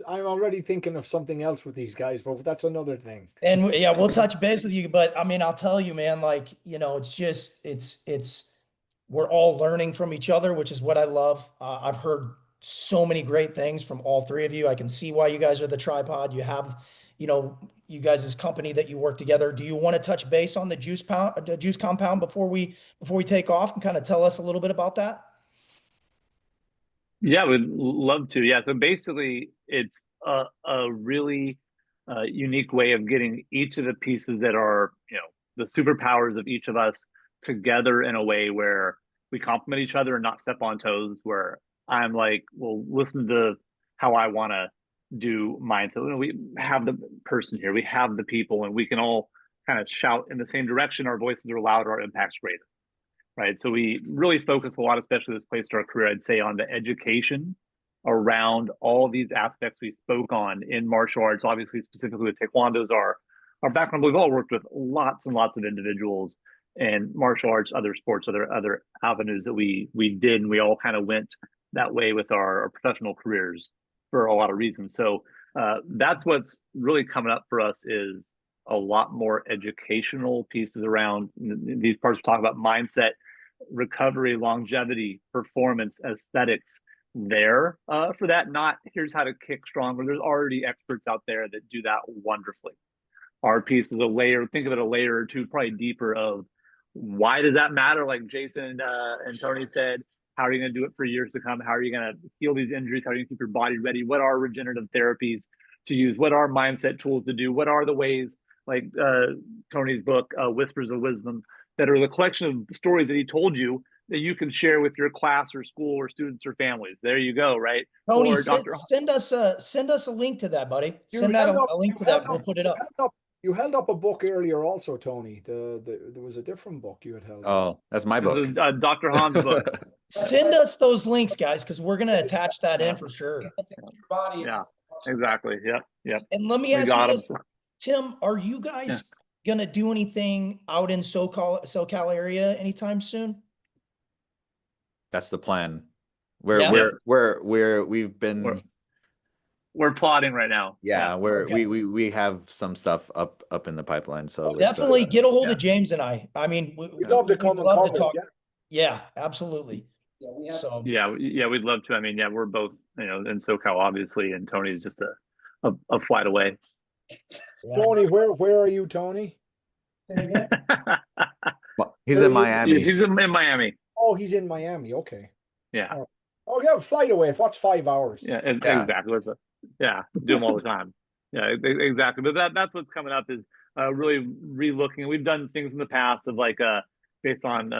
I'm already thinking of something else with these guys, but that's another thing. and yeah, we'll touch base with you, but I mean, I'll tell you, man, like, you know, it's just, we're all learning from each other, which is what I love. I've heard so many great things from all three of you. I can see why you guys are the tripod. You have, you know, you guys' company that you work together. Do you want to touch base on the juice compound before we take off and kind of tell us a little bit about that? Yeah, we'd love to. Yeah, so basically, it's a really unique way of getting each of the pieces that are, you know, the superpowers of each of us together in a way where we complement each other and not step on toes. Where I'm like, well, listen to how I want to do mine. So, you know, we have the person here, we have the people, and we can all kind of shout in the same direction. Our voices are louder, our impact's greater, right? So we really focus a lot, especially this place to our career, I'd say, on the education around all these aspects we spoke on in martial arts. Obviously, specifically with Taekwondo's our background. We've all worked with lots and lots of individuals in martial arts, other sports, other avenues that we did, and we all kind of went that way with our professional careers for a lot of reasons. So that's what's really coming up for us is a lot more educational pieces around these parts. We talk about mindset, recovery, longevity, performance, aesthetics there for that. Not here's how to kick stronger. There's already experts out there that do that wonderfully. Our piece is a layer, think of it a layer or two, probably deeper of why does that matter? Like Jason and Tony said, how are you going to do it for years to come? How are you going to heal these injuries? How are you going to keep your body ready? What are regenerative therapies to use? What are mindset tools to do? What are the ways, like Tony's book, Whispers of Wisdom, that are the collection of stories that he told you that you can share with your class or school or students or families. There you go, right? Tony, Or Dr. send us a link to that, buddy. You Send that held up, a link to that. We'll put it up. you held up a book earlier also, Tony. There was a different book you had held up. Oh, that's my book. Dr. Hahn's book. Send us those links, guys, because we're gonna attach that in for sure. Yeah, exactly. Yep. And let me We ask got you 'em. this, Tim, are you guys gonna do anything out in SoCal area anytime soon? That's the plan. Yeah. We've been We're plotting right now. yeah, Okay. we have some stuff up in the pipeline. So Definitely get a hold yeah. of James and I. I mean, We'd love to come and love cover to talk. it. Yeah, absolutely. Yeah, we have. So Yeah, we'd love to. I mean, yeah, we're both, you know, in SoCal, obviously, and Tony's just a flight away. yeah. Tony, where are you, Tony? Say again? Well, he's Where in are you? Miami. He's in Miami. Oh, he's in Miami. Okay. Yeah. Oh, yeah, flight away. What's 5 hours? Yeah, Yeah. exactly. Yeah, do them all the time. Yeah, exactly. But that's what's coming up is really relooking. We've done things in the past of like based on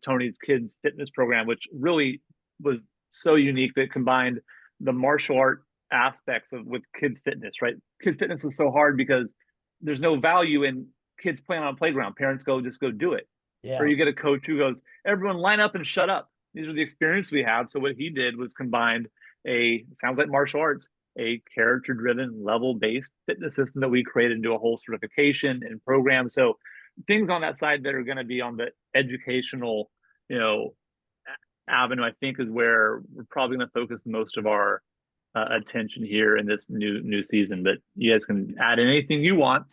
Tony's kids fitness program, which really was so unique that combined the martial art aspects of with kids fitness. Right, kids fitness is so hard because there's no value in kids playing on a playground. Parents just go do it. Yeah. Or you get a coach who goes, everyone line up and shut up. These are the experiences we have. So what he did was combined sounds like martial arts, a character-driven, level-based fitness system that we created into a whole certification and program. So things on that side that are going to be on the educational, you know, avenue, I think, is where we're probably going to focus most of our attention here in this new season. But you guys can add anything you want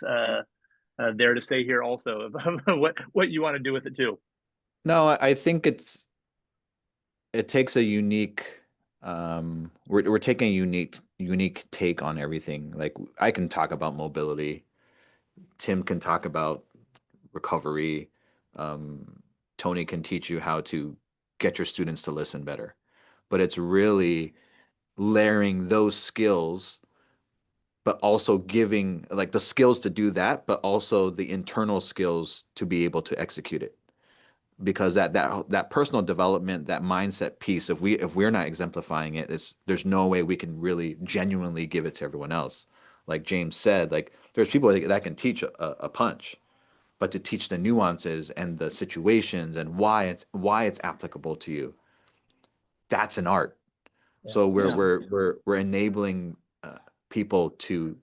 there to say here also what you want to do with it too. No, I think it takes a unique we're taking a unique take on everything. Like I can talk about mobility, Tim can talk about recovery, Tony can teach you how to get your students to listen better. But it's really layering those skills, but also giving like the skills to do that, but also the internal skills to be able to execute it. Because that personal development, that mindset piece, if we're not exemplifying it, there's no way we can really genuinely give it to everyone else. Like James said, like there's people that can teach a punch, but to teach the nuances and the situations and why it's applicable to you, that's an art. Yeah. So we're Yeah. we're enabling people to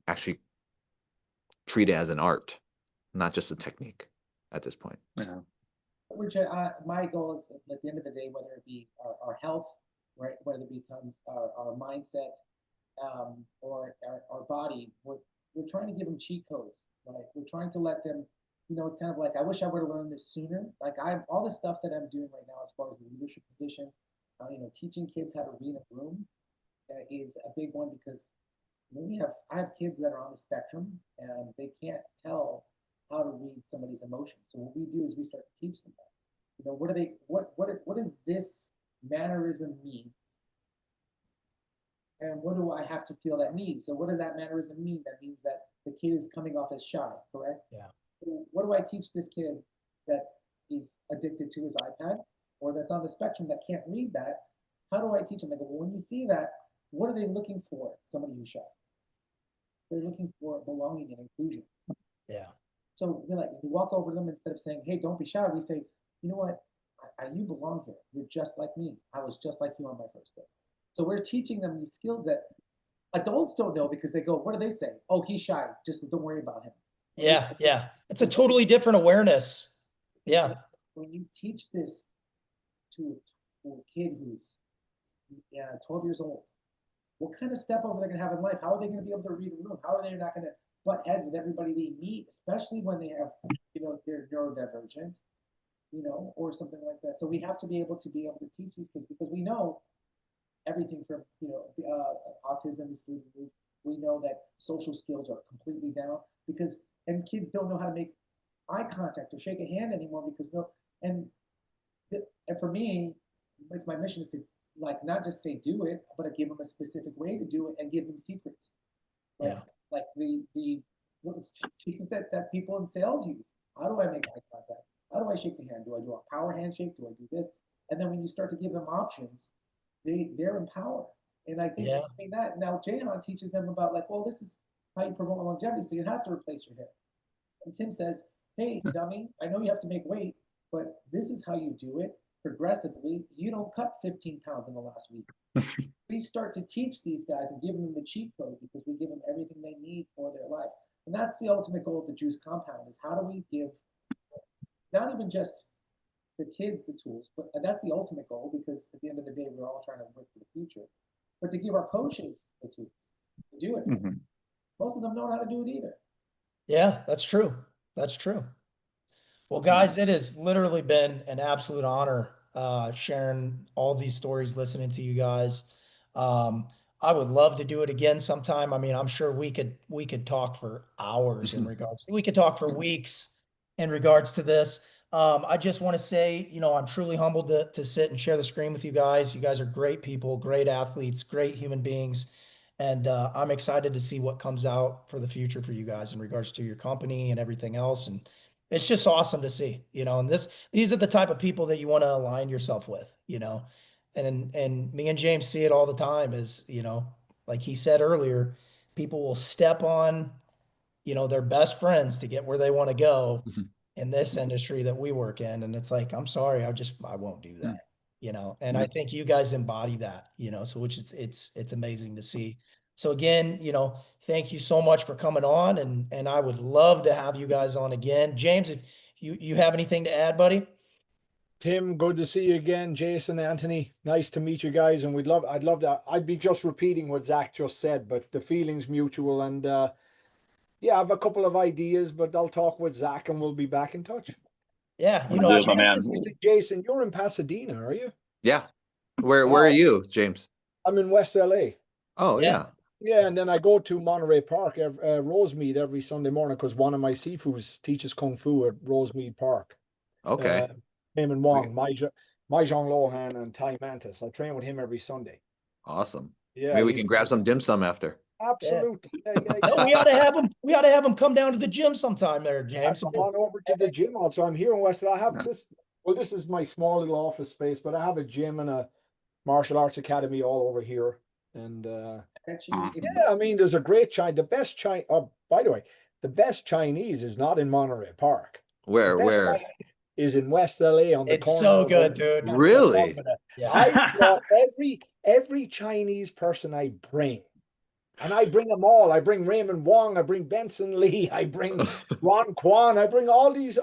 actually treat it as an art, not just a technique at this point. Yeah. Which my goal is at the end of the day, whether it be our health, right, whether it becomes our mindset, or our body, we're trying to give them cheat codes, right? We're trying to let them, it's kind of like, I wish I would have learned this sooner. Like all the stuff that I'm doing right now, as far as the leadership position, teaching kids how to read a room is a big one, because I have kids that are on the spectrum and they can't tell how to read somebody's emotions. So what we do is we start to teach them that. What does this mannerism mean? And what do I have to feel that means? So what does that mannerism mean? That means that the kid is coming off as shy, correct? Yeah. So what do I teach this kid that is addicted to his iPad, or that's on the spectrum that can't read that? How do I teach them? I go, well, when you see that, what are they looking for? Somebody who's shy. They're looking for belonging and inclusion. Yeah. So we're like, we walk over to them, instead of saying, hey, don't be shy, we say, you know what? You belong here. You're just like me. I was just like you on my first day. So we're teaching them these skills that adults don't know, because they go, what do they say? Oh, he's shy. Just don't worry about him. Yeah. Yeah. It's a totally different awareness. Yeah. So when you teach this to a kid who's 12 years old, what kind of step over they're going to have in life? How are they going to be able to read a room? How are they not going to butt heads with everybody they meet, especially when they have, they're neurodivergent, or something like that. So we have to be able to teach these kids, because we know everything from, autism is through the roof. We know that social skills are completely down, and kids don't know how to make eye contact or shake a hand anymore, and for me, it's my mission is to, like, not just say do it, but to give them a specific way to do it and give them secrets. Like the things that people in sales use. How do I make eye contact? How do I shake the hand? Do I do a power handshake? Do I do this? And then when you start to give them options, they're empowered. And I think that now Jahan teaches them about, like, well, this is how you promote longevity, so you have to replace your hip. And Tim says, hey, dummy, I know you have to make weight, but this is how you do it progressively. You don't cut 15 pounds in the last week. We start to teach these guys and give them the cheat code, because we give them everything they need for their life. And that's the ultimate goal of the Juice Compound, is how do we give not even just the kids the tools, but that's the ultimate goal, because at the end of the day, we're all trying to work for the future, but to give our coaches the tools to do it. Mm-hmm. Most of them don't know how to do it either. Yeah, that's true. That's true. Well, guys, it has literally been an absolute honor sharing all these stories, listening to you guys. I would love to do it again sometime. I mean, I'm sure we could talk for hours in regards. We could talk for weeks in regards to this. I just want to say, I'm truly humbled to sit and share the screen with you guys. You guys are great people, great athletes, great human beings. And I'm excited to see what comes out for the future for you guys in regards to your company and everything else. And it's just awesome to see, and these are the type of people that you want to align yourself with, and me and James see it all the time is, like he said earlier, people will step on, their best friends to get where they want to go in this industry that we work in. And it's like, I'm sorry, I won't do that, and I think you guys embody that, so which it's amazing to see. So again, thank you so much for coming on, and I would love to have you guys on again. James, if you have anything to add, buddy? Tim, good to see you again. Jason, Anthony, nice to meet you guys. And I'd love that. I'd be just repeating what Zach just said, but the feeling's mutual. And yeah, I have a couple of ideas, but I'll talk with Zach and we'll be back in touch. Yeah, Do it, my man. Jason, you're in Pasadena, are you? Yeah. Where are you, James? I'm in West LA. Oh, Yeah. yeah. Yeah, and then I go to Monterey Park, Rosemead, every Sunday morning because one of my Sifus teaches Kung Fu at Rosemead Park. Okay. Raymond Wong, Mahjong Lohan, and Tai Mantis. I train with him every Sunday. Awesome. Yeah, Maybe we can grab some dim sum after. absolutely. Yeah. No, we ought to have him. We ought to have him come down to the gym sometime there, James. Come on over to the gym also. I'm here in West. I have this. Well, this is my small little office space, but I have a gym and a martial arts academy all over here. And yeah, I mean, there's a great the best Chinese. Oh, by the way, the best Chinese is not in Monterey Park. Where? Is in West LA on the It's corner. so good, dude. Really? Yeah. I brought every Chinese person I bring. And I bring them all. I bring Raymond Wong. I bring Benson Lee. I bring Ron Kwan. I bring all these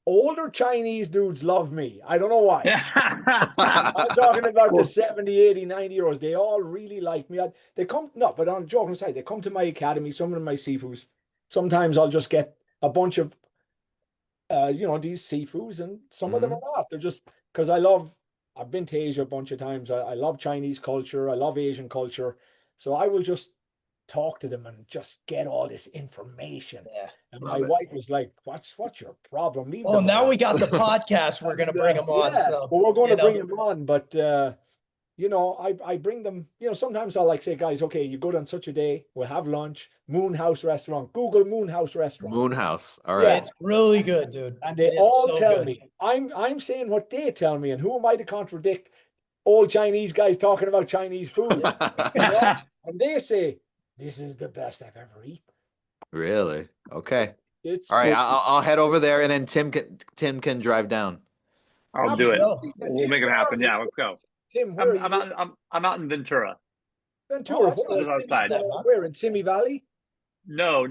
older Chinese dudes love me. I don't know why. I'm talking about the 70, 80, 90-year-olds. They all really like me. They come, no, but on joking aside, they come to my academy, some of my Sifus. Sometimes I'll just get a bunch of, these Sifus, and some of them are not. They're just, because I've been to Asia a bunch of times. I love Chinese culture. I love Asian culture. So I will just talk to them and just get all this information. Yeah. And my wife was like, what's your problem? Leave Well, them now alone." we got the podcast. We're going to bring him on. Yeah, So, well, we're going to know. bring them on, but I bring them, sometimes I'll say, guys, okay, you go on such a day, we'll have lunch, Moon House Restaurant, Google Moon House Restaurant. Moon House. All right. It's really good, dude. And they all tell me, I'm saying what they tell me, and who am I to contradict old Chinese guys talking about Chinese food? And they say, this is the best I've ever eaten. Really? Okay. It's all right. I'll head over there, and then Tim can drive down. I'll do it. We'll make it happen. Yeah, let's go. Tim, I'm out in Ventura. Ventura, outside. Where, in Simi Valley? No,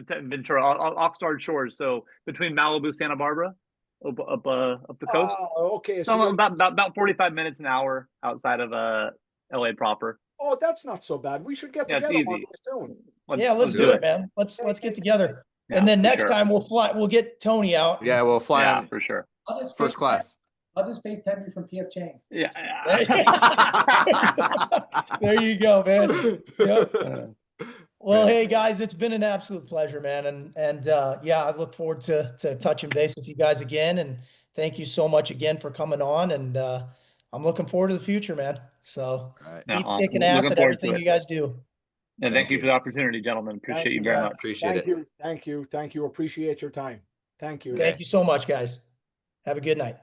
Ventura, Oxnard Shores. So between Malibu, Santa Barbara, up the coast. Oh, okay. So about 45 minutes an hour outside of LA proper. Oh, that's not so bad. We should get together one day soon. Let's do it, man. Let's get together. Yeah, and then next time we'll get Tony out. Yeah, we'll fly out for sure. First class. I'll just FaceTime you from PF Chang's. Yeah. There you go, man. Yep. Well, hey guys, it's been an absolute pleasure, man. And I look forward to touching base with you guys again. And thank you so much again for coming on. And I'm looking forward to the future, man. So keep kicking ass at everything you guys do. And thank you for the opportunity, gentlemen. Appreciate you very much. Appreciate it. Thank you. Appreciate your time. Thank you. Thank you so much, guys. Have a good night.